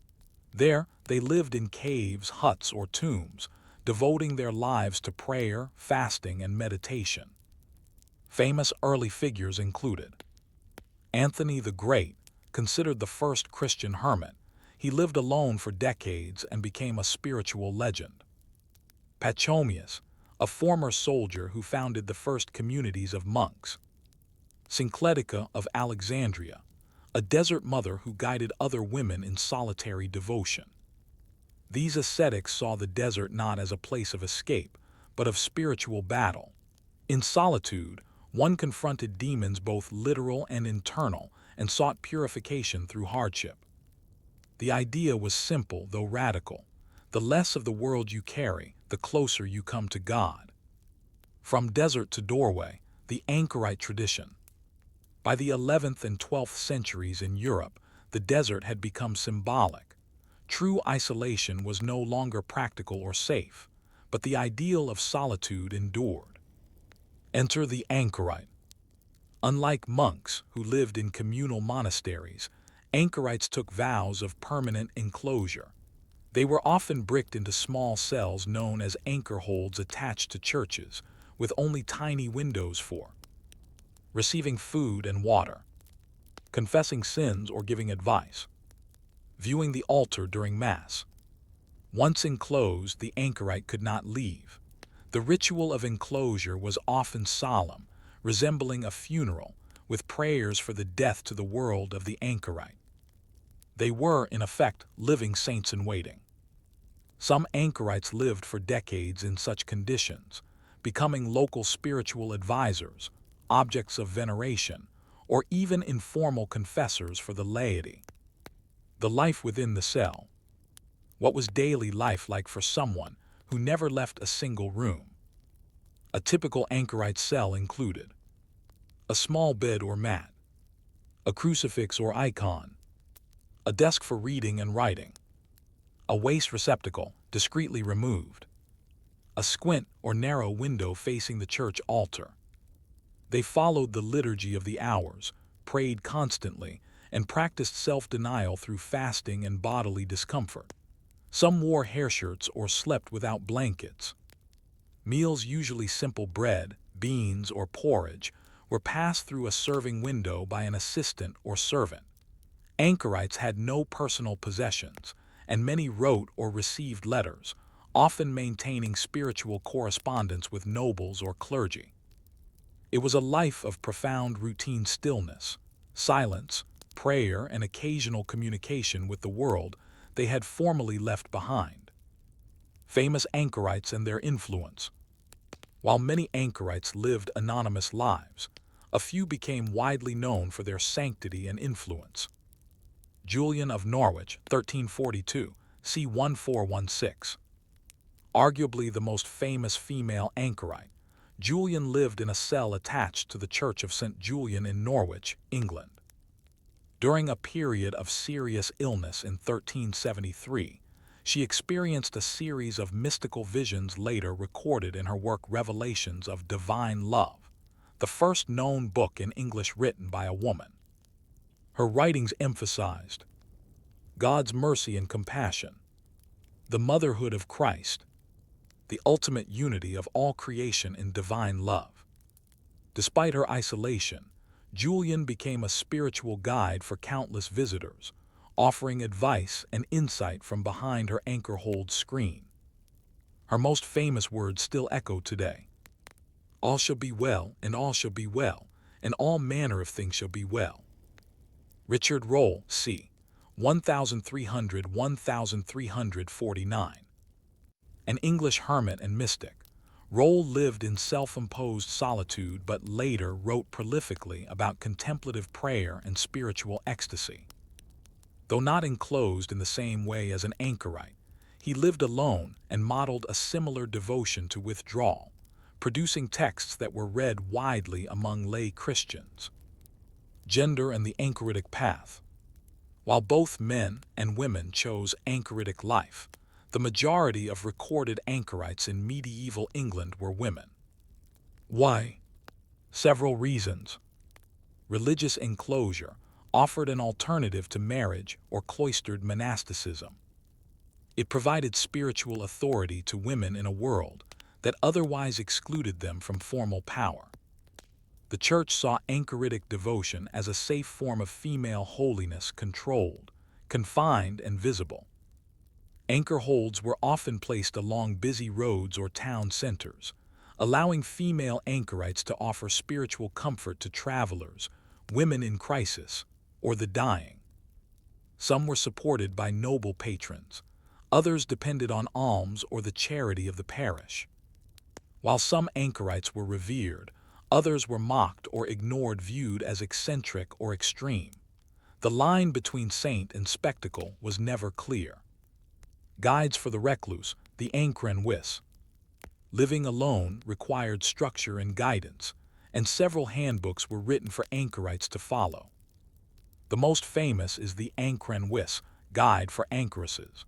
A: There, they lived in caves, huts, or tombs, devoting their lives to prayer, fasting, and meditation. Famous early figures included Anthony the Great, considered the first Christian hermit. He lived alone for decades and became a spiritual legend. Pachomius, a former soldier who founded the first communities of monks. Syncletica of Alexandria, a desert mother who guided other women in solitary devotion. These ascetics saw the desert not as a place of escape, but of spiritual battle. In solitude, one confronted demons both literal and internal, and sought purification through hardship. The idea was simple, though radical. The less of the world you carry, the closer you come to God. From desert to doorway, the anchorite tradition. By the 11th and 12th centuries in Europe, the desert had become symbolic. True isolation was no longer practical or safe, but the ideal of solitude endured. Enter the anchorite. Unlike monks who lived in communal monasteries, anchorites took vows of permanent enclosure. They were often bricked into small cells known as anchor holds attached to churches, with only tiny windows for receiving food and water, confessing sins or giving advice, viewing the altar during Mass. Once enclosed, the anchorite could not leave. The ritual of enclosure was often solemn, resembling a funeral, with prayers for the death to the world of the anchorite. They were, in effect, living saints in waiting. Some anchorites lived for decades in such conditions, becoming local spiritual advisors, objects of veneration, or even informal confessors for the laity. The life within the cell. What was daily life like for someone who never left a single room? A typical anchorite cell included a small bed or mat, a crucifix or icon, a desk for reading and writing, a waste receptacle discreetly removed, a squint or narrow window facing the church altar. They followed the liturgy of the hours, prayed constantly, and practiced self-denial through fasting and bodily discomfort. Some wore hair shirts or slept without blankets. Meals, usually simple bread, beans, or porridge, were passed through a serving window by an assistant or servant. Anchorites had no personal possessions, and many wrote or received letters, often maintaining spiritual correspondence with nobles or clergy. It was a life of profound routine stillness, silence, prayer, and occasional communication with the world they had formerly left behind. Famous anchorites and their influence. While many anchorites lived anonymous lives, a few became widely known for their sanctity and influence. Julian of Norwich, 1342, c. 1416. Arguably the most famous female anchorite, Julian lived in a cell attached to the Church of St. Julian in Norwich, England. During a period of serious illness in 1373, she experienced a series of mystical visions later recorded in her work Revelations of Divine Love, the first known book in English written by a woman. Her writings emphasized God's mercy and compassion, the motherhood of Christ, the ultimate unity of all creation in divine love. Despite her isolation, Julian became a spiritual guide for countless visitors, offering advice and insight from behind her anchor-hold screen. Her most famous words still echo today. All shall be well, and all shall be well, and all manner of things shall be well. Richard Rolle, c. 1300–1349. An English hermit and mystic, Rolle lived in self-imposed solitude but later wrote prolifically about contemplative prayer and spiritual ecstasy. Though not enclosed in the same way as an anchorite, he lived alone and modeled a similar devotion to withdrawal, producing texts that were read widely among lay Christians. Gender and the anchoritic path. While both men and women chose anchoritic life, the majority of recorded anchorites in medieval England were women. Why? Several reasons. Religious enclosure offered an alternative to marriage or cloistered monasticism. It provided spiritual authority to women in a world that otherwise excluded them from formal power. The Church saw anchoritic devotion as a safe form of female holiness, controlled, confined, and visible. Anchor holds were often placed along busy roads or town centers, allowing female anchorites to offer spiritual comfort to travelers, women in crisis, or the dying. Some were supported by noble patrons, others depended on alms or the charity of the parish. While some anchorites were revered, others were mocked or ignored, viewed as eccentric or extreme. The line between saint and spectacle was never clear. Guides for the recluse, the Ancren Wis. Living alone required structure and guidance, and several handbooks were written for anchorites to follow. The most famous is the Ancren Wis, Guide for Anchoresses,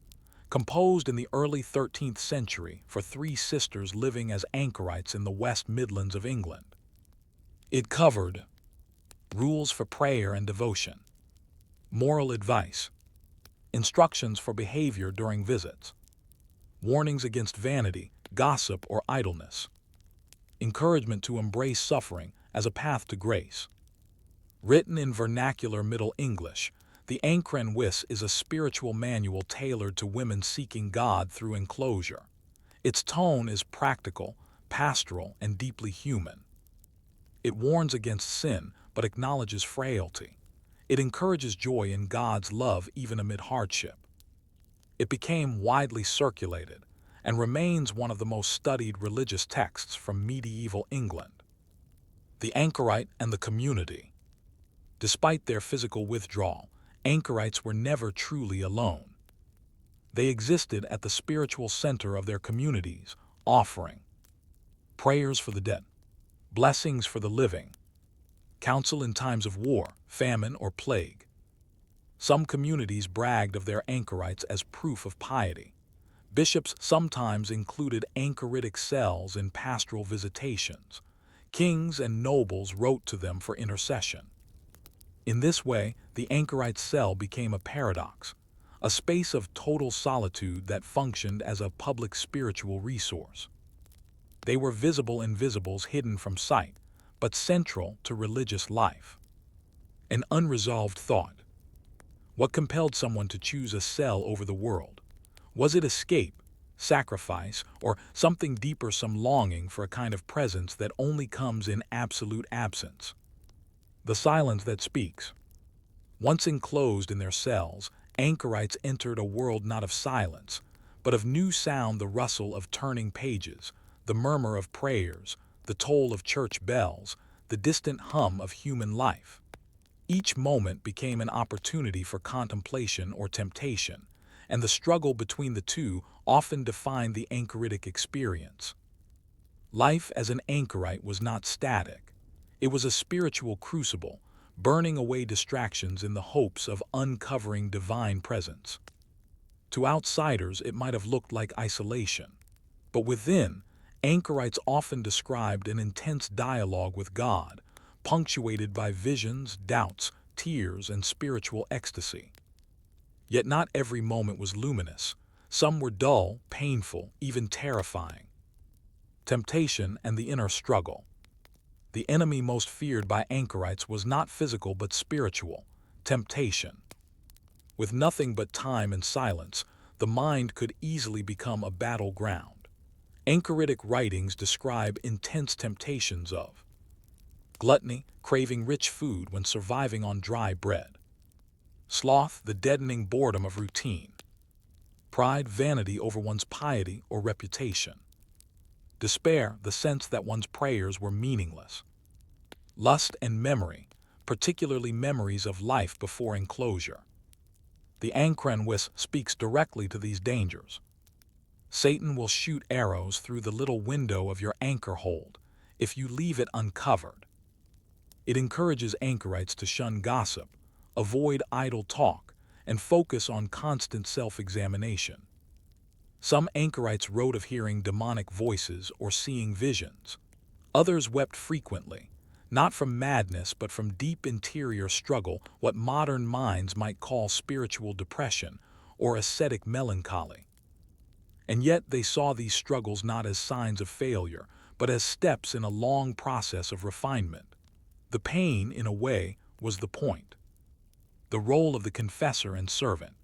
A: composed in the early 13th century for three sisters living as anchorites in the West Midlands of England. It covered rules for prayer and devotion, moral advice, instructions for behavior during visits, warnings against vanity, gossip, or idleness, encouragement to embrace suffering as a path to grace. Written in vernacular Middle English, the Ancren Wis is a spiritual manual tailored to women seeking God through enclosure. Its tone is practical, pastoral, and deeply human. It warns against sin, but acknowledges frailty. It encourages joy in God's love even amid hardship. It became widely circulated and remains one of the most studied religious texts from medieval England. The anchorite and the community. Despite their physical withdrawal, anchorites were never truly alone. They existed at the spiritual center of their communities, offering prayers for the dead, blessings for the living, counsel in times of war, famine, or plague. Some communities bragged of their anchorites as proof of piety. Bishops sometimes included anchoritic cells in pastoral visitations. Kings and nobles wrote to them for intercession. In this way, the anchorite cell became a paradox, a space of total solitude that functioned as a public spiritual resource. They were visible invisibles hidden from sight, but central to religious life. An unresolved thought. What compelled someone to choose a cell over the world? Was it escape, sacrifice, or something deeper, some longing for a kind of presence that only comes in absolute absence? The silence that speaks. Once enclosed in their cells, anchorites entered a world not of silence, but of new sound, the rustle of turning pages, the murmur of prayers, the toll of church bells, the distant hum of human life. Each moment became an opportunity for contemplation or temptation, and the struggle between the two often defined the anchoritic experience. Life as an anchorite was not static. It was a spiritual crucible, burning away distractions in the hopes of uncovering divine presence. To outsiders, it might have looked like isolation, but within, anchorites often described an intense dialogue with God, punctuated by visions, doubts, tears, and spiritual ecstasy. Yet not every moment was luminous. Some were dull, painful, even terrifying. Temptation and the inner struggle. The enemy most feared by anchorites was not physical but spiritual: temptation. With nothing but time and silence, the mind could easily become a battleground. Anchoritic writings describe intense temptations of gluttony, craving rich food when surviving on dry bread; sloth, the deadening boredom of routine; pride, vanity over one's piety or reputation; despair, the sense that one's prayers were meaningless; lust and memory, particularly memories of life before enclosure. The Ancren Wis speaks directly to these dangers. Satan will shoot arrows through the little window of your anchor hold if you leave it uncovered. It encourages anchorites to shun gossip, avoid idle talk, and focus on constant self-examination. Some anchorites wrote of hearing demonic voices or seeing visions. Others wept frequently, not from madness but from deep interior struggle, what modern minds might call spiritual depression or ascetic melancholy. And yet they saw these struggles not as signs of failure, but as steps in a long process of refinement. The pain, in a way, was the point. The role of the confessor and servant.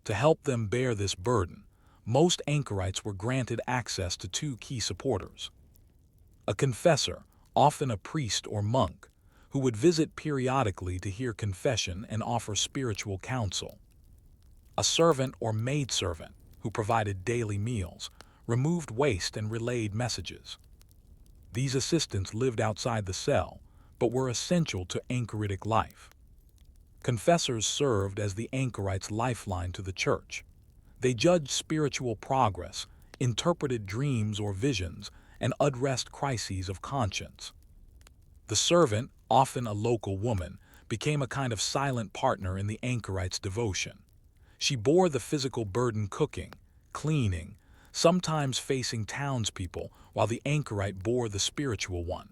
A: To help them bear this burden, most anchorites were granted access to two key supporters. A confessor, often a priest or monk, who would visit periodically to hear confession and offer spiritual counsel. A servant or maidservant, who provided daily meals, removed waste, and relayed messages. These assistants lived outside the cell, but were essential to anchoritic life. Confessors served as the anchorite's lifeline to the church. They judged spiritual progress, interpreted dreams or visions, and addressed crises of conscience. The servant, often a local woman, became a kind of silent partner in the anchorite's devotion. She bore the physical burden cooking, cleaning, sometimes facing townspeople, while the anchorite bore the spiritual one.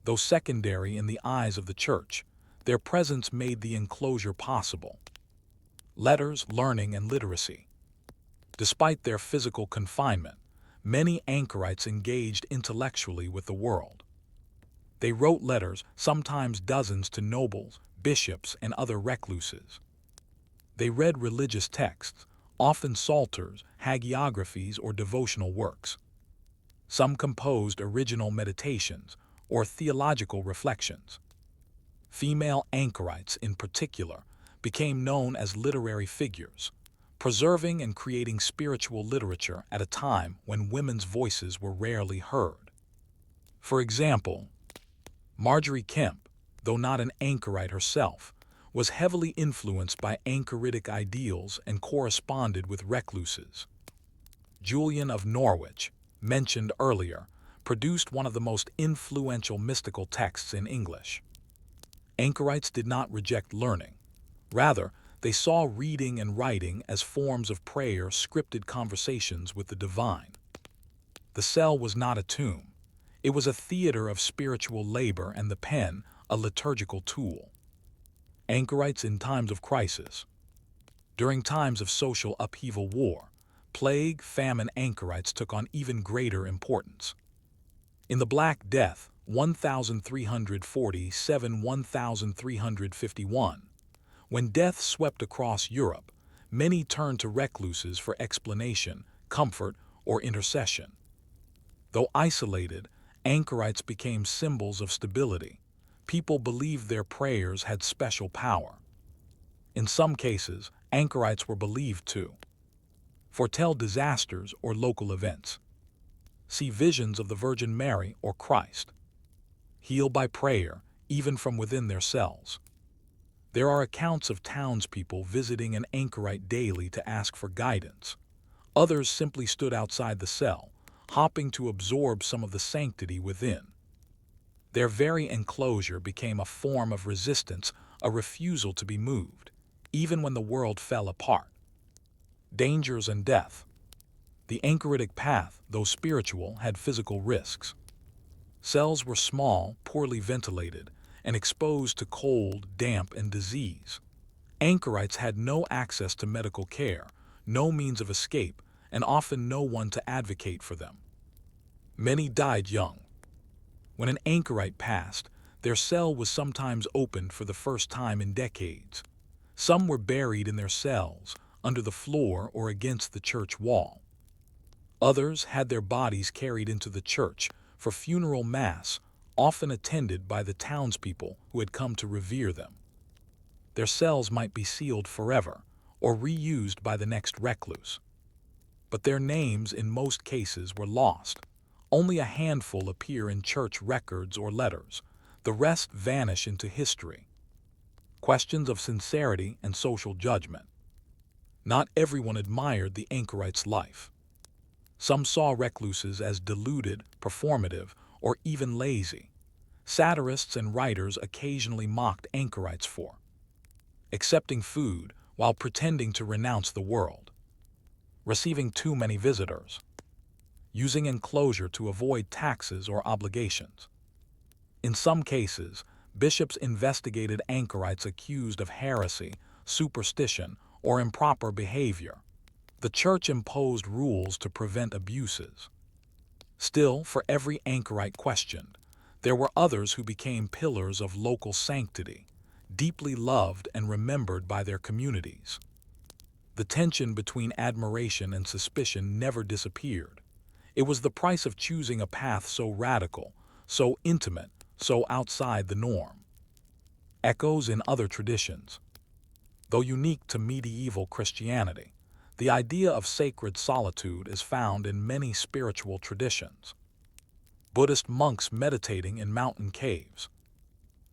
A: Though secondary in the eyes of the church, their presence made the enclosure possible. Letters, learning, and literacy. Despite their physical confinement, many anchorites engaged intellectually with the world. They wrote letters, sometimes dozens, to nobles, bishops, and other recluses. They read religious texts, often psalters, hagiographies, or devotional works. Some composed original meditations or theological reflections. Female anchorites, in particular, became known as literary figures, preserving and creating spiritual literature at a time when women's voices were rarely heard. For example, Marjorie Kemp, though not an anchorite herself, was heavily influenced by anchoritic ideals and corresponded with recluses. Julian of Norwich, mentioned earlier, produced one of the most influential mystical texts in English. Anchorites did not reject learning. Rather, they saw reading and writing as forms of prayer, scripted conversations with the divine. The cell was not a tomb. It was a theater of spiritual labor, and the pen a liturgical tool. Anchorites in times of crisis. During times of social upheaval, war, plague, famine, anchorites took on even greater importance. In the Black Death, 1347–1351, when death swept across Europe, many turned to recluses for explanation, comfort, or intercession. Though isolated, anchorites became symbols of stability. People believed their prayers had special power. In some cases, anchorites were believed to foretell disasters or local events, see visions of the Virgin Mary or Christ, heal by prayer, even from within their cells. There are accounts of townspeople visiting an anchorite daily to ask for guidance. Others simply stood outside the cell, hoping to absorb some of the sanctity within. Their very enclosure became a form of resistance, a refusal to be moved, even when the world fell apart. Dangers and death. The anchoritic path, though spiritual, had physical risks. Cells were small, poorly ventilated, and exposed to cold, damp, and disease. Anchorites had no access to medical care, no means of escape, and often no one to advocate for them. Many died young. When an anchorite passed, their cell was sometimes opened for the first time in decades. Some were buried in their cells, under the floor or against the church wall. Others had their bodies carried into the church for funeral mass, often attended by the townspeople who had come to revere them. Their cells might be sealed forever, or reused by the next recluse. But their names in most cases were lost. Only a handful appear in church records or letters. The rest vanish into history. Questions of sincerity and social judgment. Not everyone admired the anchorite's life. Some saw recluses as deluded, performative, or even lazy. Satirists and writers occasionally mocked anchorites for accepting food while pretending to renounce the world, receiving too many visitors, using enclosure to avoid taxes or obligations. In some cases, bishops investigated anchorites accused of heresy, superstition, or improper behavior. The church imposed rules to prevent abuses. Still, for every anchorite questioned, there were others who became pillars of local sanctity, deeply loved and remembered by their communities. The tension between admiration and suspicion never disappeared. It was the price of choosing a path so radical, so intimate, so outside the norm. Echoes in other traditions. Though unique to medieval Christianity, the idea of sacred solitude is found in many spiritual traditions. Buddhist monks meditating in mountain caves,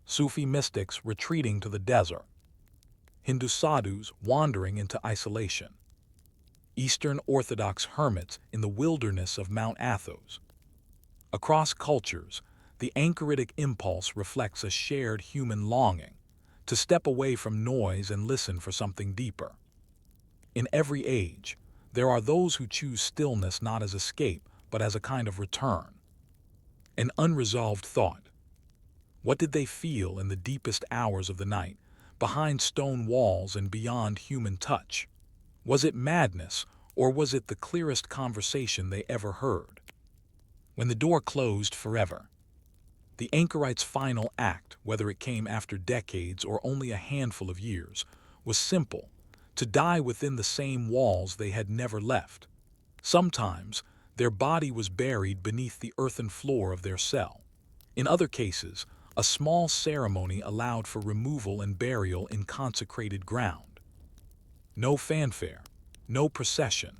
A: Sufi mystics retreating to the desert, Hindu sadhus wandering into isolation. Eastern Orthodox hermits in the wilderness of Mount Athos. Across cultures, the anchoritic impulse reflects a shared human longing to step away from noise and listen for something deeper. In every age, there are those who choose stillness not as escape, but as a kind of return. An unresolved thought. What did they feel in the deepest hours of the night, behind stone walls and beyond human touch? Was it madness, or was it the clearest conversation they ever heard? When the door closed forever, the anchorite's final act, whether it came after decades or only a handful of years, was simple: to die within the same walls they had never left. Sometimes, their body was buried beneath the earthen floor of their cell. In other cases, a small ceremony allowed for removal and burial in consecrated ground. No fanfare, no procession,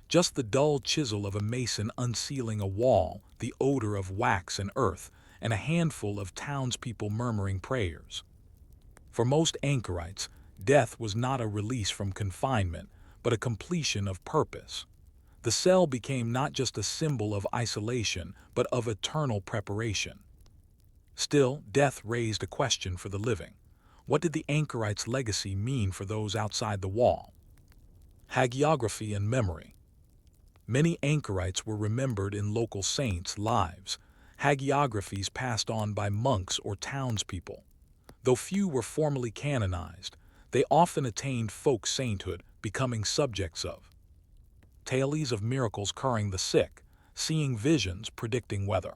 A: just the dull chisel of a mason unsealing a wall, the odor of wax and earth, and a handful of townspeople murmuring prayers. For most anchorites, death was not a release from confinement, but a completion of purpose. The cell became not just a symbol of isolation, but of eternal preparation. Still, death raised a question for the living. What did the anchorite's legacy mean for those outside the wall? Hagiography and memory. Many anchorites were remembered in local saints' lives, hagiographies passed on by monks or townspeople. Though few were formally canonized, they often attained folk sainthood, becoming subjects of tales of miracles curing the sick, seeing visions predicting weather,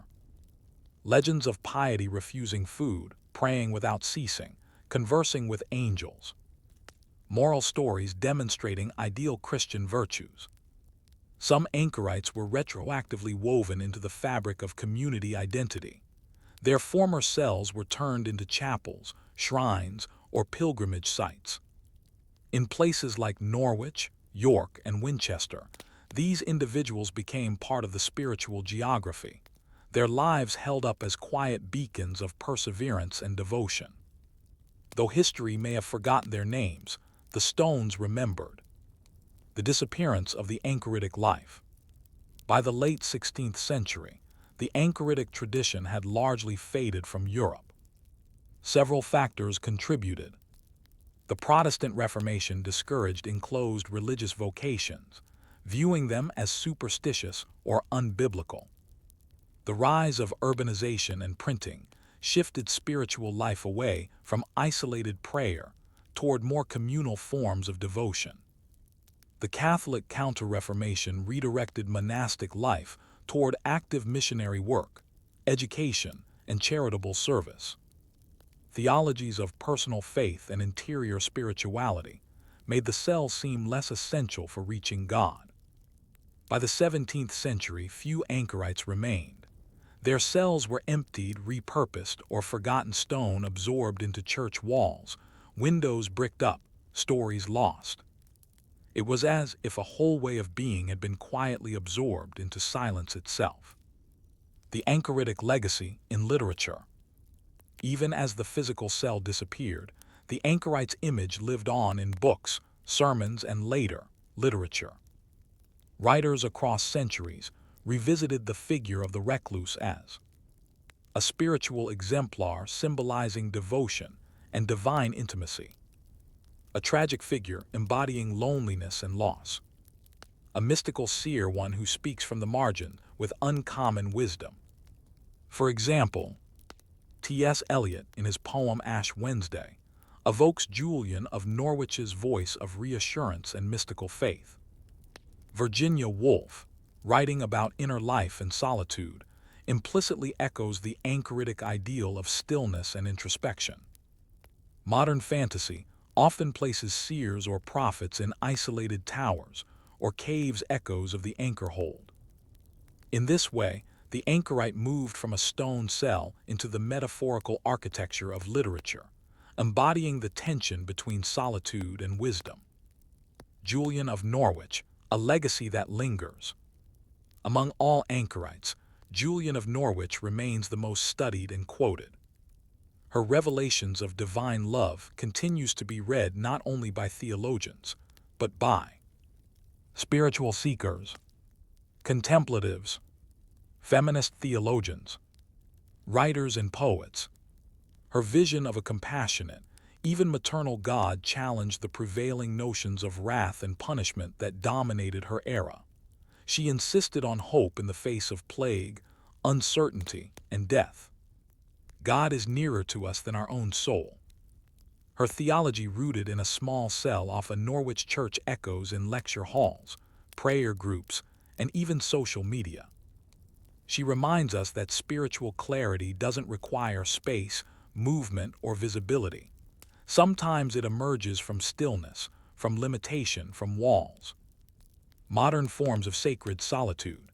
A: legends of piety refusing food, praying without ceasing, conversing with angels, moral stories demonstrating ideal Christian virtues. Some anchorites were retroactively woven into the fabric of community identity. Their former cells were turned into chapels, shrines, or pilgrimage sites. In places like Norwich, York, and Winchester, these individuals became part of the spiritual geography, their lives held up as quiet beacons of perseverance and devotion. Though history may have forgotten their names, the stones remembered. The disappearance of the anchoritic life. By the late 16th century, the anchoritic tradition had largely faded from Europe. Several factors contributed. The Protestant Reformation discouraged enclosed religious vocations, viewing them as superstitious or unbiblical. The rise of urbanization and printing shifted spiritual life away from isolated prayer toward more communal forms of devotion. The Catholic Counter-Reformation redirected monastic life toward active missionary work, education, and charitable service. Theologies of personal faith and interior spirituality made the cell seem less essential for reaching God. By the 17th century, few anchorites remained. Their cells were emptied, repurposed, or forgotten, stone absorbed into church walls, windows bricked up, stories lost. It was as if a whole way of being had been quietly absorbed into silence itself. The anchoritic legacy in literature. Even as the physical cell disappeared, the anchorite's image lived on in books, sermons, and later, literature. Writers across centuries revisited the figure of the recluse as a spiritual exemplar symbolizing devotion and divine intimacy, a tragic figure embodying loneliness and loss, a mystical seer, one who speaks from the margin with uncommon wisdom. For example, T.S. Eliot, in his poem Ash Wednesday, evokes Julian of Norwich's voice of reassurance and mystical faith. Virginia Woolf, writing about inner life and solitude, implicitly echoes the anchoritic ideal of stillness and introspection. Modern fantasy often places seers or prophets in isolated towers or caves, echoes of the anchor hold. In this way, the anchorite moved from a stone cell into the metaphorical architecture of literature, embodying the tension between solitude and wisdom. Julian of Norwich, a legacy that lingers. Among all anchorites, Julian of Norwich remains the most studied and quoted. Her revelations of divine love continues to be read not only by theologians, but by spiritual seekers, contemplatives, feminist theologians, writers and poets. Her vision of a compassionate, even maternal God challenged the prevailing notions of wrath and punishment that dominated her era. She insisted on hope in the face of plague, uncertainty, and death. God is nearer to us than our own soul. Her theology, rooted in a small cell off a Norwich church, echoes in lecture halls, prayer groups, and even social media. She reminds us that spiritual clarity doesn't require space, movement, or visibility. Sometimes it emerges from stillness, from limitation, from walls. Modern forms of sacred solitude.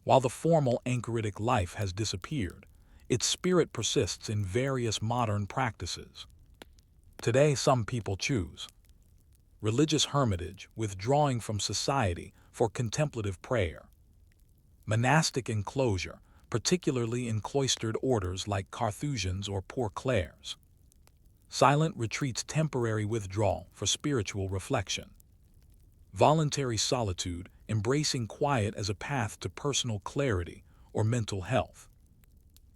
A: While the formal anchoritic life has disappeared, its spirit persists in various modern practices. Today, some people choose religious hermitage, withdrawing from society for contemplative prayer; monastic enclosure, particularly in cloistered orders like Carthusians or Poor Clares; silent retreats, temporary withdrawal for spiritual reflection; voluntary solitude, embracing quiet as a path to personal clarity or mental health.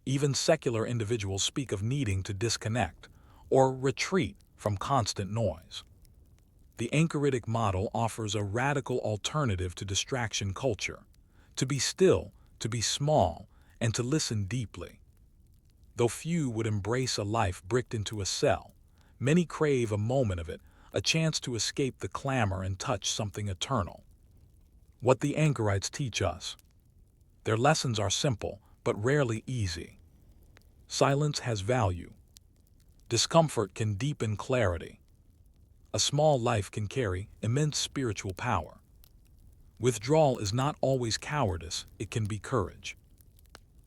A: Even secular individuals speak of needing to disconnect or retreat from constant noise. The anchoritic model offers a radical alternative to distraction culture: to be still, to be small, and to listen deeply. Though few would embrace a life bricked into a cell, many crave a moment of it, a chance to escape the clamor and touch something eternal. What the anchorites teach us. Their lessons are simple, but rarely easy. Silence has value. Discomfort can deepen clarity. A small life can carry immense spiritual power. Withdrawal is not always cowardice, it can be courage.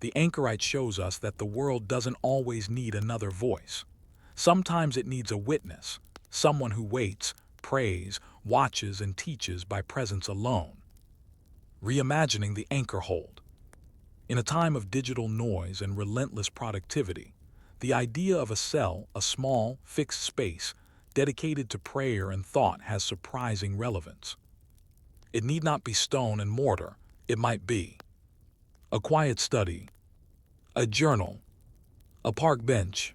A: The anchorite shows us that the world doesn't always need another voice. Sometimes it needs a witness, someone who waits, prays, watches, and teaches by presence alone. Reimagining the anchor hold. In a time of digital noise and relentless productivity, the idea of a cell, a small, fixed space, dedicated to prayer and thought, has surprising relevance. It need not be stone and mortar, it might be a quiet study, a journal, a park bench,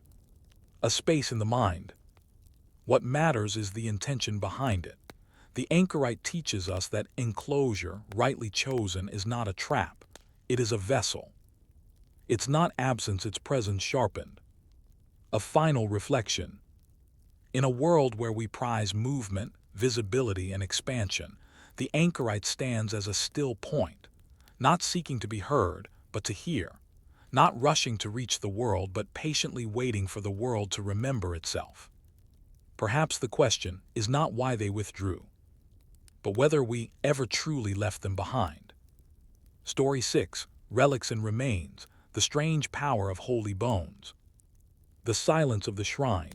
A: a space in the mind. What matters is the intention behind it. The anchorite teaches us that enclosure, rightly chosen, is not a trap, it is a vessel. It's not absence, it's presence sharpened. A final reflection. In a world where we prize movement, visibility, and expansion, the anchorite stands as a still point, not seeking to be heard, but to hear, not rushing to reach the world, but patiently waiting for the world to remember itself. Perhaps the question is not why they withdrew, but whether we ever truly left them behind. Story 6, Relics and Remains, the strange power of holy bones. The silence of the shrine.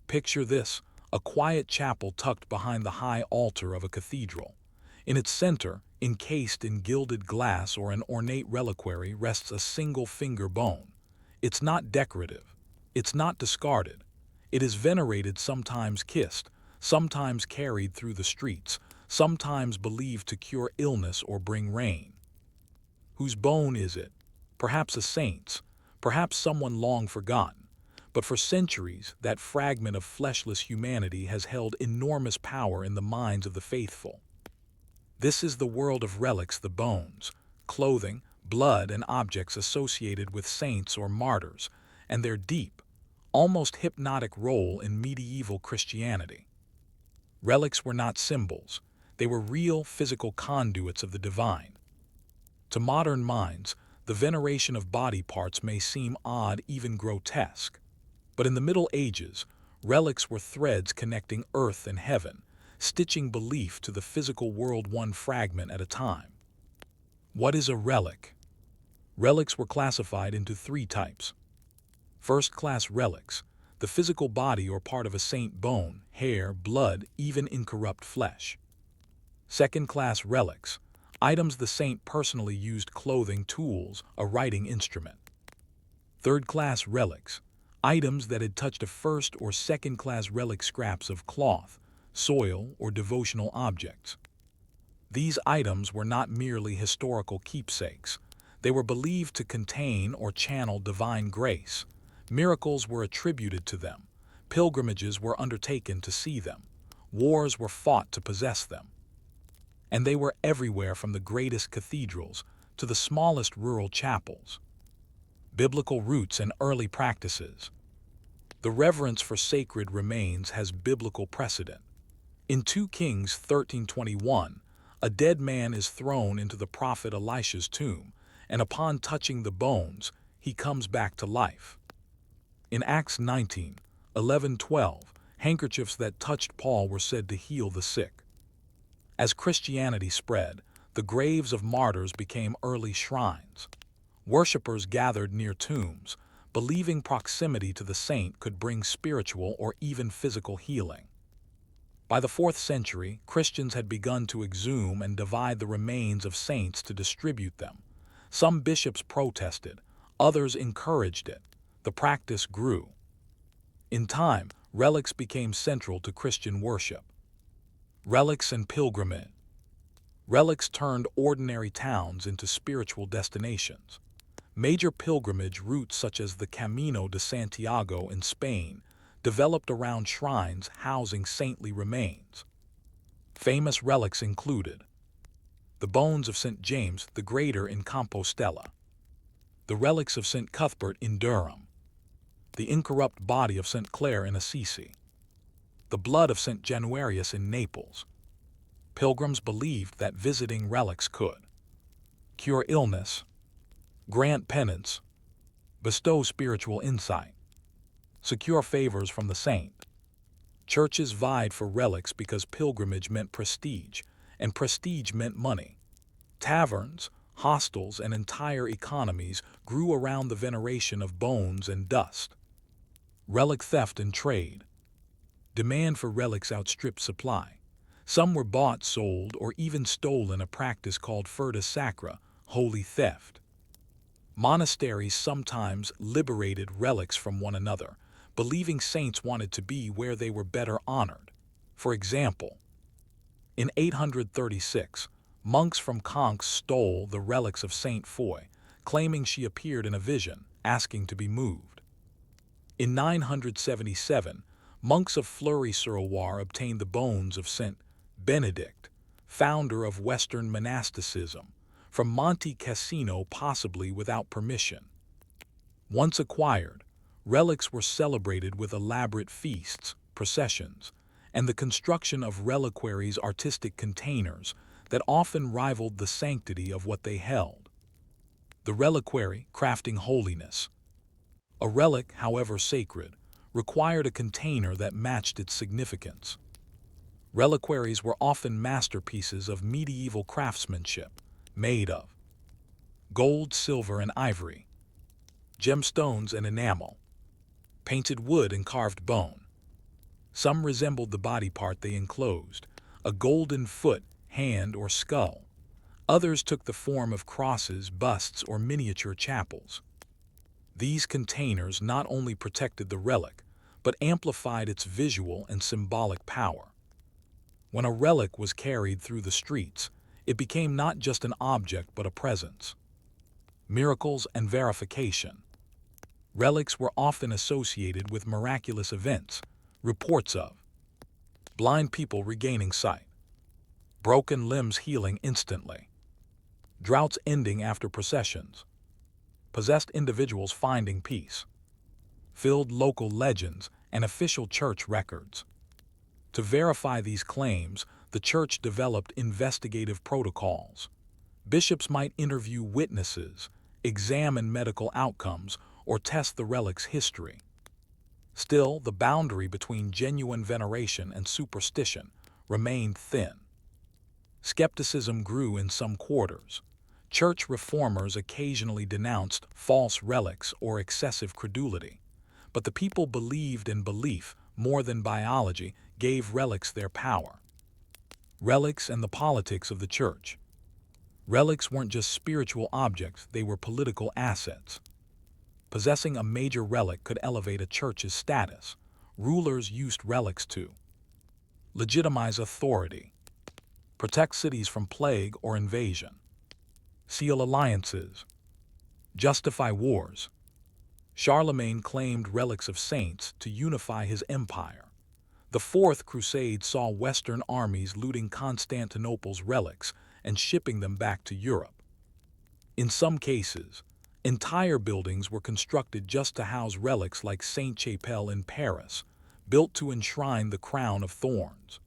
A: Picture this: a quiet chapel tucked behind the high altar of a cathedral. In its center, encased in gilded glass or an ornate reliquary, rests a single finger bone. It's not decorative. It's not discarded. It is venerated, sometimes kissed, sometimes carried through the streets, sometimes believed to cure illness or bring rain. Whose bone is it? Perhaps a saint's, perhaps someone long forgotten. But for centuries, that fragment of fleshless humanity has held enormous power in the minds of the faithful. This is the world of relics: the bones, clothing, blood, and objects associated with saints or martyrs, and their deep, almost hypnotic role in medieval Christianity. Relics were not symbols, they were real physical conduits of the divine. To modern minds, the veneration of body parts may seem odd, even grotesque. But in the Middle Ages, relics were threads connecting earth and heaven, stitching belief to the physical world one fragment at a time. What is a relic? Relics were classified into three types. First-class relics, the physical body or part of a saint: bone, hair, blood, even incorrupt flesh. Second-class relics, items the saint personally used: clothing, tools, a writing instrument. Third-class relics, items that had touched a first or second-class relic: scraps of cloth, soil, or devotional objects. These items were not merely historical keepsakes. They were believed to contain or channel divine grace. Miracles were attributed to them. Pilgrimages were undertaken to see them. Wars were fought to possess them. And they were everywhere, from the greatest cathedrals to the smallest rural chapels. Biblical roots and early practices. The reverence for sacred remains has biblical precedent. In 2 Kings 13:21, a dead man is thrown into the prophet Elisha's tomb, and upon touching the bones, he comes back to life. In Acts 19:11-12, handkerchiefs that touched Paul were said to heal the sick. As Christianity spread, the graves of martyrs became early shrines. Worshippers gathered near tombs, believing proximity to the saint could bring spiritual or even physical healing. By the 4th century, Christians had begun to exhume and divide the remains of saints to distribute them. Some bishops protested, others encouraged it. The practice grew. In time, relics became central to Christian worship. Relics and pilgrimage. Relics turned ordinary towns into spiritual destinations. Major pilgrimage routes such as the Camino de Santiago in Spain developed around shrines housing saintly remains. Famous relics included the bones of St. James the Greater in Compostela, the relics of St. Cuthbert in Durham, the incorrupt body of St. Clare in Assisi, the blood of St. Januarius in Naples. Pilgrims believed that visiting relics could cure illness, grant penance, bestow spiritual insight, secure favors from the saint. Churches vied for relics because pilgrimage meant prestige, and prestige meant money. Taverns, hostels, and entire economies grew around the veneration of bones and dust. Relic theft and trade. Demand for relics outstripped supply. Some were bought, sold, or even stolen, a practice called furta sacra, holy theft. Monasteries sometimes liberated relics from one another, believing saints wanted to be where they were better honored. For example, in 836, monks from Conques stole the relics of Saint Foy, claiming she appeared in a vision, asking to be moved. In 977, monks of Fleury-sur-Loire obtained the bones of Saint Benedict, founder of Western monasticism, from Monte Cassino, possibly without permission. Once acquired, relics were celebrated with elaborate feasts, processions, and the construction of reliquaries, artistic containers that often rivaled the sanctity of what they held. The reliquary, crafting holiness. A relic, however sacred, required a container that matched its significance. Reliquaries were often masterpieces of medieval craftsmanship, made of gold, silver, and ivory, gemstones and enamel, painted wood and carved bone. Some resembled the body part they enclosed, a golden foot, hand, or skull. Others took the form of crosses, busts, or miniature chapels. These containers not only protected the relic, but amplified its visual and symbolic power. When a relic was carried through the streets, it became not just an object but a presence. Miracles and verification. Relics were often associated with miraculous events, reports of blind people regaining sight, broken limbs healing instantly, droughts ending after processions, possessed individuals finding peace, filled local legends and official church records. To verify these claims, the church developed investigative protocols. Bishops might interview witnesses, examine medical outcomes, or test the relic's history. Still, the boundary between genuine veneration and superstition remained thin. Skepticism grew in some quarters. Church reformers occasionally denounced false relics or excessive credulity, but the people believed in belief more than biology gave relics their power. Relics and the politics of the church. Relics weren't just spiritual objects, they were political assets. Possessing a major relic could elevate a church's status. Rulers used relics to legitimize authority. Protect cities from plague or invasion. Seal alliances. Justify wars. Charlemagne claimed relics of saints to unify his empire. The Fourth Crusade saw Western armies looting Constantinople's relics and shipping them back to Europe. In some cases, entire buildings were constructed just to house relics like Sainte-Chapelle in Paris, built to enshrine the crown of thorns.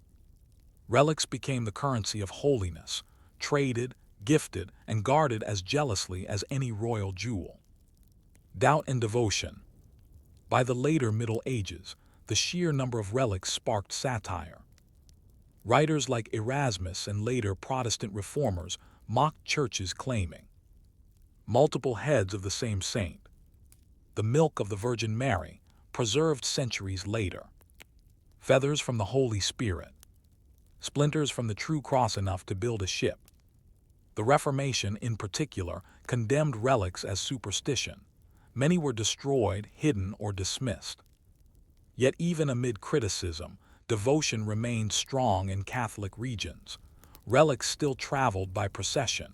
A: Relics became the currency of holiness, traded, gifted, and guarded as jealously as any royal jewel. Doubt and devotion. By the later Middle Ages, the sheer number of relics sparked satire. Writers like Erasmus and later Protestant reformers mocked churches claiming multiple heads of the same saint, the milk of the Virgin Mary, preserved centuries later, feathers from the Holy Spirit, splinters from the true cross enough to build a ship. The Reformation, in particular, condemned relics as superstition. Many were destroyed, hidden, or dismissed. Yet even amid criticism, devotion remained strong in Catholic regions. Relics still traveled by procession.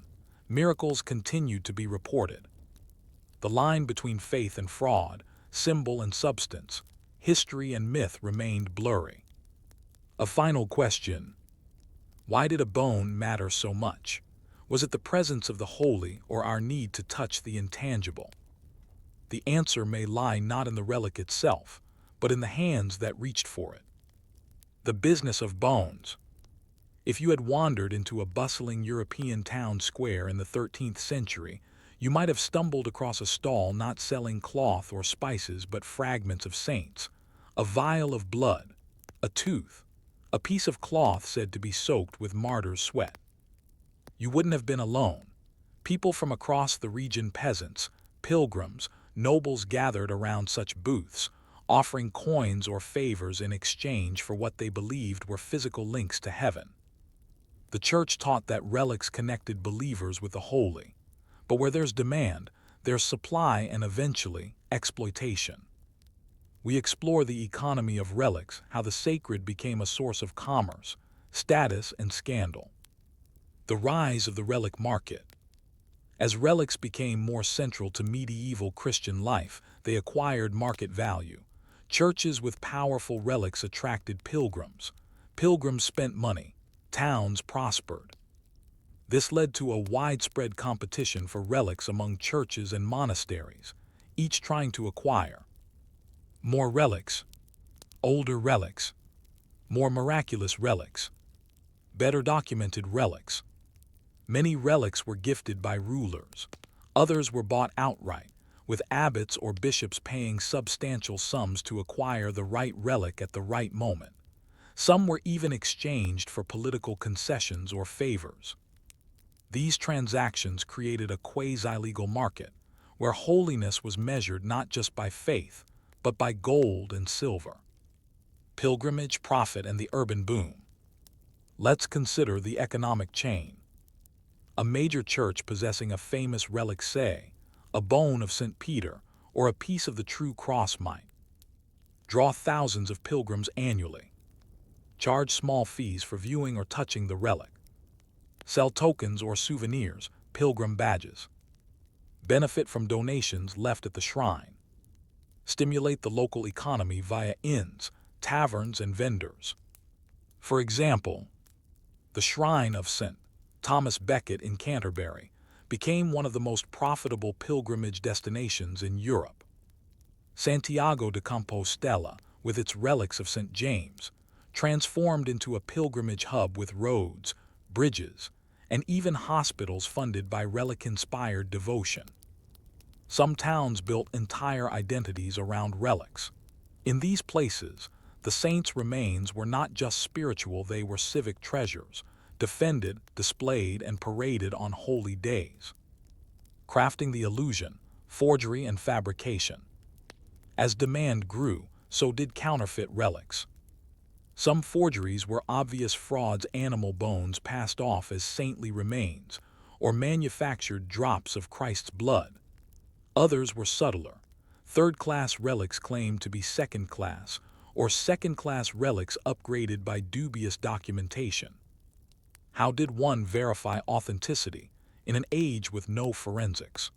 A: Miracles continued to be reported. The line between faith and fraud, symbol and substance, history and myth remained blurry. A final question. Why did a bone matter so much? Was it the presence of the holy or our need to touch the intangible? The answer may lie not in the relic itself, but in the hands that reached for it. The business of bones. If you had wandered into a bustling European town square in the 13th century, you might have stumbled across a stall not selling cloth or spices but fragments of saints, a vial of blood, a tooth, a piece of cloth said to be soaked with martyrs' sweat. You wouldn't have been alone. People from across the region, peasants, pilgrims, nobles gathered around such booths, offering coins or favors in exchange for what they believed were physical links to heaven. The Church taught that relics connected believers with the holy, but where there's demand, there's supply and eventually exploitation. We explore the economy of relics, how the sacred became a source of commerce, status, and scandal. The rise of the relic market. As relics became more central to medieval Christian life, they acquired market value. Churches with powerful relics attracted pilgrims. Pilgrims spent money. Towns prospered. This led to a widespread competition for relics among churches and monasteries, each trying to acquire more relics, older relics, more miraculous relics, better documented relics. Many relics were gifted by rulers. Others were bought outright, with abbots or bishops paying substantial sums to acquire the right relic at the right moment. Some were even exchanged for political concessions or favors. These transactions created a quasi-legal market, where holiness was measured not just by faith, but by gold and silver. Pilgrimage, profit, and the urban boom. Let's consider the economic chain. A major church possessing a famous relic, say, a bone of St. Peter or a piece of the true cross, might draw thousands of pilgrims annually, charge small fees for viewing or touching the relic, sell tokens or souvenirs, pilgrim badges, benefit from donations left at the shrine, stimulate the local economy via inns, taverns, and vendors. For example, the shrine of St. Thomas Becket in Canterbury became one of the most profitable pilgrimage destinations in Europe. Santiago de Compostela, with its relics of St. James, transformed into a pilgrimage hub with roads, bridges, and even hospitals funded by relic-inspired devotion. Some towns built entire identities around relics. In these places, the saints' remains were not just spiritual, they were civic treasures, defended, displayed, and paraded on holy days. Crafting the illusion, forgery, and fabrication. As demand grew, so did counterfeit relics. Some forgeries were obvious frauds, animal bones passed off as saintly remains, or manufactured drops of Christ's blood. Others were subtler. Third-class relics claimed to be second-class, or second-class relics upgraded by dubious documentation. How did one verify authenticity in an age with no forensics?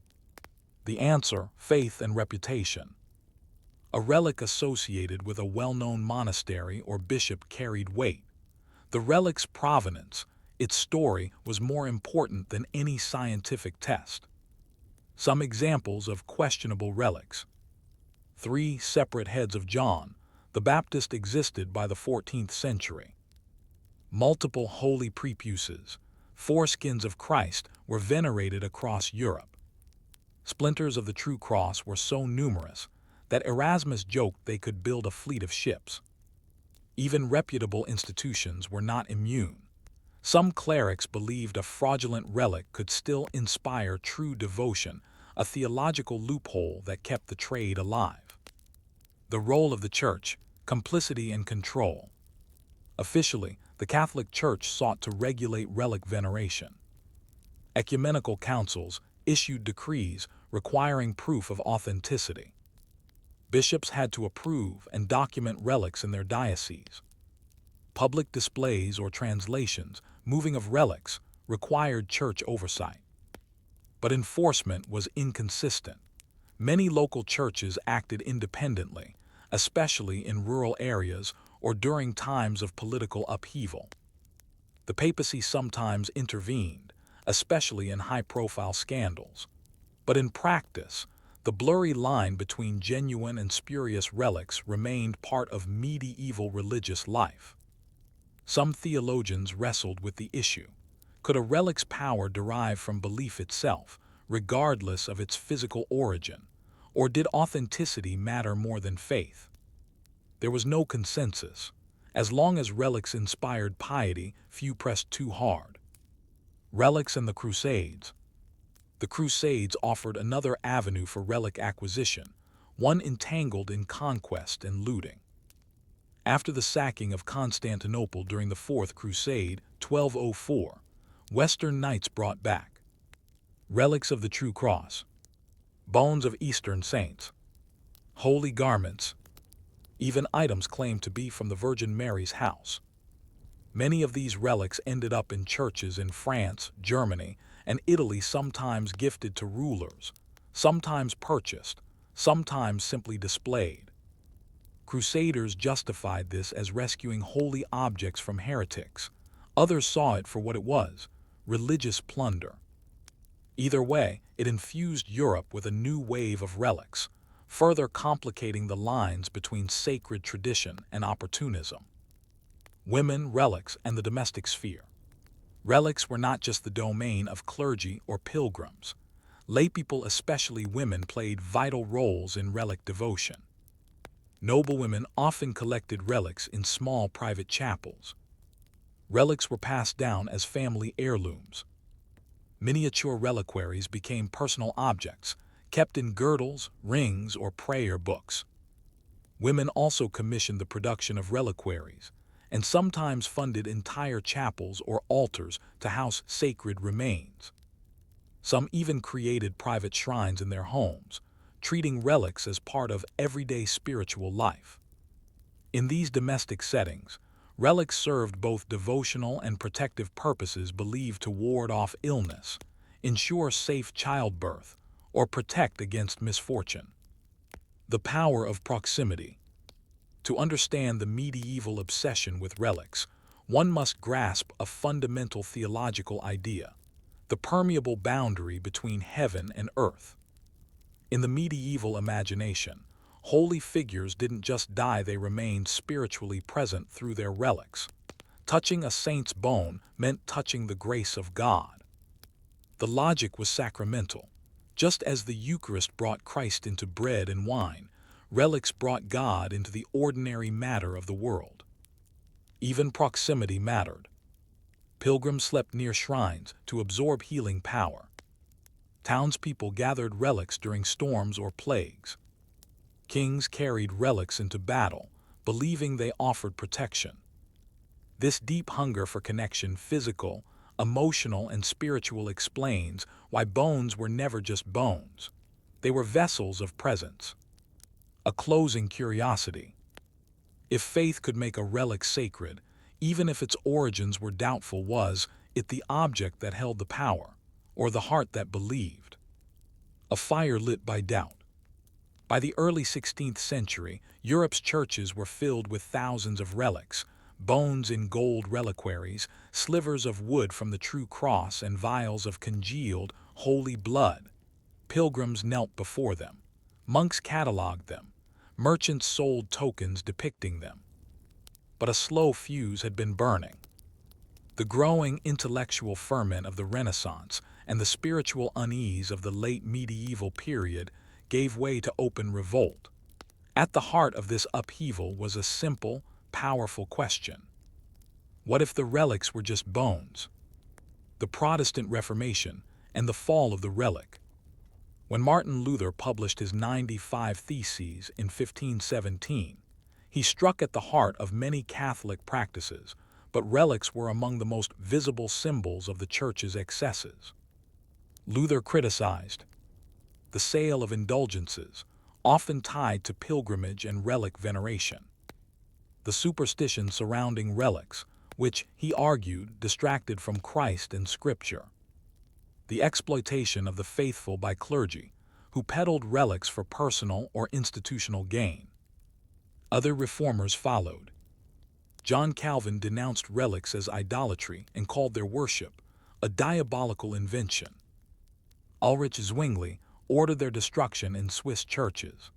A: The answer: faith and reputation. A relic associated with a well-known monastery or bishop carried weight. The relic's provenance, its story, was more important than any scientific test. Some examples of questionable relics. 3 separate heads of John the Baptist existed by the 14th century. Multiple holy prepuces, foreskins of Christ, were venerated across Europe. Splinters of the true cross were so numerous that Erasmus joked they could build a fleet of ships. Even reputable institutions were not immune. Some clerics believed a fraudulent relic could still inspire true devotion, a theological loophole that kept the trade alive. The role of the Church: complicity and control. Officially, the Catholic Church sought to regulate relic veneration. Ecumenical councils issued decrees requiring proof of authenticity. Bishops had to approve and document relics in their dioceses. Public displays or translations, moving of relics, required church oversight. But enforcement was inconsistent. Many local churches acted independently, especially in rural areas or during times of political upheaval. The papacy sometimes intervened, especially in high-profile scandals. But in practice, the blurry line between genuine and spurious relics remained part of medieval religious life. Some theologians wrestled with the issue. Could a relic's power derive from belief itself, regardless of its physical origin, or did authenticity matter more than faith? There was no consensus. As long as relics inspired piety, few pressed too hard. Relics and the Crusades. The Crusades offered another avenue for relic acquisition, one entangled in conquest and looting. After the sacking of Constantinople during the Fourth Crusade, 1204, Western knights brought back relics of the true cross, bones of Eastern saints, holy garments, even items claimed to be from the Virgin Mary's house. Many of these relics ended up in churches in France, Germany, and Italy, sometimes gifted to rulers, sometimes purchased, sometimes simply displayed. Crusaders justified this as rescuing holy objects from heretics. Others saw it for what it was: religious plunder. Either way, it infused Europe with a new wave of relics, further complicating the lines between sacred tradition and opportunism. Women, relics, and the domestic sphere. Relics were not just the domain of clergy or pilgrims. Laypeople, especially women, played vital roles in relic devotion. Noblewomen often collected relics in small private chapels. Relics were passed down as family heirlooms. Miniature reliquaries became personal objects, kept in girdles, rings, or prayer books. Women also commissioned the production of reliquaries, and sometimes funded entire chapels or altars to house sacred remains. Some even created private shrines in their homes, treating relics as part of everyday spiritual life. In these domestic settings, relics served both devotional and protective purposes, believed to ward off illness, ensure safe childbirth, or protect against misfortune. The power of proximity. To understand the medieval obsession with relics, one must grasp a fundamental theological idea: the permeable boundary between heaven and earth. In the medieval imagination, holy figures didn't just die, they remained spiritually present through their relics. Touching a saint's bone meant touching the grace of God. The logic was sacramental. Just as the Eucharist brought Christ into bread and wine, relics brought God into the ordinary matter of the world. Even proximity mattered. Pilgrims slept near shrines to absorb healing power. Townspeople gathered relics during storms or plagues. Kings carried relics into battle, believing they offered protection. This deep hunger for connection, physical, emotional, and spiritual, explains why bones were never just bones. They were vessels of presence. A closing curiosity. If faith could make a relic sacred, even if its origins were doubtful, was it the object that held the power, or the heart that believed? A fire lit by doubt. By the early 16th century, Europe's churches were filled with thousands of relics, bones in gold reliquaries, slivers of wood from the true cross, and vials of congealed, holy blood. Pilgrims knelt before them. Monks catalogued them. Merchants sold tokens depicting them. But a slow fuse had been burning. The growing intellectual ferment of the Renaissance and the spiritual unease of the late medieval period gave way to open revolt. At the heart of this upheaval was a simple, powerful question. What if the relics were just bones? The Protestant Reformation and the fall of the relic. When Martin Luther published his 95 Theses in 1517, he struck at the heart of many Catholic practices, but relics were among the most visible symbols of the Church's excesses. Luther criticized the sale of indulgences, often tied to pilgrimage and relic veneration. The superstition surrounding relics, which, he argued, distracted from Christ and Scripture. The exploitation of the faithful by clergy, who peddled relics for personal or institutional gain. Other reformers followed. John Calvin denounced relics as idolatry and called their worship a diabolical invention. Ulrich Zwingli ordered their destruction in Swiss churches.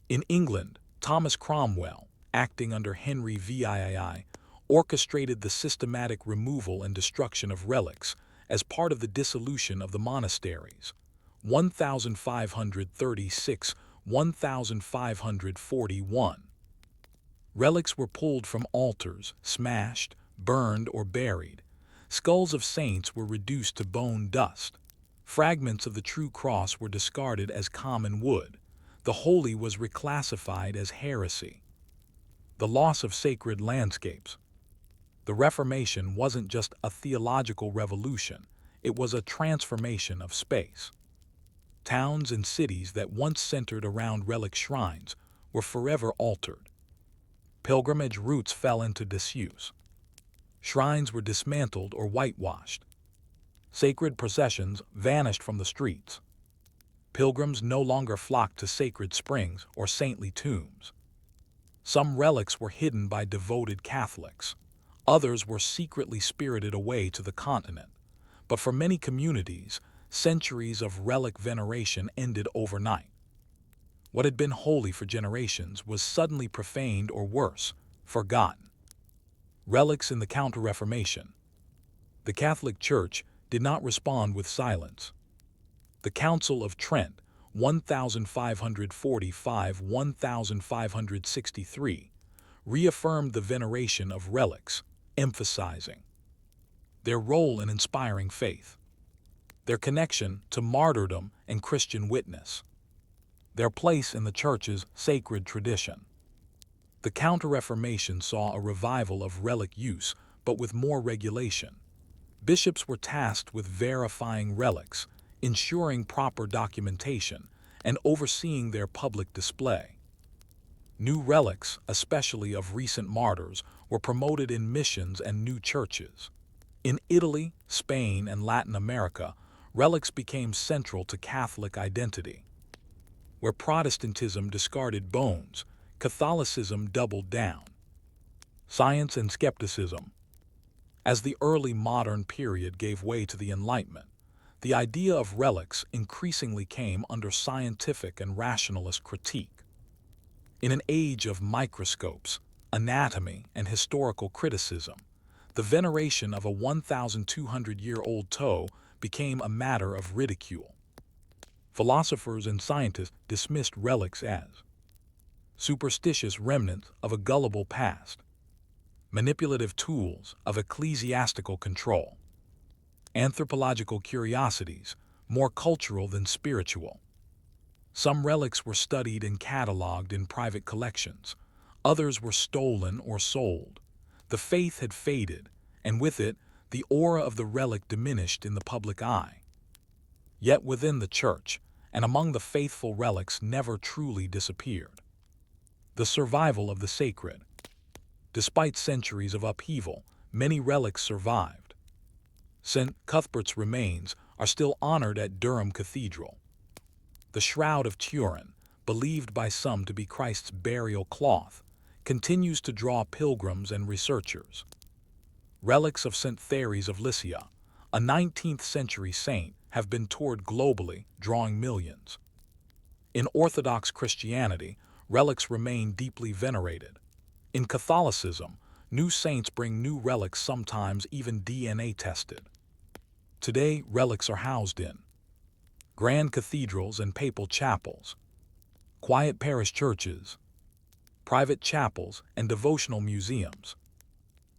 A: In England, Thomas Cromwell, acting under Henry VII, orchestrated the systematic removal and destruction of relics as part of the dissolution of the monasteries. 1536–1541. Relics were pulled from altars, smashed, burned, or buried. Skulls of saints were reduced to bone dust. Fragments of the true cross were discarded as common wood. The holy was reclassified as heresy. The loss of sacred landscapes. The Reformation wasn't just a theological revolution, it was a transformation of space. Towns and cities that once centered around relic shrines were forever altered. Pilgrimage routes fell into disuse. Shrines were dismantled or whitewashed. Sacred processions vanished from the streets. Pilgrims no longer flocked to sacred springs or saintly tombs. Some relics were hidden by devoted Catholics. Others were secretly spirited away to the continent. But for many communities, centuries of relic veneration ended overnight. What had been holy for generations was suddenly profaned or worse, forgotten. Relics in the Counter-Reformation. The Catholic Church did not respond with silence. The Council of Trent, 1545–1563, reaffirmed the veneration of relics, emphasizing their role in inspiring faith, their connection to martyrdom and Christian witness, their place in the Church's sacred tradition. The Counter-Reformation saw a revival of relic use, but with more regulation. Bishops were tasked with verifying relics, ensuring proper documentation, and overseeing their public display. New relics, especially of recent martyrs, were promoted in missions and new churches. In Italy, Spain, and Latin America, relics became central to Catholic identity. Where Protestantism discarded bones, Catholicism doubled down. Science and skepticism. As the early modern period gave way to the Enlightenment, the idea of relics increasingly came under scientific and rationalist critique. In an age of microscopes, anatomy, and historical criticism, the veneration of a 1,200-year-old toe became a matter of ridicule. Philosophers and scientists dismissed relics as superstitious remnants of a gullible past, manipulative tools of ecclesiastical control, anthropological curiosities, more cultural than spiritual. Some relics were studied and catalogued in private collections. Others were stolen or sold. The faith had faded, and with it, the aura of the relic diminished in the public eye. Yet within the Church, and among the faithful, relics never truly disappeared. The survival of the sacred. Despite centuries of upheaval, many relics survived. St. Cuthbert's remains are still honored at Durham Cathedral. The Shroud of Turin, believed by some to be Christ's burial cloth, continues to draw pilgrims and researchers. Relics of St. Therese of Lycia, a 19th-century saint, have been toured globally, drawing millions. In Orthodox Christianity, relics remain deeply venerated. In Catholicism, new saints bring new relics, sometimes even DNA tested. Today, relics are housed in grand cathedrals and papal chapels, quiet parish churches, private chapels, and devotional museums.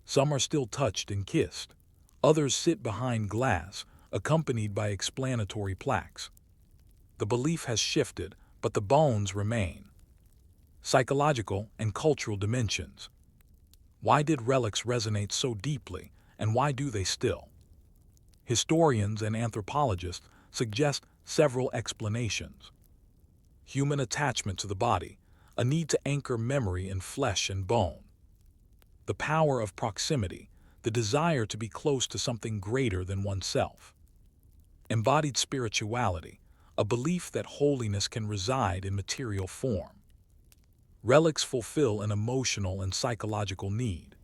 A: Some are still touched and kissed. Others sit behind glass, accompanied by explanatory plaques. The belief has shifted, but the bones remain. Psychological and cultural dimensions. Why did relics resonate so deeply, and why do they still? Historians and anthropologists suggest several explanations. Human attachment to the body, a need to anchor memory in flesh and bone. The power of proximity, the desire to be close to something greater than oneself. Embodied spirituality, a belief that holiness can reside in material form. Relics fulfill an emotional and psychological need.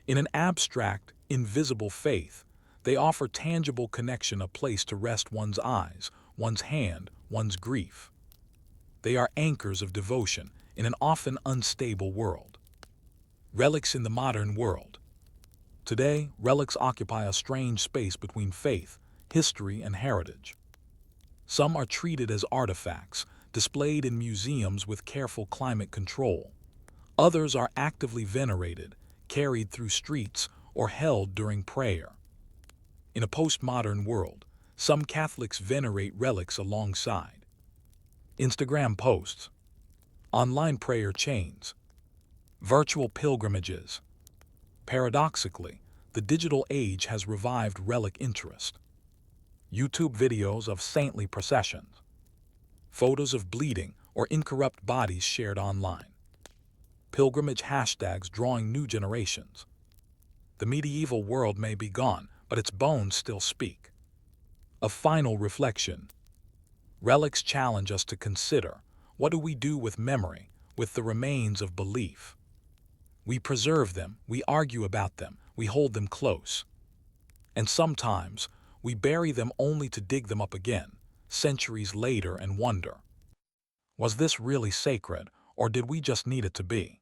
A: In an abstract, invisible faith, they offer tangible connection, a place to rest one's eyes, one's hand, one's grief. They are anchors of devotion in an often unstable world. Relics in the modern world. Today, relics occupy a strange space between faith, history, and heritage. Some are treated as artifacts, displayed in museums with careful climate control. Others are actively venerated, carried through streets, or held during prayer. In a postmodern world, some Catholics venerate relics alongside Instagram posts, online prayer chains, virtual pilgrimages. Paradoxically, the digital age has revived relic interest. YouTube videos of saintly processions, photos of bleeding or incorrupt bodies shared online, pilgrimage hashtags drawing new generations. The medieval world may be gone, but its bones still speak. A final reflection. Relics challenge us to consider, what do we do with memory, with the remains of belief? We preserve them, we argue about them, we hold them close. And sometimes, we bury them only to dig them up again, centuries later, and wonder, was this really sacred, or did we just need it to be?